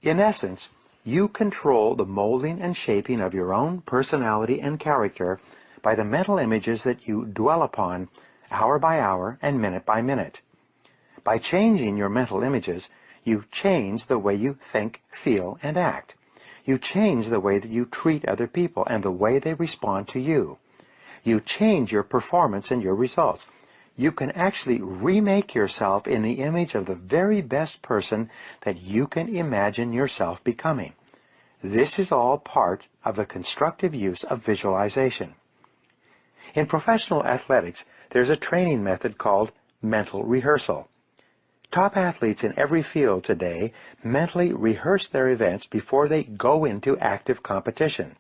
In essence, you control the molding and shaping of your own personality and character by the mental images that you dwell upon hour by hour and minute by minute. By changing your mental images, you change the way you think, feel, and act. You change the way that you treat other people and the way they respond to you. You change your performance and your results. You can actually remake yourself in the image of the very best person that you can imagine yourself becoming. This is all part of the constructive use of visualization. In professional athletics, there's a training method called mental rehearsal. Top athletes in every field today mentally rehearse their events before they go into active competition.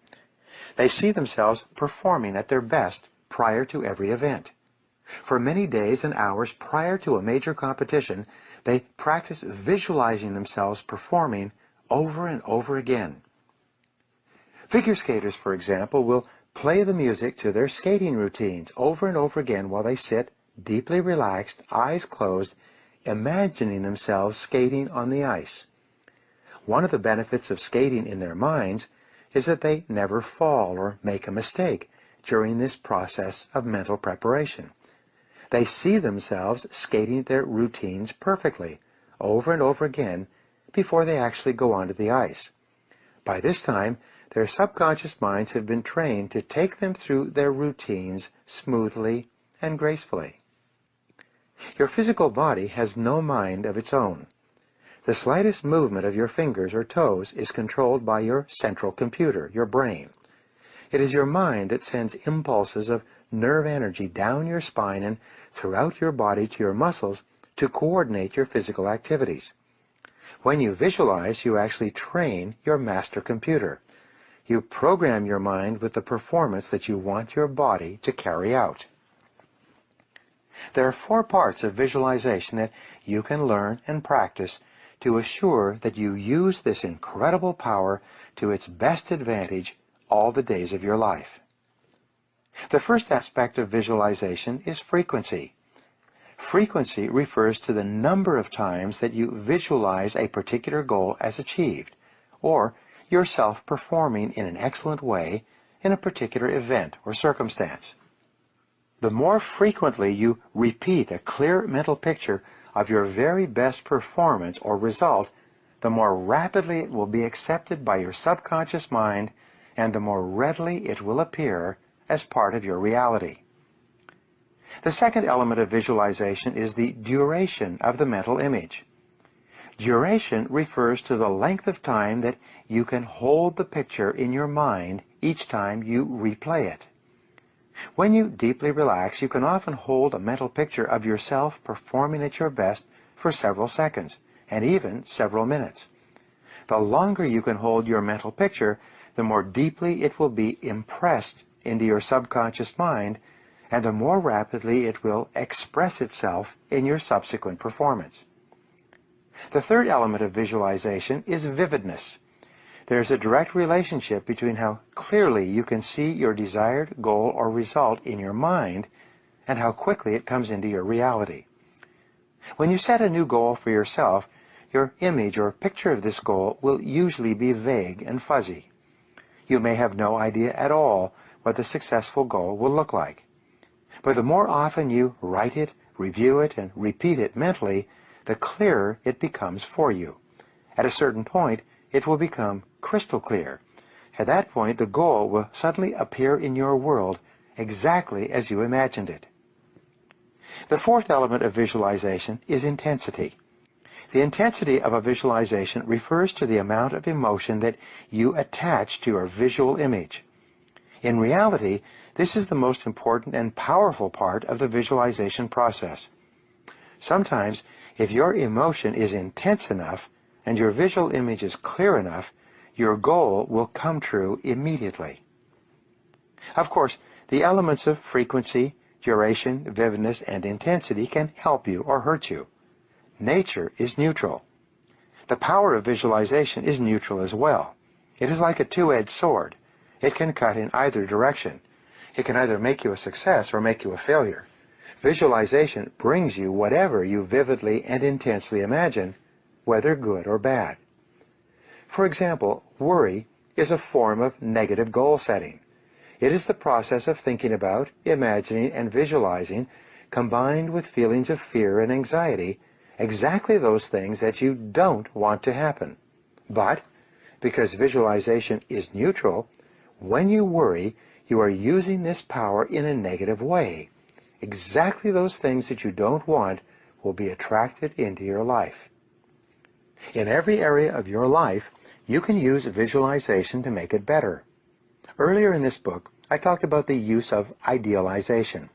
They see themselves performing at their best prior to every event. For many days and hours prior to a major competition, They practice visualizing themselves performing over and over again. Figure skaters, for example, will play the music to their skating routines over and over again while they sit, deeply relaxed, eyes closed, imagining themselves skating on the ice. One of the benefits of skating in their minds is that they never fall or make a mistake during this process of mental preparation. They see themselves skating their routines perfectly, over and over again, before they actually go onto the ice. By this time, their subconscious minds have been trained to take them through their routines smoothly and gracefully. Your physical body has no mind of its own. The slightest movement of your fingers or toes is controlled by your central computer, your brain. It is your mind that sends impulses of nerve energy down your spine and throughout your body to your muscles to coordinate your physical activities. When you visualize, you actually train your master computer. You program your mind with the performance that you want your body to carry out. There are 4 parts of visualization that you can learn and practice to assure that you use this incredible power to its best advantage all the days of your life. The first aspect of visualization is frequency. Frequency refers to the number of times that you visualize a particular goal as achieved, or yourself performing in an excellent way in a particular event or circumstance. The more frequently you repeat a clear mental picture of your very best performance or result, the more rapidly it will be accepted by your subconscious mind, and the more readily it will appear as part of your reality. The second element of visualization is the duration of the mental image. Duration refers to the length of time that you can hold the picture in your mind each time you replay it. When you deeply relax, you can often hold a mental picture of yourself performing at your best for several seconds, and even several minutes. The longer you can hold your mental picture, the more deeply it will be impressed into your subconscious mind, and the more rapidly it will express itself in your subsequent performance. The third element of visualization is vividness. There's a direct relationship between how clearly you can see your desired goal or result in your mind and how quickly it comes into your reality. When you set a new goal for yourself, your image or picture of this goal will usually be vague and fuzzy. You may have no idea at all what the successful goal will look like. But the more often you write it, review it, and repeat it mentally, the clearer it becomes for you. At a certain point, it will become crystal clear. At that point, the goal will suddenly appear in your world exactly as you imagined it. The fourth element of visualization is intensity. The intensity of a visualization refers to the amount of emotion that you attach to your visual image. In reality, this is the most important and powerful part of the visualization process. Sometimes, if your emotion is intense enough and your visual image is clear enough, your goal will come true immediately. Of course, the elements of frequency, duration, vividness, and intensity can help you or hurt you. Nature is neutral. The power of visualization is neutral as well. It is like a two-edged sword. It can cut in either direction. It can either make you a success or make you a failure. Visualization brings you whatever you vividly and intensely imagine, whether good or bad. For example, worry is a form of negative goal setting. It is the process of thinking about, imagining, and visualizing, combined with feelings of fear and anxiety, exactly those things that you don't want to happen. But, because visualization is neutral, when you worry, you are using this power in a negative way. Exactly those things that you don't want will be attracted into your life. In every area of your life, you can use visualization to make it better. Earlier in this book, I talked about the use of idealization.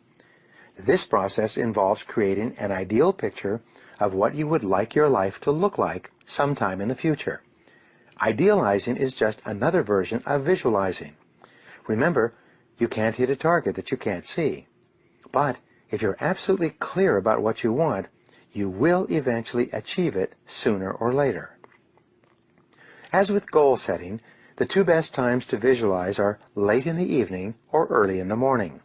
This process involves creating an ideal picture of what you would like your life to look like sometime in the future. Idealizing is just another version of visualizing. Remember, you can't hit a target that you can't see. But if you're absolutely clear about what you want, you will eventually achieve it sooner or later. As with goal setting, the two best times to visualize are late in the evening or early in the morning.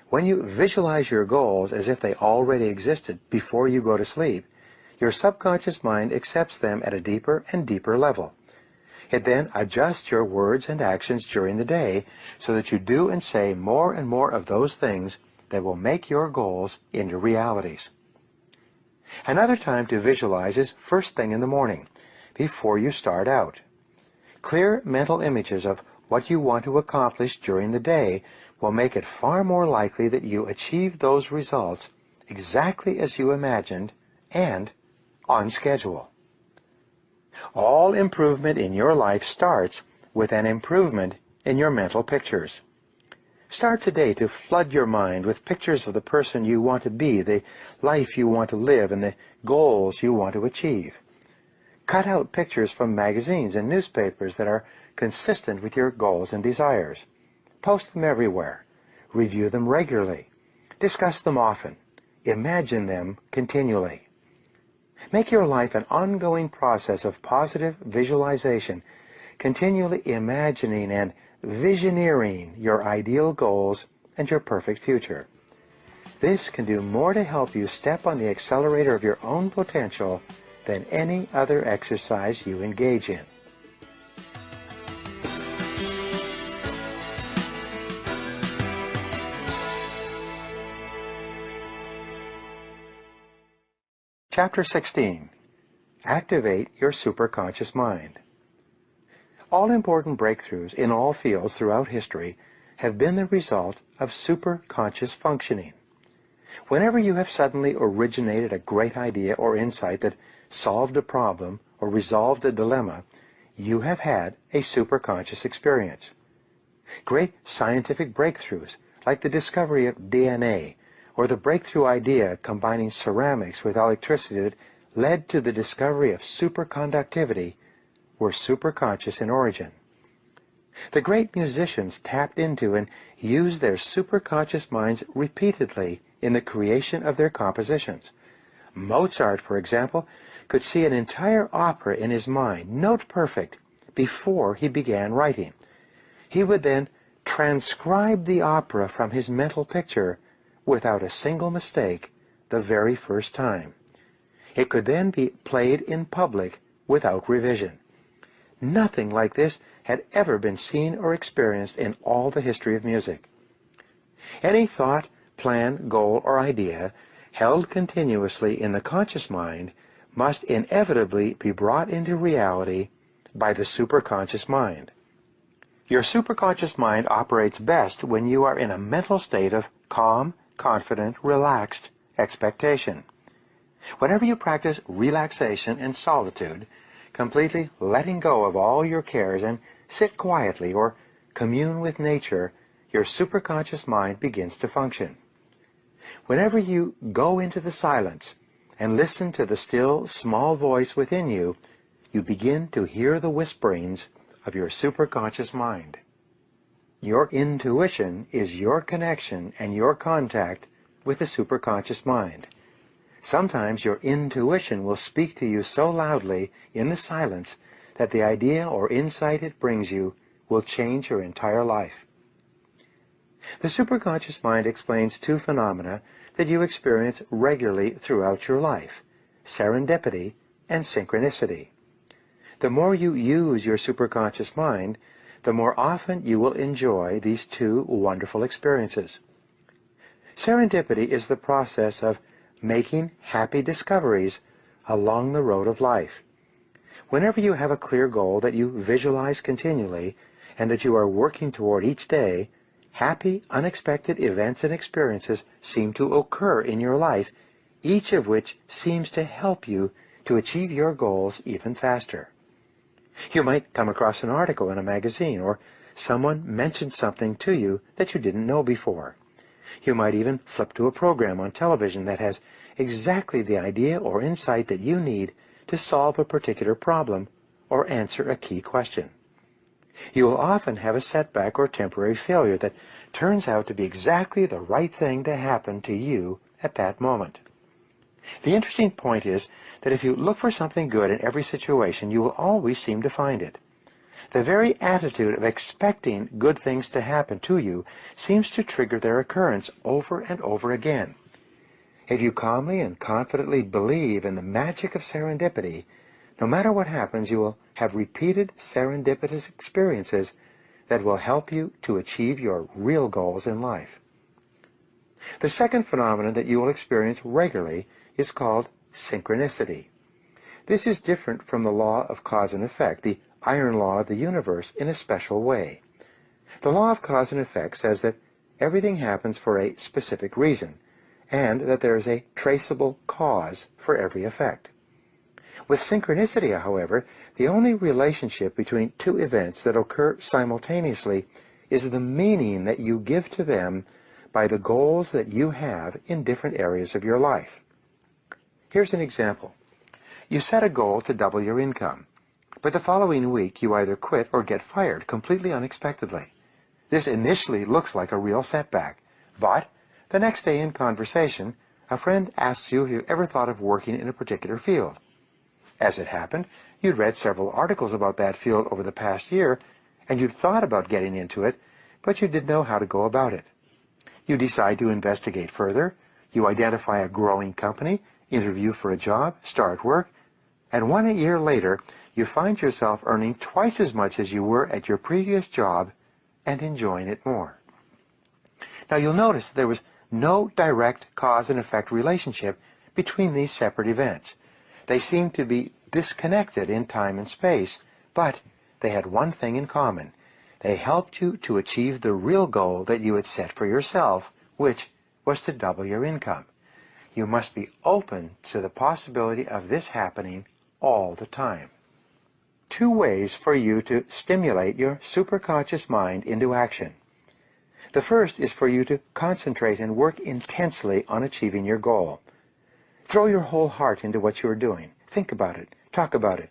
When you visualize your goals as if they already existed before you go to sleep, your subconscious mind accepts them at a deeper and deeper level. It then adjusts your words and actions during the day so that you do and say more and more of those things that will make your goals into realities. Another time to visualize is first thing in the morning, before you start out. Clear mental images of what you want to accomplish during the day will make it far more likely that you achieve those results exactly as you imagined and on schedule. All improvement in your life starts with an improvement in your mental pictures. Start today to flood your mind with pictures of the person you want to be, the life you want to live, and the goals you want to achieve. Cut out pictures from magazines and newspapers that are consistent with your goals and desires. Post them everywhere. Review them regularly. Discuss them often. Imagine them continually. Make your life an ongoing process of positive visualization, continually imagining and visioneering your ideal goals and your perfect future. This can do more to help you step on the accelerator of your own potential than any other exercise you engage in. Chapter 16. Activate your superconscious mind. All important breakthroughs in all fields throughout history have been the result of superconscious functioning. Whenever you have suddenly originated a great idea or insight that solved a problem or resolved a dilemma, you have had a superconscious experience. Great scientific breakthroughs, like the discovery of DNA, or the breakthrough idea combining ceramics with electricity that led to the discovery of superconductivity, were superconscious in origin. The great musicians tapped into and used their superconscious minds repeatedly in the creation of their compositions. Mozart, for example, could see an entire opera in his mind, note perfect, before he began writing. He would then transcribe the opera from his mental picture without a single mistake the very first time. It could then be played in public without revision. Nothing like this had ever been seen or experienced in all the history of music. Any thought, plan, goal, or idea held continuously in the conscious mind must inevitably be brought into reality by the superconscious mind. Your superconscious mind operates best when you are in a mental state of calm, confident, relaxed expectation. Whenever you practice relaxation and solitude, completely letting go of all your cares and sit quietly or commune with nature, your superconscious mind begins to function. Whenever you go into the silence and listen to the still, small voice within you, you begin to hear the whisperings of your superconscious mind. Your intuition is your connection and your contact with the superconscious mind. Sometimes your intuition will speak to you so loudly in the silence that the idea or insight it brings you will change your entire life. The superconscious mind explains two phenomena that you experience regularly throughout your life: serendipity and synchronicity. The more you use your superconscious mind, the more often you will enjoy these two wonderful experiences. Serendipity is the process of making happy discoveries along the road of life. Whenever you have a clear goal that you visualize continually and that you are working toward each day, happy, unexpected events and experiences seem to occur in your life, each of which seems to help you to achieve your goals even faster. You might come across an article in a magazine, or someone mentioned something to you that you didn't know before. You might even flip to a program on television that has exactly the idea or insight that you need to solve a particular problem or answer a key question. You will often have a setback or temporary failure that turns out to be exactly the right thing to happen to you at that moment. The interesting point is that if you look for something good in every situation, you will always seem to find it. The very attitude of expecting good things to happen to you seems to trigger their occurrence over and over again. If you calmly and confidently believe in the magic of serendipity, no matter what happens, you will have repeated serendipitous experiences that will help you to achieve your real goals in life. The second phenomenon that you will experience regularly is called synchronicity. This is different from the law of cause and effect, the iron law of the universe, in a special way. The law of cause and effect says that everything happens for a specific reason, and that there is a traceable cause for every effect. With synchronicity, however, the only relationship between two events that occur simultaneously is the meaning that you give to them by the goals that you have in different areas of your life. Here's an example. You set a goal to double your income, but the following week you either quit or get fired completely unexpectedly. This initially looks like a real setback, but the next day in conversation, a friend asks you if you've ever thought of working in a particular field. As it happened, you'd read several articles about that field over the past year, and you'd thought about getting into it, but you didn't know how to go about it. You decide to investigate further, you identify a growing company, interview for a job, start work, and 1 year later, you find yourself earning twice as much as you were at your previous job and enjoying it more. Now you'll notice that there was no direct cause and effect relationship between these separate events. They seemed to be disconnected in time and space, but they had one thing in common. They helped you to achieve the real goal that you had set for yourself, which was to double your income. You must be open to the possibility of this happening all the time. 2 ways for you to stimulate your superconscious mind into action. The first is for you to concentrate and work intensely on achieving your goal. Throw your whole heart into what you are doing. Think about it. Talk about it.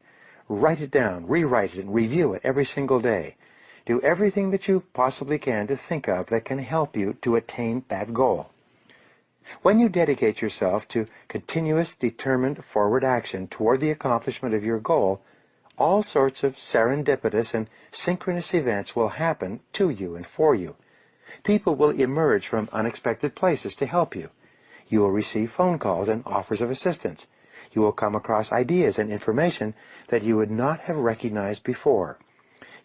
Write it down. Rewrite it and review it every single day. Do everything that you possibly can to think of that can help you to attain that goal. When you dedicate yourself to continuous, determined forward action toward the accomplishment of your goal, all sorts of serendipitous and synchronous events will happen to you and for you. People will emerge from unexpected places to help you. You will receive phone calls and offers of assistance. You will come across ideas and information that you would not have recognized before.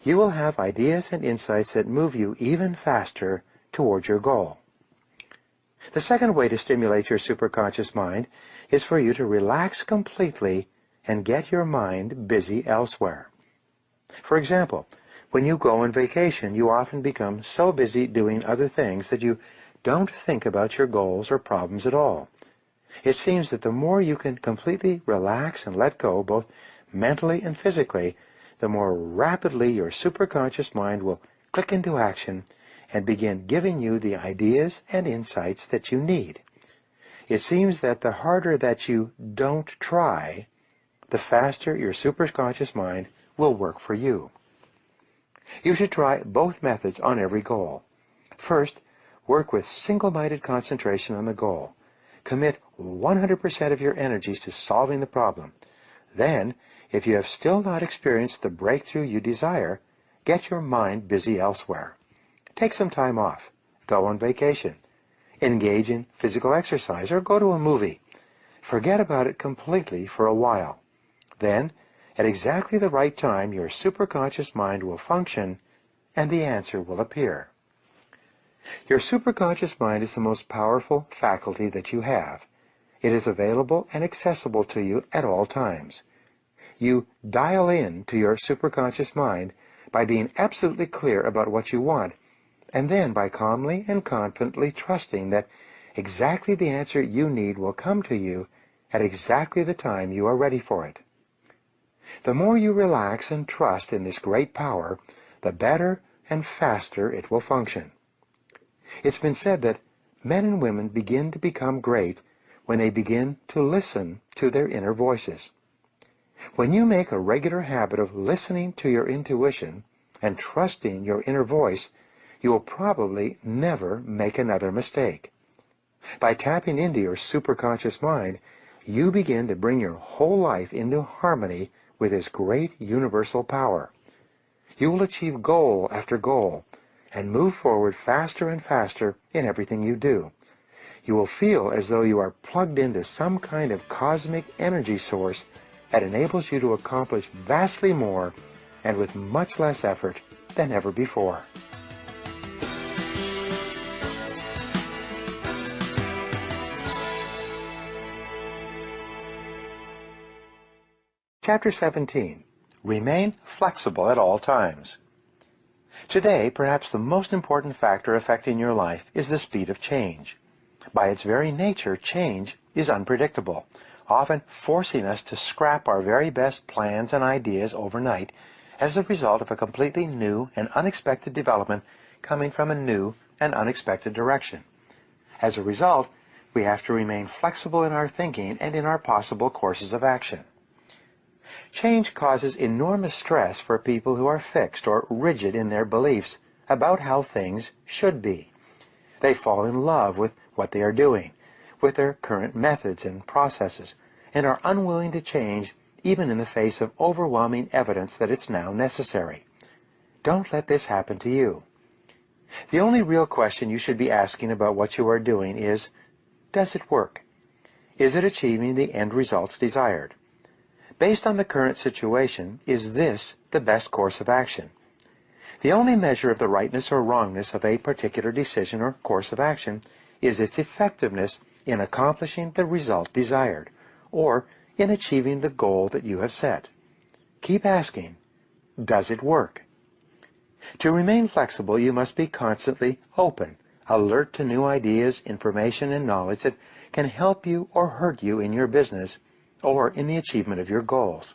You will have ideas and insights that move you even faster towards your goal. The second way to stimulate your superconscious mind is for you to relax completely and get your mind busy elsewhere. For example, when you go on vacation, you often become so busy doing other things that you don't think about your goals or problems at all. It seems that the more you can completely relax and let go, both mentally and physically, the more rapidly your superconscious mind will click into action and begin giving you the ideas and insights that you need. It seems that the harder that you don't try, the faster your superconscious mind will work for you. You should try both methods on every goal. First, work with single-minded concentration on the goal. Commit 100% of your energies to solving the problem. Then, if you have still not experienced the breakthrough you desire, get your mind busy elsewhere. Take some time off. Go on vacation. Engage in physical exercise or go to a movie. Forget about it completely for a while. Then, at exactly the right time, your superconscious mind will function and the answer will appear. Your superconscious mind is the most powerful faculty that you have. It is available and accessible to you at all times. You dial in to your superconscious mind by being absolutely clear about what you want, and then by calmly and confidently trusting that exactly the answer you need will come to you at exactly the time you are ready for it. The more you relax and trust in this great power, the better and faster it will function. It's been said that men and women begin to become great when they begin to listen to their inner voices. When you make a regular habit of listening to your intuition and trusting your inner voice, you will probably never make another mistake. By tapping into your superconscious mind, you begin to bring your whole life into harmony with this great universal power. You will achieve goal after goal and move forward faster and faster in everything you do. You will feel as though you are plugged into some kind of cosmic energy source that enables you to accomplish vastly more and with much less effort than ever before. Chapter 17. Remain flexible at all times. Today, perhaps the most important factor affecting your life is the speed of change. By its very nature, change is unpredictable, often forcing us to scrap our very best plans and ideas overnight as a result of a completely new and unexpected development coming from a new and unexpected direction. As a result, we have to remain flexible in our thinking and in our possible courses of action. Change causes enormous stress for people who are fixed or rigid in their beliefs about how things should be. They fall in love with what they are doing, with their current methods and processes, and are unwilling to change even in the face of overwhelming evidence that it's now necessary. Don't let this happen to you. The only real question you should be asking about what you are doing is, does it work? Is it achieving the end results desired? Based on the current situation, is this the best course of action? The only measure of the rightness or wrongness of a particular decision or course of action is its effectiveness in accomplishing the result desired, or in achieving the goal that you have set. Keep asking, does it work? To remain flexible, you must be constantly open, alert to new ideas, information, and knowledge that can help you or hurt you in your business or in the achievement of your goals.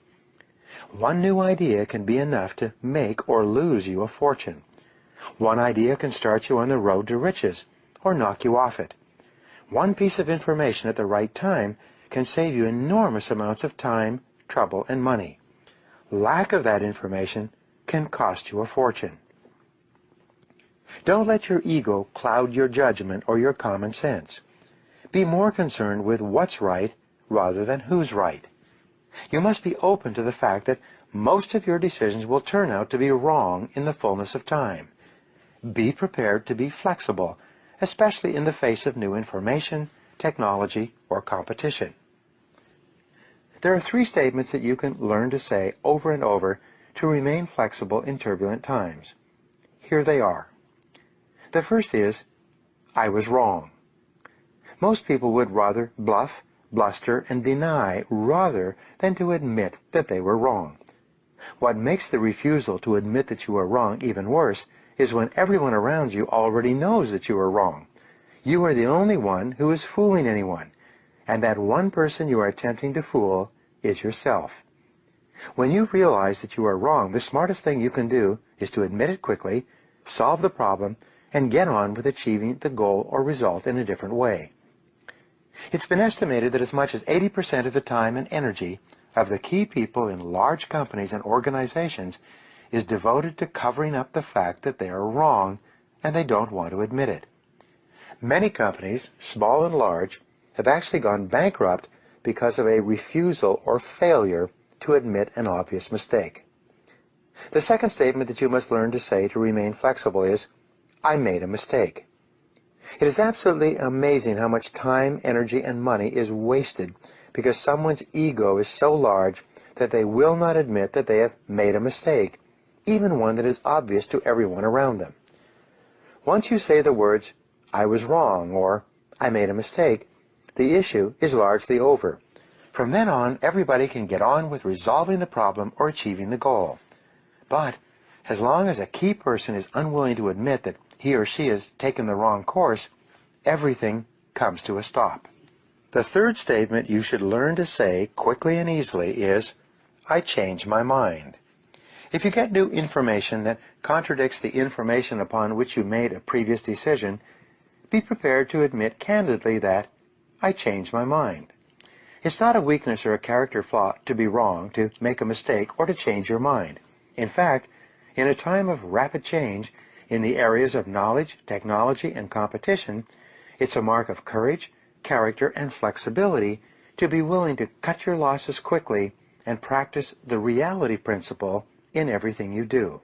One new idea can be enough to make or lose you a fortune. One idea can start you on the road to riches or knock you off it. One piece of information at the right time can save you enormous amounts of time, trouble, and money. Lack of that information can cost you a fortune. Don't let your ego cloud your judgment or your common sense. Be more concerned with what's right rather than who's right. You must be open to the fact that most of your decisions will turn out to be wrong in the fullness of time. Be prepared to be flexible, especially in the face of new information, technology, or competition. There are 3 statements that you can learn to say over and over to remain flexible in turbulent times. Here they are. The first is, I was wrong. Most people would rather bluff, bluster, and deny rather than to admit that they were wrong. What makes the refusal to admit that you are wrong even worse is when everyone around you already knows that you are wrong. You are the only one who is fooling anyone, and that one person you are attempting to fool is yourself. When you realize that you are wrong, the smartest thing you can do is to admit it quickly, solve the problem, and get on with achieving the goal or result in a different way. It's been estimated that as much as 80% of the time and energy of the key people in large companies and organizations is devoted to covering up the fact that they are wrong and they don't want to admit it. Many companies, small and large, have actually gone bankrupt because of a refusal or failure to admit an obvious mistake. The second statement that you must learn to say to remain flexible is, I made a mistake. It is absolutely amazing how much time, energy, and money is wasted because someone's ego is so large that they will not admit that they have made a mistake, even one that is obvious to everyone around them. Once you say the words, I was wrong, or I made a mistake, the issue is largely over. From then on, everybody can get on with resolving the problem or achieving the goal. But as long as a key person is unwilling to admit that he or she has taken the wrong course, everything comes to a stop. The third statement you should learn to say quickly and easily is, I changed my mind. If you get new information that contradicts the information upon which you made a previous decision, be prepared to admit candidly that, I changed my mind. It's not a weakness or a character flaw to be wrong, to make a mistake, or to change your mind. In fact, in a time of rapid change, in the areas of knowledge, technology, and competition, it's a mark of courage, character, and flexibility to be willing to cut your losses quickly and practice the reality principle in everything you do.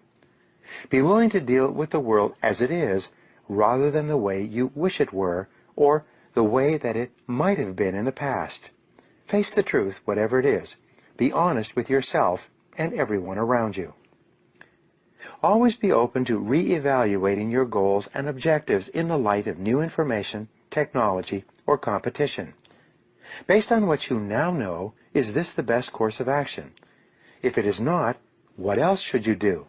Be willing to deal with the world as it is rather than the way you wish it were or the way that it might have been in the past. Face the truth, whatever it is. Be honest with yourself and everyone around you. Always be open to re-evaluating your goals and objectives in the light of new information, technology, or competition. Based on what you now know, is this the best course of action? If it is not, what else should you do?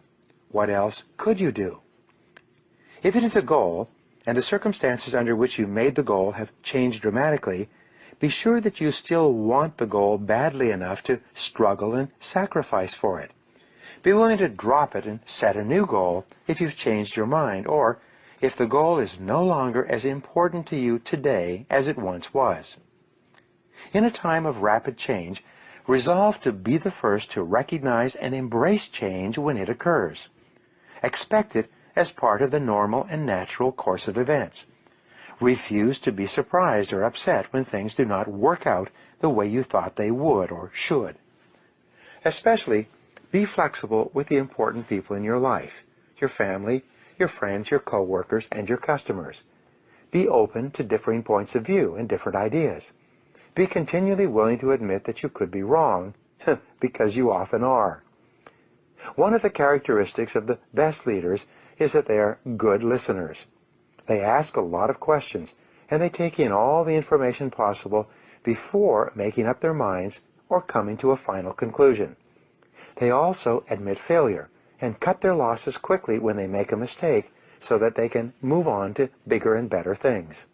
What else could you do? If it is a goal, and the circumstances under which you made the goal have changed dramatically, be sure that you still want the goal badly enough to struggle and sacrifice for it. Be willing to drop it and set a new goal if you've changed your mind, or if the goal is no longer as important to you today as it once was. In a time of rapid change, resolve to be the first to recognize and embrace change when it occurs. Expect it as part of the normal and natural course of events. Refuse to be surprised or upset when things do not work out the way you thought they would or should. Especially, be flexible with the important people in your life, your family, your friends, your co-workers, and your customers. Be open to differing points of view and different ideas. Be continually willing to admit that you could be wrong, because you often are. One of the characteristics of the best leaders is that they are good listeners. They ask a lot of questions, and they take in all the information possible before making up their minds or coming to a final conclusion. They also admit failure and cut their losses quickly when they make a mistake so that they can move on to bigger and better things.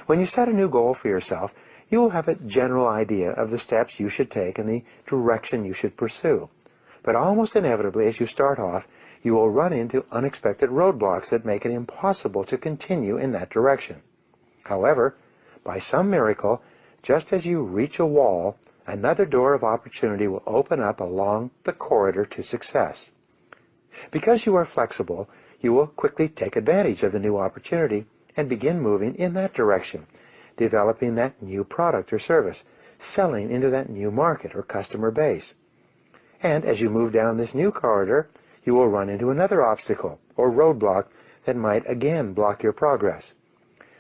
When you set a new goal for yourself, you will have a general idea of the steps you should take and the direction you should pursue. But almost inevitably, as you start off, you will run into unexpected roadblocks that make it impossible to continue in that direction. However, by some miracle, just as you reach a wall, another door of opportunity will open up along the corridor to success. Because you are flexible, you will quickly take advantage of the new opportunity and begin moving in that direction, developing that new product or service, selling into that new market or customer base. And as you move down this new corridor, you will run into another obstacle or roadblock that might again block your progress.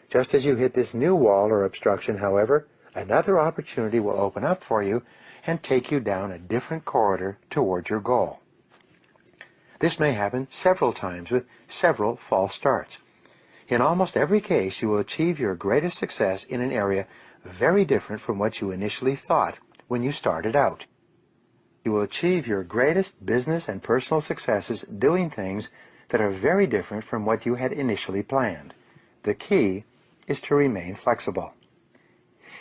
Just as you hit this new wall or obstruction, however, another opportunity will open up for you and take you down a different corridor towards your goal. This may happen several times with several false starts. In almost every case, you will achieve your greatest success in an area very different from what you initially thought when you started out. You will achieve your greatest business and personal successes doing things that are very different from what you had initially planned. The key is to remain flexible.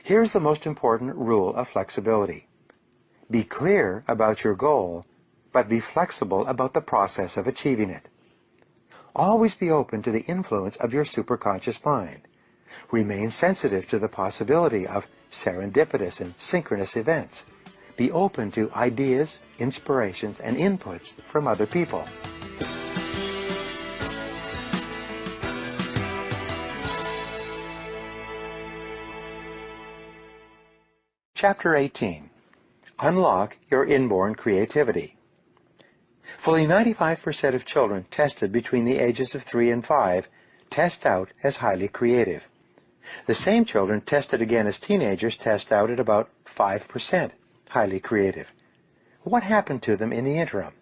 Here's the most important rule of flexibility. Be clear about your goal, but be flexible about the process of achieving it. Always be open to the influence of your superconscious mind. Remain sensitive to the possibility of serendipitous and synchronous events. Be open to ideas, inspirations, and inputs from other people. Chapter 18. Unlock your inborn creativity. Fully 95% of children tested between the ages of 3 and 5 test out as highly creative. The same children tested again as teenagers test out at about 5% highly creative. What happened to them in the interim?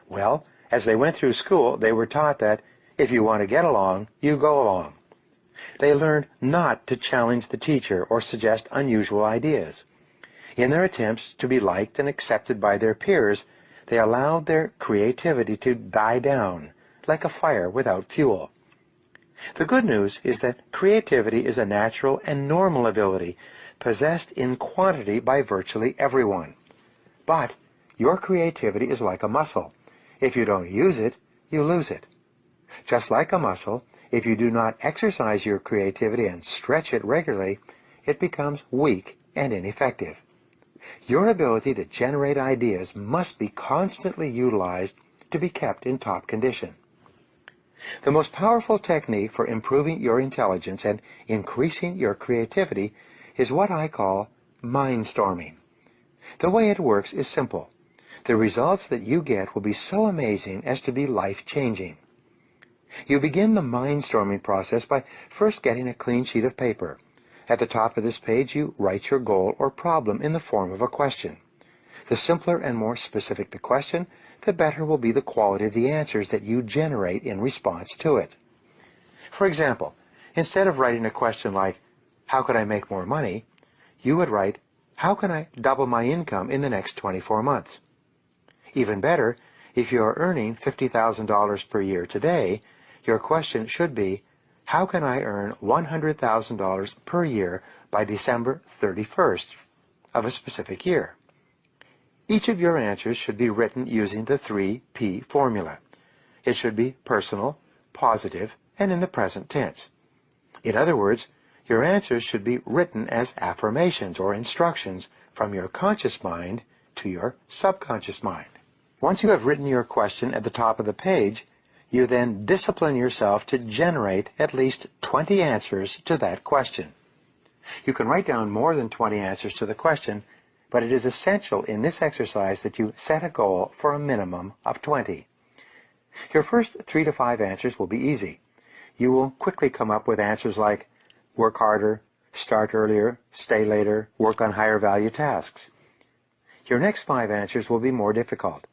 Well, as they went through school, they were taught that if you want to get along, you go along. They learned not to challenge the teacher or suggest unusual ideas. In their attempts to be liked and accepted by their peers, they allowed their creativity to die down, like a fire without fuel. The good news is that creativity is a natural and normal ability possessed in quantity by virtually everyone. But your creativity is like a muscle. If you don't use it, you lose it. Just like a muscle, if you do not exercise your creativity and stretch it regularly, it becomes weak and ineffective. Your ability to generate ideas must be constantly utilized to be kept in top condition. The most powerful technique for improving your intelligence and increasing your creativity is what I call mind-storming. The way it works is simple. The results that you get will be so amazing as to be life-changing. You begin the mind-storming process by first getting a clean sheet of paper. At the top of this page, you write your goal or problem in the form of a question. The simpler and more specific the question, the better will be the quality of the answers that you generate in response to it. For example, instead of writing a question like, "How could I make more money?" you would write, "How can I double my income in the next 24 months?" Even better, if you are earning $50,000 per year today, your question should be, "How can I earn $100,000 per year by December 31st of a specific year?" Each of your answers should be written using the 3P formula. It should be personal, positive, and in the present tense. In other words, your answers should be written as affirmations or instructions from your conscious mind to your subconscious mind. Once you have written your question at the top of the page, you then discipline yourself to generate at least 20 answers to that question. You can write down more than 20 answers to the question, but it is essential in this exercise that you set a goal for a minimum of 20. Your first 3 to 5 answers will be easy. You will quickly come up with answers like work harder, start earlier, stay later, work on higher value tasks. Your next 5 answers will be more difficult.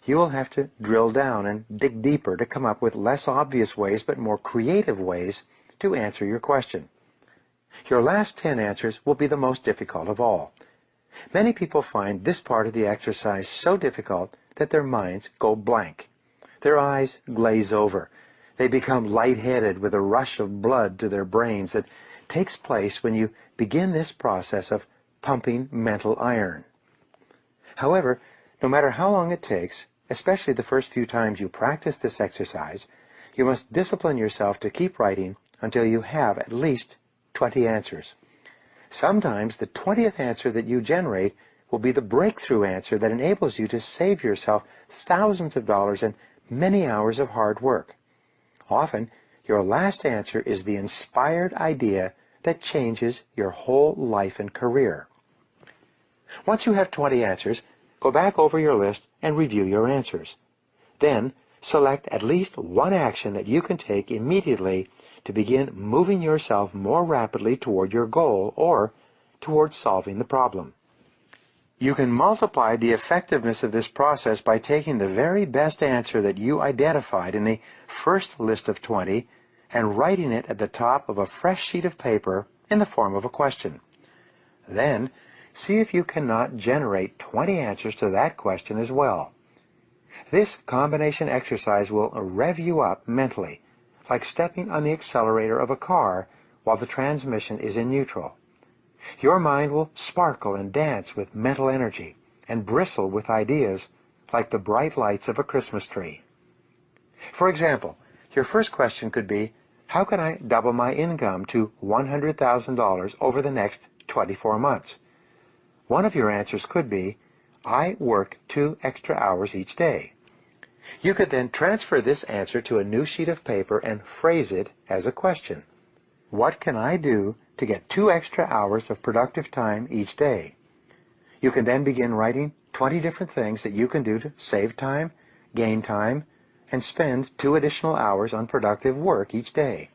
You will have to drill down and dig deeper to come up with less obvious ways but more creative ways to answer your question. Your last 10 answers will be the most difficult of all. Many people find this part of the exercise so difficult that their minds go blank. Their eyes glaze over. They become lightheaded with a rush of blood to their brains that takes place when you begin this process of pumping mental iron. However, no matter how long it takes, especially the first few times you practice this exercise, you must discipline yourself to keep writing until you have at least 20 answers. Sometimes the 20th answer that you generate will be the breakthrough answer that enables you to save yourself thousands of dollars and many hours of hard work. Often, your last answer is the inspired idea that changes your whole life and career. Once you have 20 answers, go back over your list and review your answers. Then, select at least one action that you can take immediately to begin moving yourself more rapidly toward your goal or toward solving the problem. You can multiply the effectiveness of this process by taking the very best answer that you identified in the first list of 20 and writing it at the top of a fresh sheet of paper in the form of a question. Then, see if you cannot generate 20 answers to that question as well. This combination exercise will rev you up mentally, like stepping on the accelerator of a car while the transmission is in neutral. Your mind will sparkle and dance with mental energy and bristle with ideas like the bright lights of a Christmas tree. For example, your first question could be, how can I double my income to $100,000 over the next 24 months? One of your answers could be, I work 2 extra hours each day. You could then transfer this answer to a new sheet of paper and phrase it as a question. What can I do to get 2 extra hours of productive time each day? You can then begin writing 20 different things that you can do to save time, gain time, and spend 2 additional hours on productive work each day.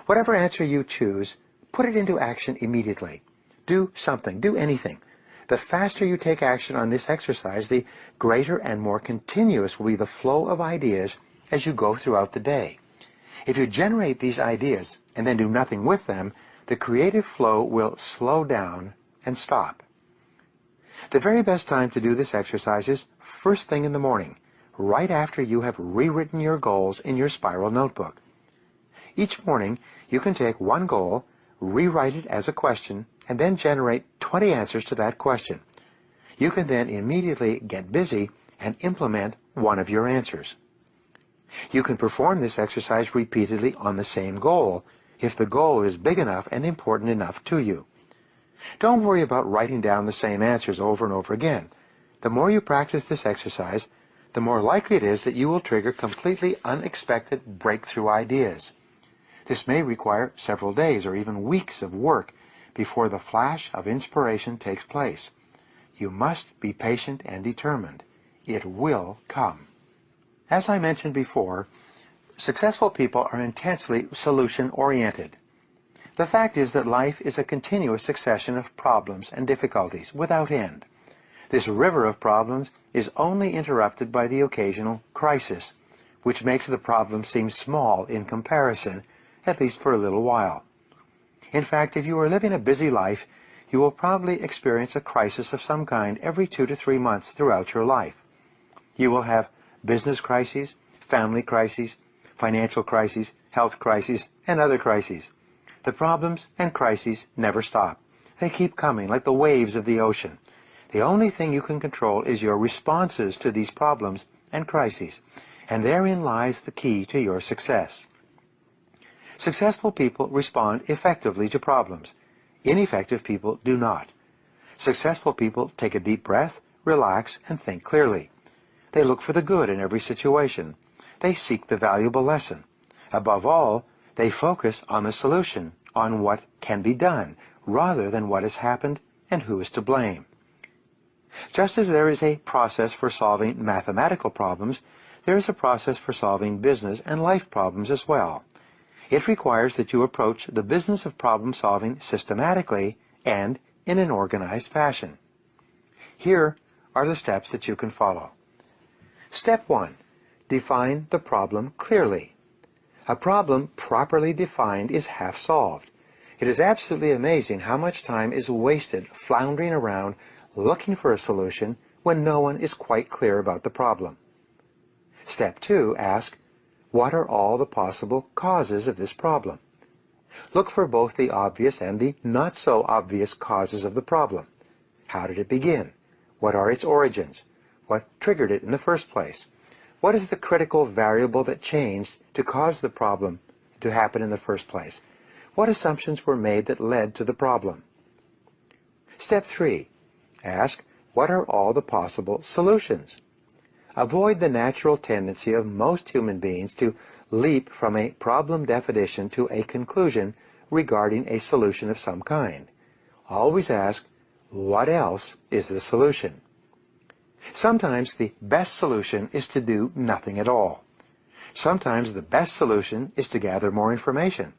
Whatever answer you choose, put it into action immediately. Do something, do anything. The faster you take action on this exercise, the greater and more continuous will be the flow of ideas as you go throughout the day. If you generate these ideas and then do nothing with them, the creative flow will slow down and stop. The very best time to do this exercise is first thing in the morning, right after you have rewritten your goals in your spiral notebook. Each morning, you can take one goal, rewrite it as a question, and then generate 20 answers to that question. You can then immediately get busy and implement one of your answers. You can perform this exercise repeatedly on the same goal, if the goal is big enough and important enough to you. Don't worry about writing down the same answers over and over again. The more you practice this exercise, the more likely it is that you will trigger completely unexpected breakthrough ideas. This may require several days or even weeks of work, before the flash of inspiration takes place. You must be patient and determined. It will come. As I mentioned before, successful people are intensely solution-oriented. The fact is that life is a continuous succession of problems and difficulties without end. This river of problems is only interrupted by the occasional crisis, which makes the problem seem small in comparison, at least for a little while. In fact, if you are living a busy life, you will probably experience a crisis of some kind every 2 to 3 months throughout your life. You will have business crises, family crises, financial crises, health crises, and other crises. The problems and crises never stop. They keep coming like the waves of the ocean. The only thing you can control is your responses to these problems and crises, and therein lies the key to your success. Successful people respond effectively to problems. Ineffective people do not. Successful people take a deep breath, relax, and think clearly. They look for the good in every situation. They seek the valuable lesson. Above all, they focus on the solution, on what can be done, rather than what has happened and who is to blame. Just as there is a process for solving mathematical problems, there is a process for solving business and life problems as well. It requires that you approach the business of problem-solving systematically and in an organized fashion. Here are the steps that you can follow. Step 1. Define the problem clearly. A problem properly defined is half solved. It is absolutely amazing how much time is wasted floundering around looking for a solution when no one is quite clear about the problem. Step 2. Ask, what are all the possible causes of this problem? Look for both the obvious and the not-so-obvious causes of the problem. How did it begin? What are its origins? What triggered it in the first place? What is the critical variable that changed to cause the problem to happen in the first place? What assumptions were made that led to the problem? Step 3. Ask, what are all the possible solutions? Avoid the natural tendency of most human beings to leap from a problem definition to a conclusion regarding a solution of some kind. Always ask, what else is the solution? Sometimes the best solution is to do nothing at all. Sometimes the best solution is to gather more information.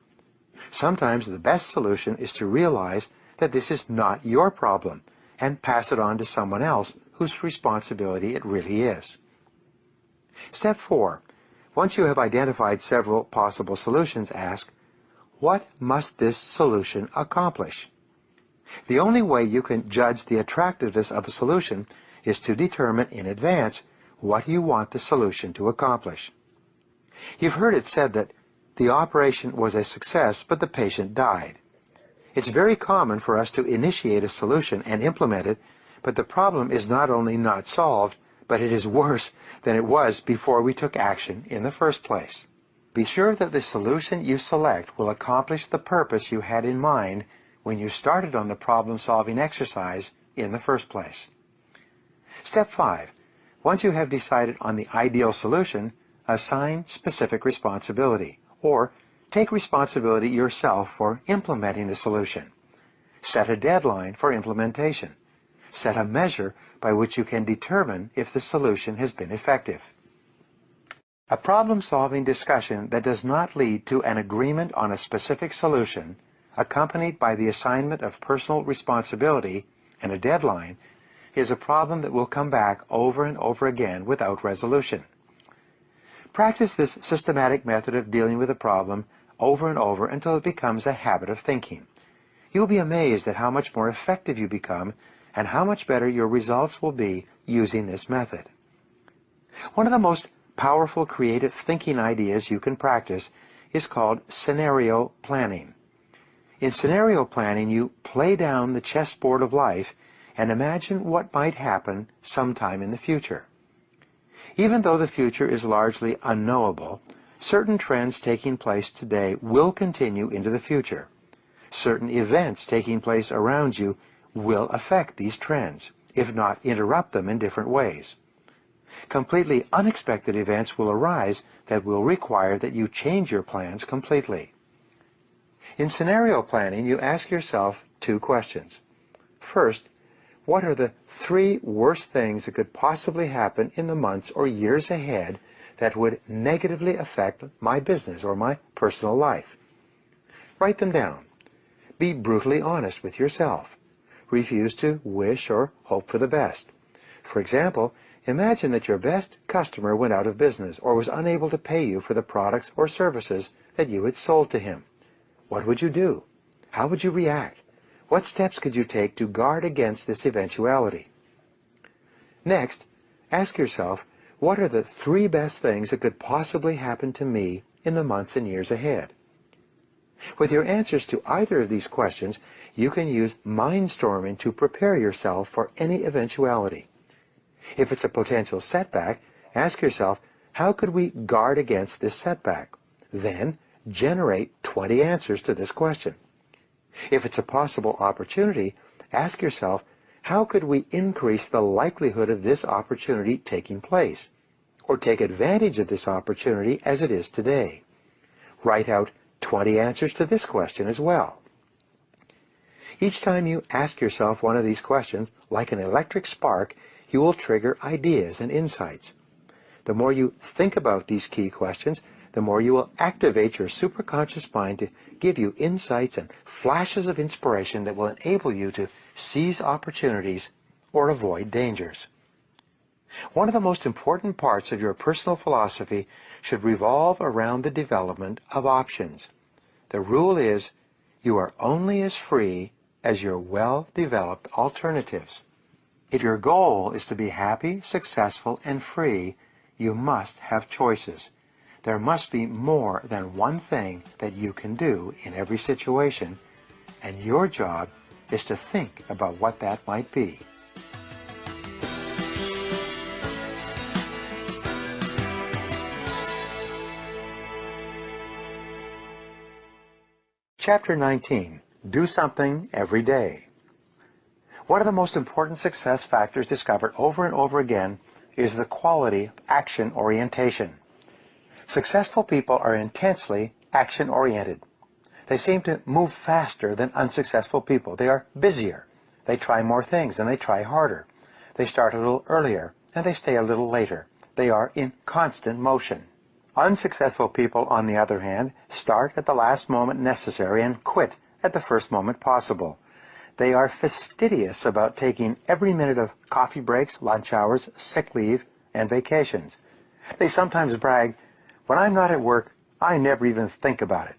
Sometimes the best solution is to realize that this is not your problem and pass it on to someone else whose responsibility it really is. Step 4. Once you have identified several possible solutions, ask, what must this solution accomplish? The only way you can judge the attractiveness of a solution is to determine in advance what you want the solution to accomplish. You've heard it said that the operation was a success, but the patient died. It's very common for us to initiate a solution and implement it, but the problem is not only not solved, but it is worse than it was before we took action in the first place. Be sure that the solution you select will accomplish the purpose you had in mind when you started on the problem-solving exercise in the first place. Step 5. Once you have decided on the ideal solution, assign specific responsibility, or take responsibility yourself for implementing the solution. Set a deadline for implementation. Set a measure by which you can determine if the solution has been effective. A problem-solving discussion that does not lead to an agreement on a specific solution, accompanied by the assignment of personal responsibility and a deadline, is a problem that will come back over and over again without resolution. Practice this systematic method of dealing with a problem over and over until it becomes a habit of thinking. You'll be amazed at how much more effective you become and how much better your results will be using this method. One of the most powerful creative thinking ideas you can practice is called scenario planning. In scenario planning, you play down the chessboard of life and imagine what might happen sometime in the future. Even though the future is largely unknowable, certain trends taking place today will continue into the future. Certain events taking place around you will affect these trends, if not interrupt them in different ways. Completely unexpected events will arise that will require that you change your plans completely. In scenario planning, you ask yourself 2 questions. First, what are the 3 worst things that could possibly happen in the months or years ahead that would negatively affect my business or my personal life? Write them down. Be brutally honest with yourself. Refuse to wish or hope for the best. For example, imagine that your best customer went out of business or was unable to pay you for the products or services that you had sold to him. What would you do? How would you react? What steps could you take to guard against this eventuality? Next, ask yourself, what are the 3 best things that could possibly happen to me in the months and years ahead? With your answers to either of these questions, you can use mindstorming to prepare yourself for any eventuality. If it's a potential setback, ask yourself, how could we guard against this setback? Then, generate 20 answers to this question. If it's a possible opportunity, ask yourself, how could we increase the likelihood of this opportunity taking place, or take advantage of this opportunity as it is today? Write out 20 answers to this question as well. Each time you ask yourself one of these questions, like an electric spark, you will trigger ideas and insights. The more you think about these key questions, the more you will activate your superconscious mind to give you insights and flashes of inspiration that will enable you to seize opportunities or avoid dangers. One of the most important parts of your personal philosophy should revolve around the development of options. The rule is, you are only as free as your well-developed alternatives. If your goal is to be happy, successful, and free, you must have choices. There must be more than one thing that you can do in every situation, and your job is to think about what that might be. Chapter 19. Do something every day. One of the most important success factors discovered over and over again is the quality of action orientation. Successful people are intensely action-oriented. They seem to move faster than unsuccessful people. They are busier. They try more things and they try harder. They start a little earlier and they stay a little later. They are in constant motion. Unsuccessful people, on the other hand, start at the last moment necessary and quit at the first moment possible. They are fastidious about taking every minute of coffee breaks, lunch hours, sick leave, and vacations. They sometimes brag, "When I'm not at work, I never even think about it."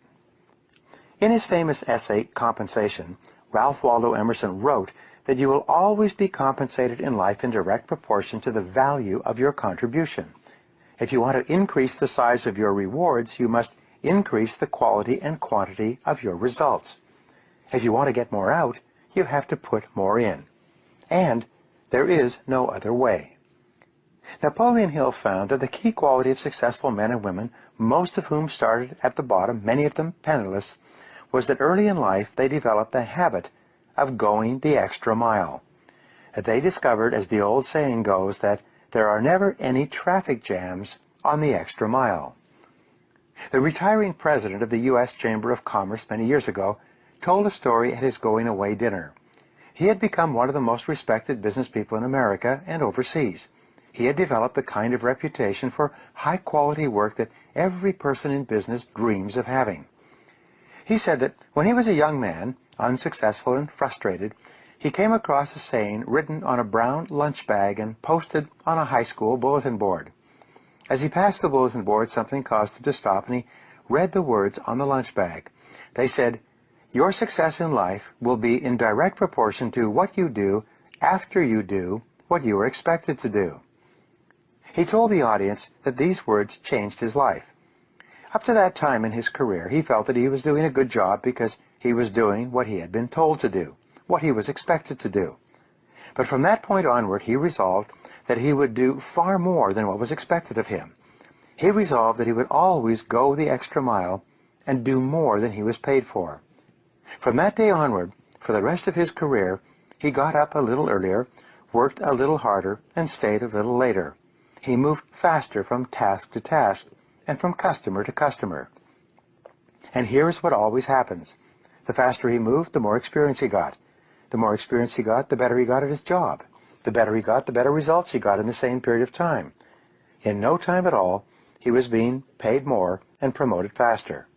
In his famous essay, Compensation, Ralph Waldo Emerson wrote that you will always be compensated in life in direct proportion to the value of your contribution. If you want to increase the size of your rewards, you must increase the quality and quantity of your results. If you want to get more out, you have to put more in. And there is no other way. Napoleon Hill found that the key quality of successful men and women, most of whom started at the bottom, many of them penniless, was that early in life they developed the habit of going the extra mile. They discovered, as the old saying goes, that there are never any traffic jams on the extra mile. The retiring president of the U.S. Chamber of Commerce many years ago told a story at his going-away dinner. He had become one of the most respected business people in America and overseas. He had developed the kind of reputation for high-quality work that every person in business dreams of having. He said that when he was a young man, unsuccessful and frustrated, he came across a saying written on a brown lunch bag and posted on a high school bulletin board. As he passed the bulletin board, something caused him to stop, and he read the words on the lunch bag. They said, "Your success in life will be in direct proportion to what you do after you do what you are expected to do." He told the audience that these words changed his life. Up to that time in his career, he felt that he was doing a good job because he was doing what he had been told to do, what he was expected to do. But from that point onward, he resolved that he would do far more than what was expected of him. He resolved that he would always go the extra mile and do more than he was paid for. From that day onward, for the rest of his career, he got up a little earlier, worked a little harder, and stayed a little later. He moved faster from task to task and from customer to customer. And here is what always happens. The faster he moved, the more experience he got. The more experience he got, the better he got at his job. The better he got, the better results he got in the same period of time. In no time at all, he was being paid more and promoted faster.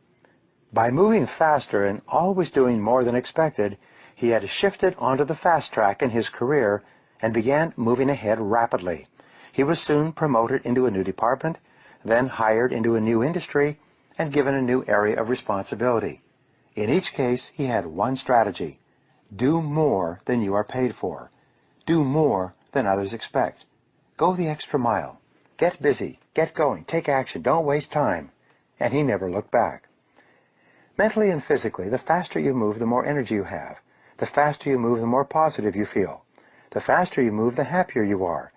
By moving faster and always doing more than expected, he had shifted onto the fast track in his career and began moving ahead rapidly. He was soon promoted into a new department, then hired into a new industry, and given a new area of responsibility. In each case, he had one strategy: do more than you are paid for. Do more than others expect. Go the extra mile. Get busy. Get going. Take action. Don't waste time. And he never looked back. Mentally and physically, the faster you move, the more energy you have. The faster you move, the more positive you feel. The faster you move, the happier you are.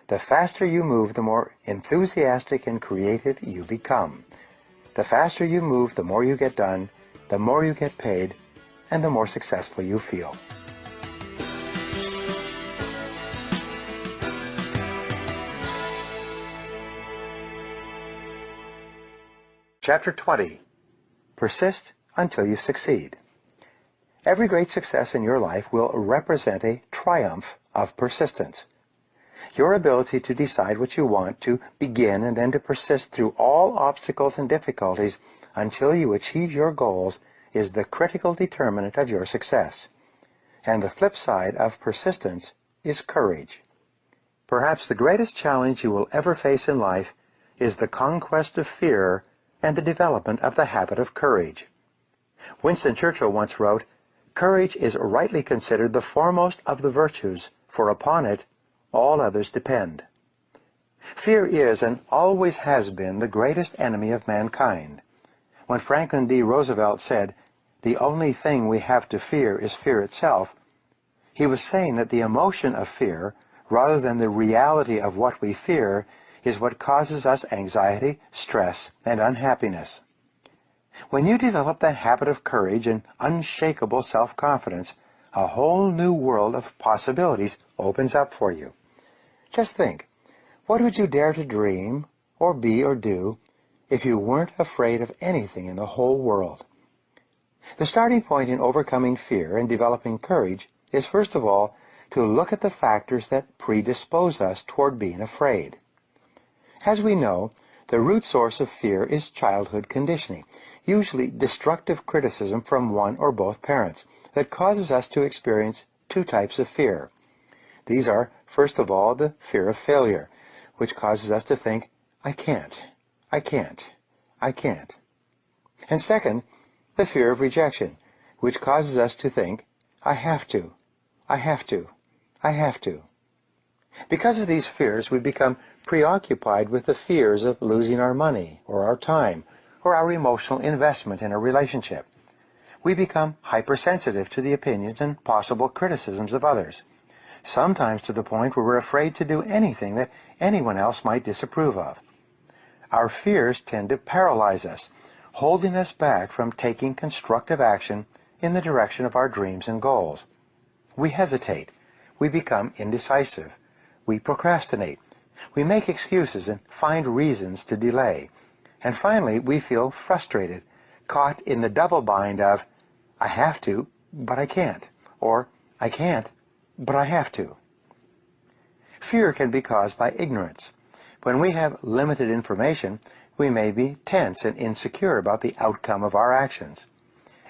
The faster you move, the more enthusiastic and creative you become. The faster you move, the more you get done, the more you get paid, and the more successful you feel. Chapter 20. Persist until you succeed. Every great success in your life will represent a triumph of persistence. Your ability to decide what you want, to begin and then to persist through all obstacles and difficulties until you achieve your goals is the critical determinant of your success. And the flip side of persistence is courage. Perhaps the greatest challenge you will ever face in life is the conquest of fear and the development of the habit of courage. Winston Churchill once wrote, "Courage is rightly considered the foremost of the virtues, for upon it all others depend." Fear is and always has been the greatest enemy of mankind. When Franklin D. Roosevelt said, "The only thing we have to fear is fear itself," he was saying that the emotion of fear, rather than the reality of what we fear, is what causes us anxiety, stress, and unhappiness. When you develop the habit of courage and unshakable self-confidence, a whole new world of possibilities opens up for you. Just think, what would you dare to dream, or be, or do, if you weren't afraid of anything in the whole world? The starting point in overcoming fear and developing courage is, first of all, to look at the factors that predispose us toward being afraid. As we know, the root source of fear is childhood conditioning, usually destructive criticism from one or both parents, that causes us to experience two types of fear. These are, first of all, the fear of failure, which causes us to think, I can't. And second, the fear of rejection, which causes us to think, I have to. Because of these fears, we become preoccupied with the fears of losing our money, or our time, or our emotional investment in a relationship. We become hypersensitive to the opinions and possible criticisms of others, sometimes to the point where we're afraid to do anything that anyone else might disapprove of. Our fears tend to paralyze us, holding us back from taking constructive action in the direction of our dreams and goals. We hesitate. We become indecisive. We procrastinate. We make excuses and find reasons to delay. And finally, we feel frustrated, caught in the double bind of, I have to, but I can't, or I can't, but I have to. Fear can be caused by ignorance. When we have limited information, we may be tense and insecure about the outcome of our actions.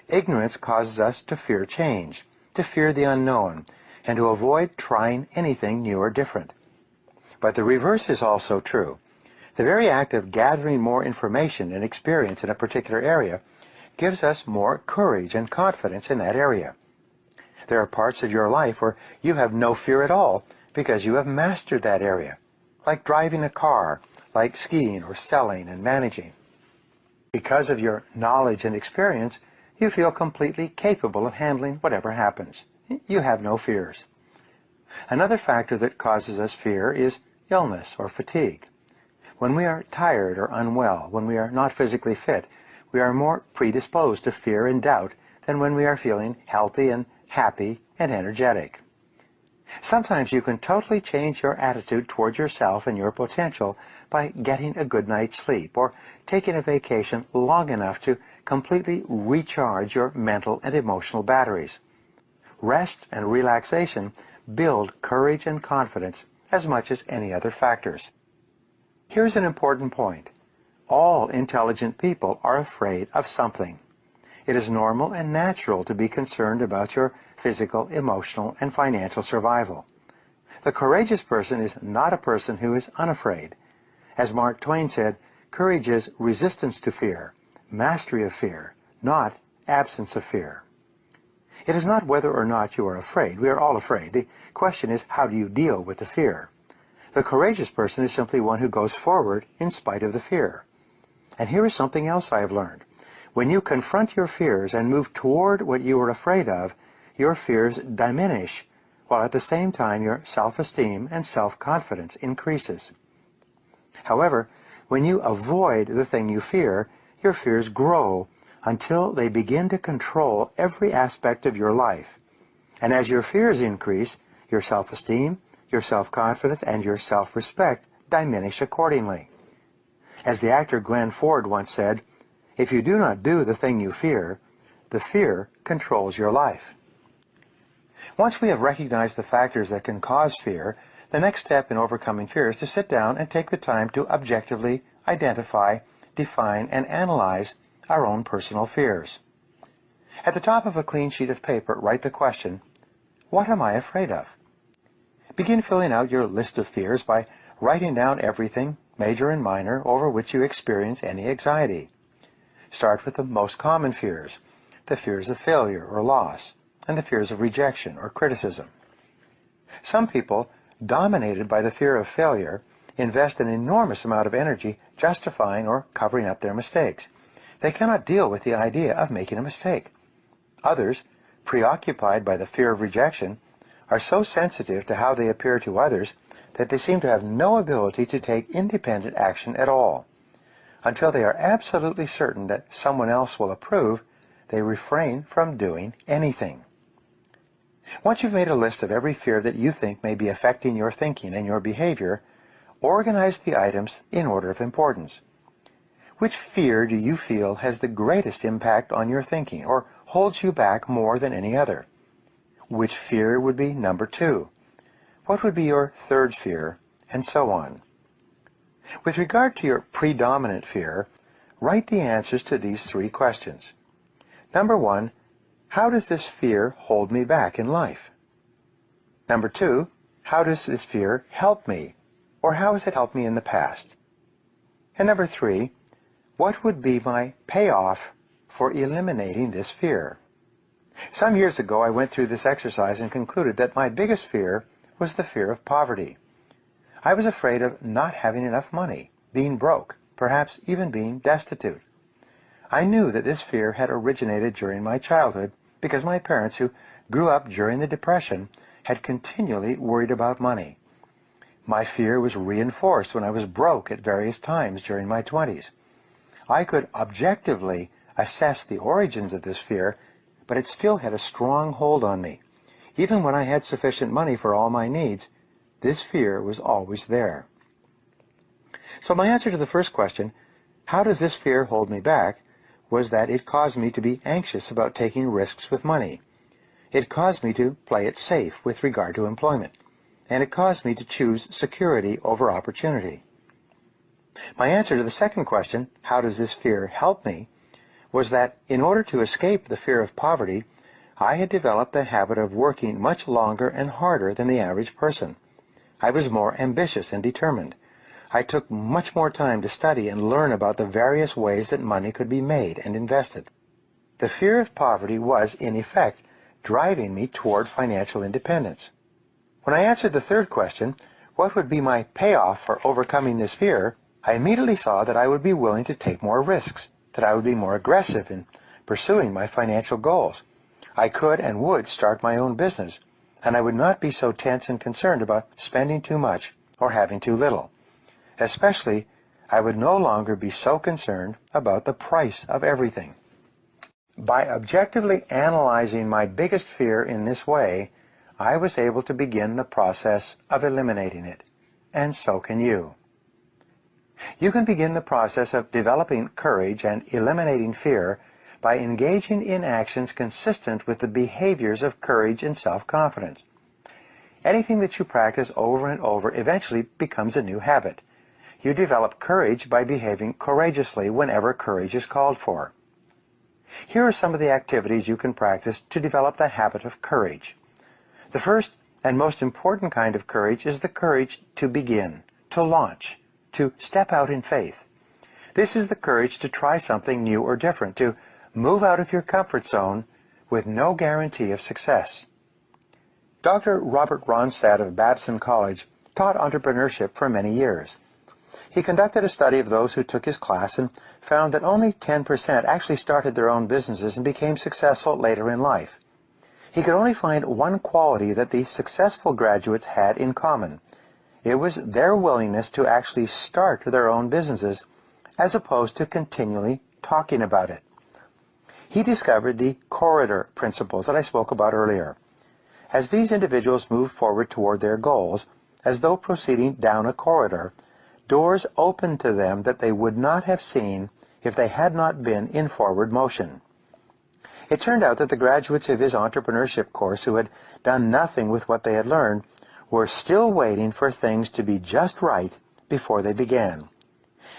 Ignorance causes us to fear change, to fear the unknown, and to avoid trying anything new or different. But the reverse is also true. The very act of gathering more information and experience in a particular area gives us more courage and confidence in that area. There are parts of your life where you have no fear at all because you have mastered that area, like driving a car, like skiing or selling and managing. Because of your knowledge and experience, you feel completely capable of handling whatever happens. You have no fears. Another factor that causes us fear is illness or fatigue. When we are tired or unwell, when we are not physically fit, we are more predisposed to fear and doubt than when we are feeling healthy and happy and energetic. Sometimes you can totally change your attitude towards yourself and your potential by getting a good night's sleep or taking a vacation long enough to completely recharge your mental and emotional batteries. Rest and relaxation build courage and confidence as much as any other factors. Here's an important point. All intelligent people are afraid of something. It is normal and natural to be concerned about your physical, emotional, and financial survival. The courageous person is not a person who is unafraid. As Mark Twain said, courage is resistance to fear, mastery of fear, not absence of fear. It is not whether or not you are afraid. We are all afraid. The question is, how do you deal with the fear? The courageous person is simply one who goes forward in spite of the fear. And here is something else I have learned. When you confront your fears and move toward what you are afraid of, your fears diminish, while at the same time your self-esteem and self-confidence increases. However, when you avoid the thing you fear, your fears grow until they begin to control every aspect of your life. And as your fears increase, your self-esteem, your self-confidence, and your self-respect diminish accordingly. As the actor Glenn Ford once said, "If you do not do the thing you fear, the fear controls your life." Once we have recognized the factors that can cause fear, the next step in overcoming fear is to sit down and take the time to objectively identify, define, and analyze our own personal fears. At the top of a clean sheet of paper, write the question, what am I afraid of? Begin filling out your list of fears by writing down everything, major and minor, over which you experience any anxiety. Start with the most common fears, the fears of failure or loss, and the fears of rejection or criticism. Some people, dominated by the fear of failure, invest an enormous amount of energy justifying or covering up their mistakes. They cannot deal with the idea of making a mistake. Others, preoccupied by the fear of rejection, are so sensitive to how they appear to others that they seem to have no ability to take independent action at all. Until they are absolutely certain that someone else will approve, they refrain from doing anything. Once you've made a list of every fear that you think may be affecting your thinking and your behavior, organize the items in order of importance. Which fear do you feel has the greatest impact on your thinking or holds you back more than any other? Which fear would be number 2? What would be your third fear? And so on. With regard to your predominant fear, write the answers to these 3 questions. Number 1, how does this fear hold me back in life? Number 2, how does this fear help me? Or how has it helped me in the past? And number 3, what would be my payoff for eliminating this fear? Some years ago, I went through this exercise and concluded that my biggest fear was the fear of poverty. I was afraid of not having enough money, being broke, perhaps even being destitute. I knew that this fear had originated during my childhood because my parents, who grew up during the Depression, had continually worried about money. My fear was reinforced when I was broke at various times during my 20s. I could objectively assess the origins of this fear, but it still had a strong hold on me. Even when I had sufficient money for all my needs, this fear was always there. So my answer to the first question, how does this fear hold me back, was that it caused me to be anxious about taking risks with money. It caused me to play it safe with regard to employment, and it caused me to choose security over opportunity. My answer to the second question, how does this fear help me, was that in order to escape the fear of poverty, I had developed the habit of working much longer and harder than the average person. I was more ambitious and determined. I took much more time to study and learn about the various ways that money could be made and invested. The fear of poverty was, in effect, driving me toward financial independence. When I answered the third question, what would be my payoff for overcoming this fear, I immediately saw that I would be willing to take more risks, that I would be more aggressive in pursuing my financial goals. I could and would start my own business, and I would not be so tense and concerned about spending too much or having too little. Especially, I would no longer be so concerned about the price of everything. By objectively analyzing my biggest fear in this way, I was able to begin the process of eliminating it, and so can you. You can begin the process of developing courage and eliminating fear by engaging in actions consistent with the behaviors of courage and self-confidence. Anything that you practice over and over eventually becomes a new habit. You develop courage by behaving courageously whenever courage is called for. Here are some of the activities you can practice to develop the habit of courage. The first and most important kind of courage is the courage to begin, to launch, to step out in faith. This is the courage to try something new or different, to move out of your comfort zone with no guarantee of success. Dr. Robert Ronstadt of Babson College taught entrepreneurship for many years. He conducted a study of those who took his class and found that only 10% actually started their own businesses and became successful later in life. He could only find one quality that the successful graduates had in common. It was their willingness to actually start their own businesses as opposed to continually talking about it. He discovered the corridor principles that I spoke about earlier. As these individuals moved forward toward their goals, as though proceeding down a corridor, doors opened to them that they would not have seen if they had not been in forward motion. It turned out that the graduates of his entrepreneurship course who had done nothing with what they had learned were still waiting for things to be just right before they began.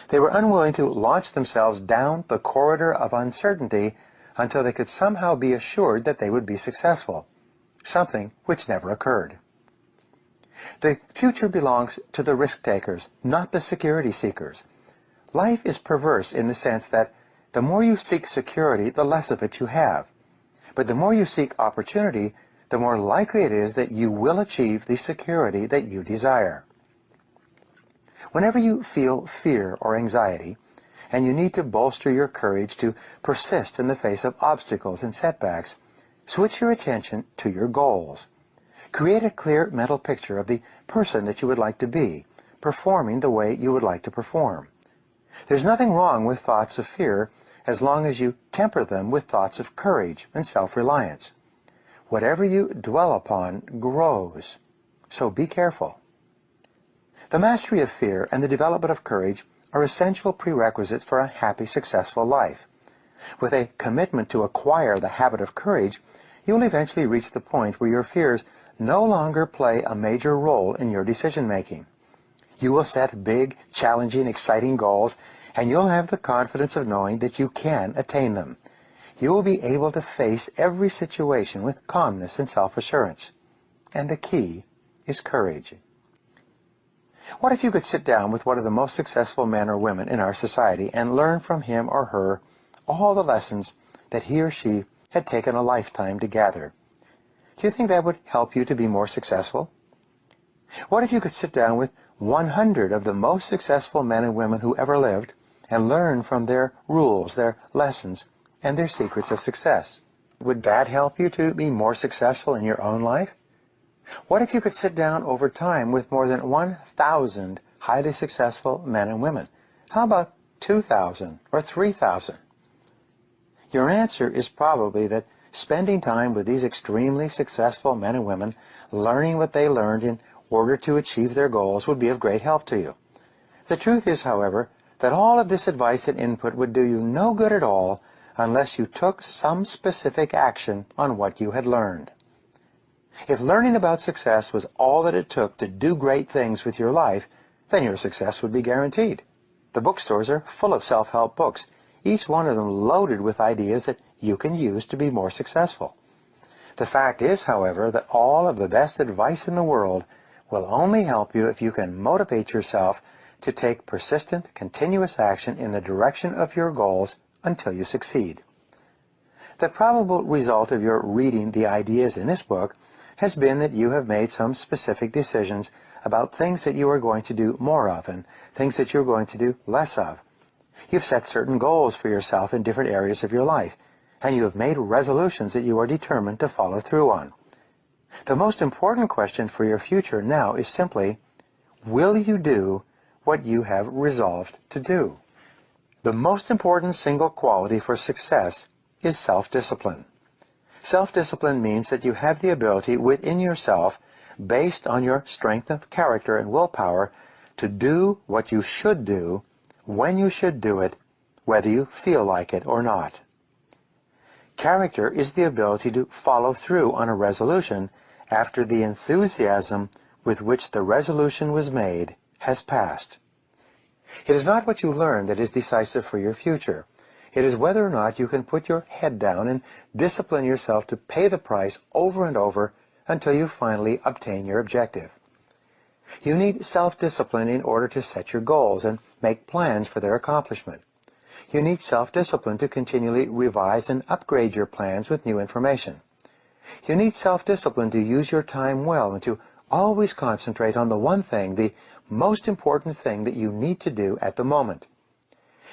They were unwilling to launch themselves down the corridor of uncertainty until they could somehow be assured that they would be successful, something which never occurred. The future belongs to the risk-takers, not the security seekers. Life is perverse in the sense that the more you seek security, the less of it you have. But the more you seek opportunity, the more likely it is that you will achieve the security that you desire. Whenever you feel fear or anxiety, and you need to bolster your courage to persist in the face of obstacles and setbacks, switch your attention to your goals. Create a clear mental picture of the person that you would like to be, performing the way you would like to perform. There's nothing wrong with thoughts of fear as long as you temper them with thoughts of courage and self-reliance. Whatever you dwell upon grows, so be careful. The mastery of fear and the development of courage are essential prerequisites for a happy, successful life. With a commitment to acquire the habit of courage, you will eventually reach the point where your fears no longer play a major role in your decision-making. You will set big, challenging, exciting goals, and you'll have the confidence of knowing that you can attain them. You will be able to face every situation with calmness and self-assurance. And the key is courage. What if you could sit down with one of the most successful men or women in our society and learn from him or her all the lessons that he or she had taken a lifetime to gather? Do you think that would help you to be more successful? What if you could sit down with 100 of the most successful men and women who ever lived and learn from their rules, their lessons, and their secrets of success? Would that help you to be more successful in your own life? What if you could sit down over time with more than 1,000 highly successful men and women? How about 2,000 or 3,000? Your answer is probably that spending time with these extremely successful men and women, learning what they learned in order to achieve their goals, would be of great help to you. The truth is, however, that all of this advice and input would do you no good at all unless you took some specific action on what you had learned. If learning about success was all that it took to do great things with your life, then your success would be guaranteed. The bookstores are full of self-help books, each one of them loaded with ideas that you can use to be more successful. The fact is, however, that all of the best advice in the world will only help you if you can motivate yourself to take persistent, continuous action in the direction of your goals until you succeed. The probable result of your reading the ideas in this book has been that you have made some specific decisions about things that you are going to do more of and things that you're going to do less of. You've set certain goals for yourself in different areas of your life, and you have made resolutions that you are determined to follow through on. The most important question for your future now is simply, will you do what you have resolved to do? The most important single quality for success is self-discipline. Self-discipline means that you have the ability within yourself, based on your strength of character and willpower, to do what you should do, when you should do it, whether you feel like it or not. Character is the ability to follow through on a resolution after the enthusiasm with which the resolution was made has passed. It is not what you learn that is decisive for your future. It is whether or not you can put your head down and discipline yourself to pay the price over and over until you finally obtain your objective. You need self-discipline in order to set your goals and make plans for their accomplishment. You need self-discipline to continually revise and upgrade your plans with new information. You need self-discipline to use your time well and to always concentrate on the one thing, the most important thing that you need to do at the moment.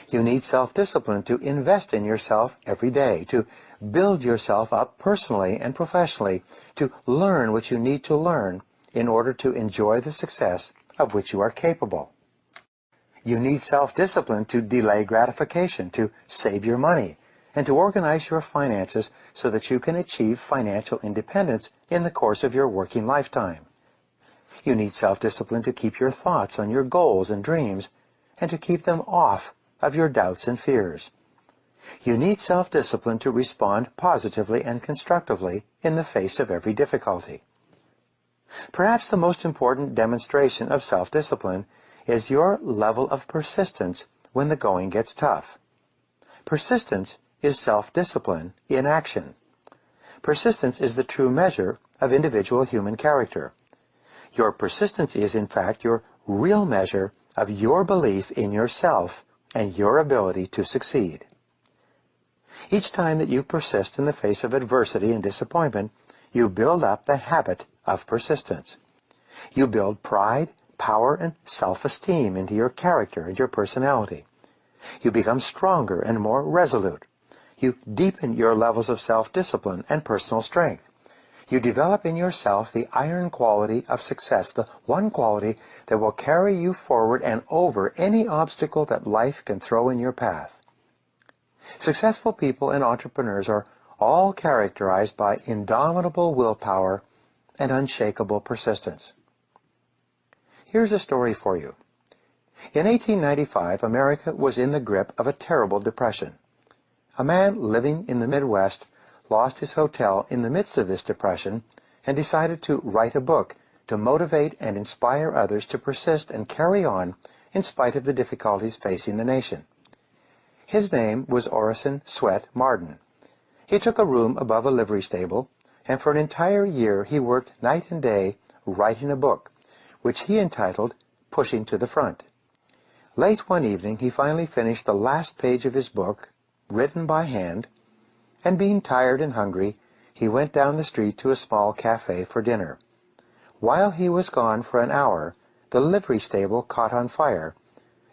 You need self-discipline to invest in yourself every day, to build yourself up personally and professionally, to learn what you need to learn in order to enjoy the success of which you are capable. You need self-discipline to delay gratification, to save your money, and to organize your finances so that you can achieve financial independence in the course of your working lifetime. You need self-discipline to keep your thoughts on your goals and dreams, and to keep them off of your doubts and fears. You need self-discipline to respond positively and constructively in the face of every difficulty. Perhaps the most important demonstration of self-discipline is your level of persistence when the going gets tough. Persistence is self-discipline in action. Persistence is the true measure of individual human character. Your persistence is, in fact, your real measure of your belief in yourself and your ability to succeed. Each time that you persist in the face of adversity and disappointment, you build up the habit of persistence. You build pride, power, and self-esteem into your character and your personality. You become stronger and more resolute. You deepen your levels of self-discipline and personal strength. You develop in yourself the iron quality of success, the one quality that will carry you forward and over any obstacle that life can throw in your path. Successful people and entrepreneurs are all characterized by indomitable willpower and unshakable persistence. Here's a story for you. In 1895, America was in the grip of a terrible depression. A man living in the Midwest lost his hotel in the midst of this depression and decided to write a book to motivate and inspire others to persist and carry on in spite of the difficulties facing the nation. His name was Orison Swett Marden. He took a room above a livery stable, and for an entire year he worked night and day writing a book, which he entitled Pushing to the Front. Late one evening he finally finished the last page of his book, written by hand, and being tired and hungry, he went down the street to a small cafe for dinner. While he was gone for an hour, the livery stable caught on fire,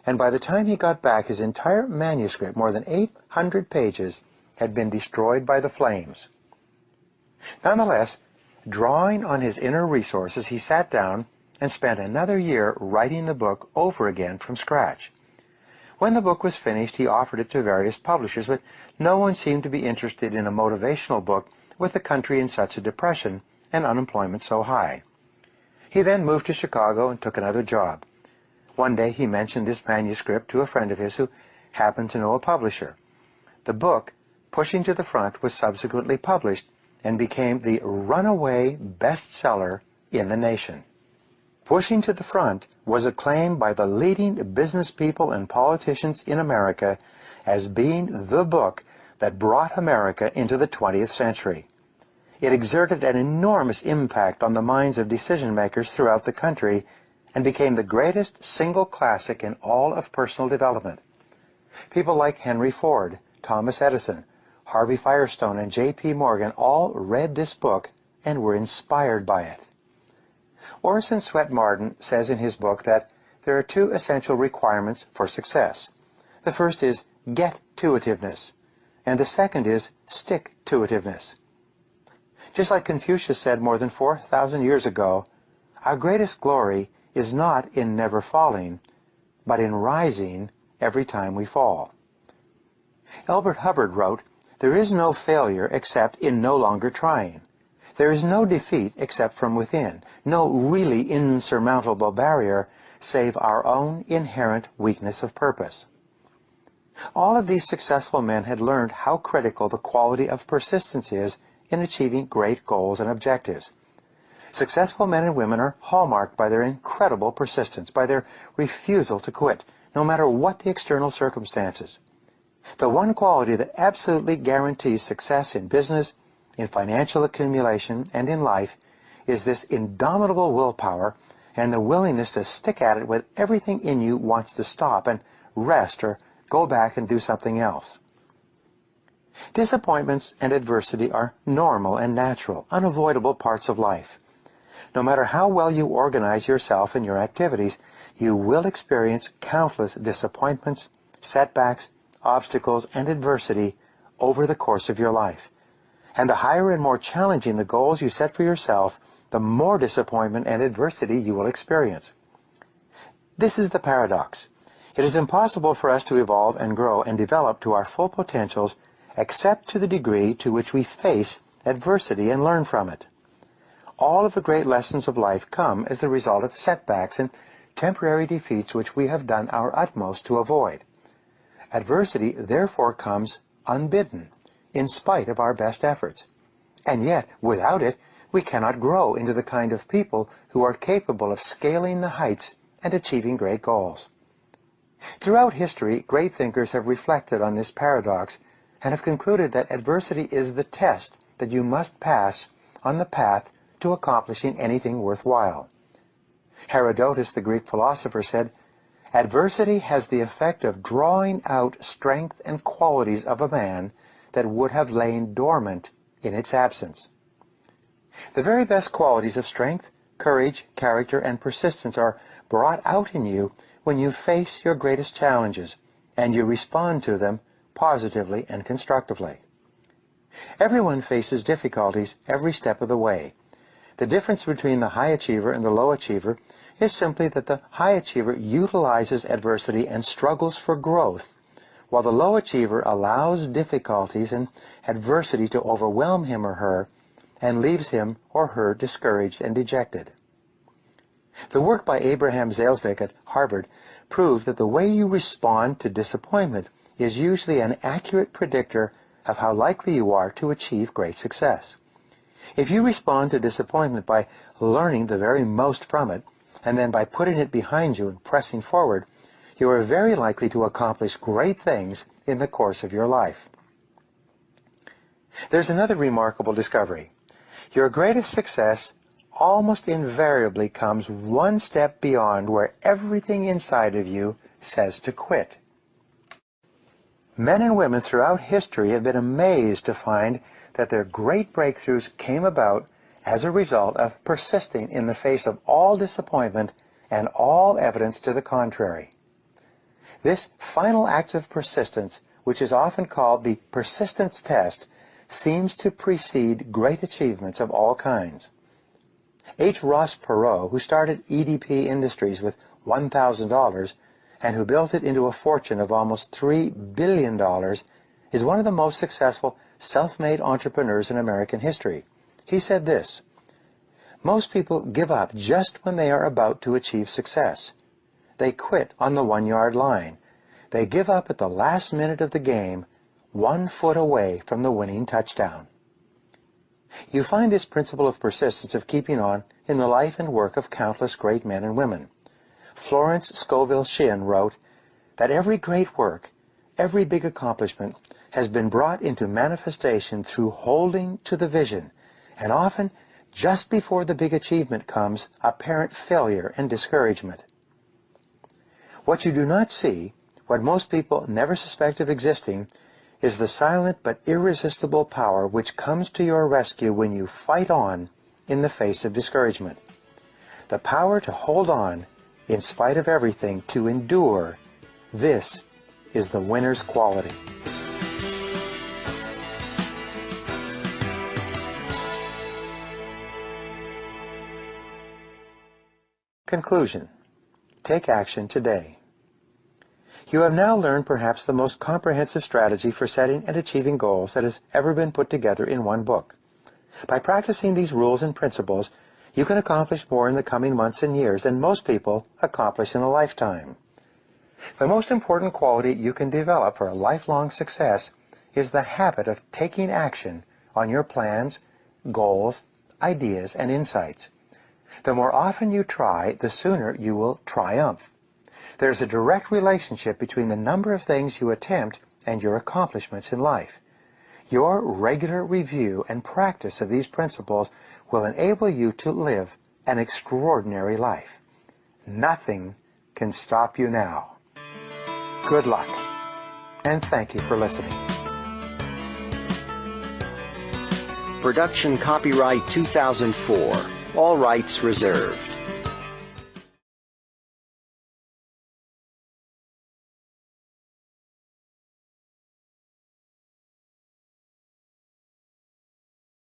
and by the time he got back, his entire manuscript, more than 800 pages, had been destroyed by the flames. Nonetheless, drawing on his inner resources, he sat down and spent another year writing the book over again from scratch. When the book was finished, he offered it to various publishers, but no one seemed to be interested in a motivational book with the country in such a depression and unemployment so high. He then moved to Chicago and took another job. One day he mentioned this manuscript to a friend of his who happened to know a publisher. The book, Pushing to the Front, was subsequently published and became the runaway bestseller in the nation. Pushing to the Front was acclaimed by the leading business people and politicians in America as being the book that brought America into the 20th century. It exerted an enormous impact on the minds of decision-makers throughout the country and became the greatest single classic in all of personal development. People like Henry Ford, Thomas Edison, Harvey Firestone, and J.P. Morgan all read this book and were inspired by it. Orison Swett Marden says in his book that there are two essential requirements for success. The first is get-to-itiveness, and the second is stick-to-itiveness. Just like Confucius said more than 4,000 years ago, our greatest glory is not in never falling, but in rising every time we fall. Elbert Hubbard wrote, "There is no failure except in no longer trying. There is no defeat except from within, no really insurmountable barrier save our own inherent weakness of purpose." All of these successful men had learned how critical the quality of persistence is in achieving great goals and objectives. Successful men and women are hallmarked by their incredible persistence, by their refusal to quit, no matter what the external circumstances. The one quality that absolutely guarantees success in business, in financial accumulation, and in life is this indomitable willpower and the willingness to stick at it when everything in you wants to stop and rest or go back and do something else. Disappointments and adversity are normal and natural, unavoidable parts of life. No matter how well you organize yourself and your activities, you will experience countless disappointments, setbacks, obstacles, and adversity over the course of your life. And the higher and more challenging the goals you set for yourself, the more disappointment and adversity you will experience. This is the paradox. It is impossible for us to evolve and grow and develop to our full potentials except to the degree to which we face adversity and learn from it. All of the great lessons of life come as the result of setbacks and temporary defeats which we have done our utmost to avoid. Adversity therefore comes unbidden, in spite of our best efforts. And yet, without it, we cannot grow into the kind of people who are capable of scaling the heights and achieving great goals. Throughout history, great thinkers have reflected on this paradox and have concluded that adversity is the test that you must pass on the path to accomplishing anything worthwhile. Herodotus, the Greek philosopher, said, "Adversity has the effect of drawing out strength and qualities of a man that would have lain dormant in its absence." The very best qualities of strength, courage, character, and persistence are brought out in you when you face your greatest challenges and you respond to them positively and constructively. Everyone faces difficulties every step of the way. The difference between the high achiever and the low achiever is simply that the high achiever utilizes adversity and struggles for growth, while the low achiever allows difficulties and adversity to overwhelm him or her and leaves him or her discouraged and dejected. The work by Abraham Zalesvik at Harvard proved that the way you respond to disappointment is usually an accurate predictor of how likely you are to achieve great success. If you respond to disappointment by learning the very most from it, and then by putting it behind you and pressing forward, you are very likely to accomplish great things in the course of your life. There's another remarkable discovery. Your greatest success almost invariably comes one step beyond where everything inside of you says to quit. Men and women throughout history have been amazed to find that their great breakthroughs came about as a result of persisting in the face of all disappointment and all evidence to the contrary. This final act of persistence, which is often called the persistence test, seems to precede great achievements of all kinds. H. Ross Perot, who started EDP Industries with $1,000 and who built it into a fortune of almost $3 billion, is one of the most successful self-made entrepreneurs in American history. He said this, "Most people give up just when they are about to achieve success. They quit on the 1-yard line. They give up at the last minute of the game, 1 foot away from the winning touchdown." You find this principle of persistence of keeping on in the life and work of countless great men and women. Florence Scovel Shinn wrote that every great work, every big accomplishment has been brought into manifestation through holding to the vision, and often, just before the big achievement comes, apparent failure and discouragement. What you do not see, what most people never suspect of existing, is the silent but irresistible power which comes to your rescue when you fight on in the face of discouragement. The power to hold on in spite of everything, to endure. This is the winner's quality. Conclusion. Take action today. You have now learned perhaps the most comprehensive strategy for setting and achieving goals that has ever been put together in one book. By practicing these rules and principles, you can accomplish more in the coming months and years than most people accomplish in a lifetime. The most important quality you can develop for lifelong success is the habit of taking action on your plans, goals, ideas, and insights. The more often you try, the sooner you will triumph. There's a direct relationship between the number of things you attempt and your accomplishments in life. Your regular review and practice of these principles will enable you to live an extraordinary life. Nothing can stop you now. Good luck, and thank you for listening. Production copyright 2004. All rights reserved.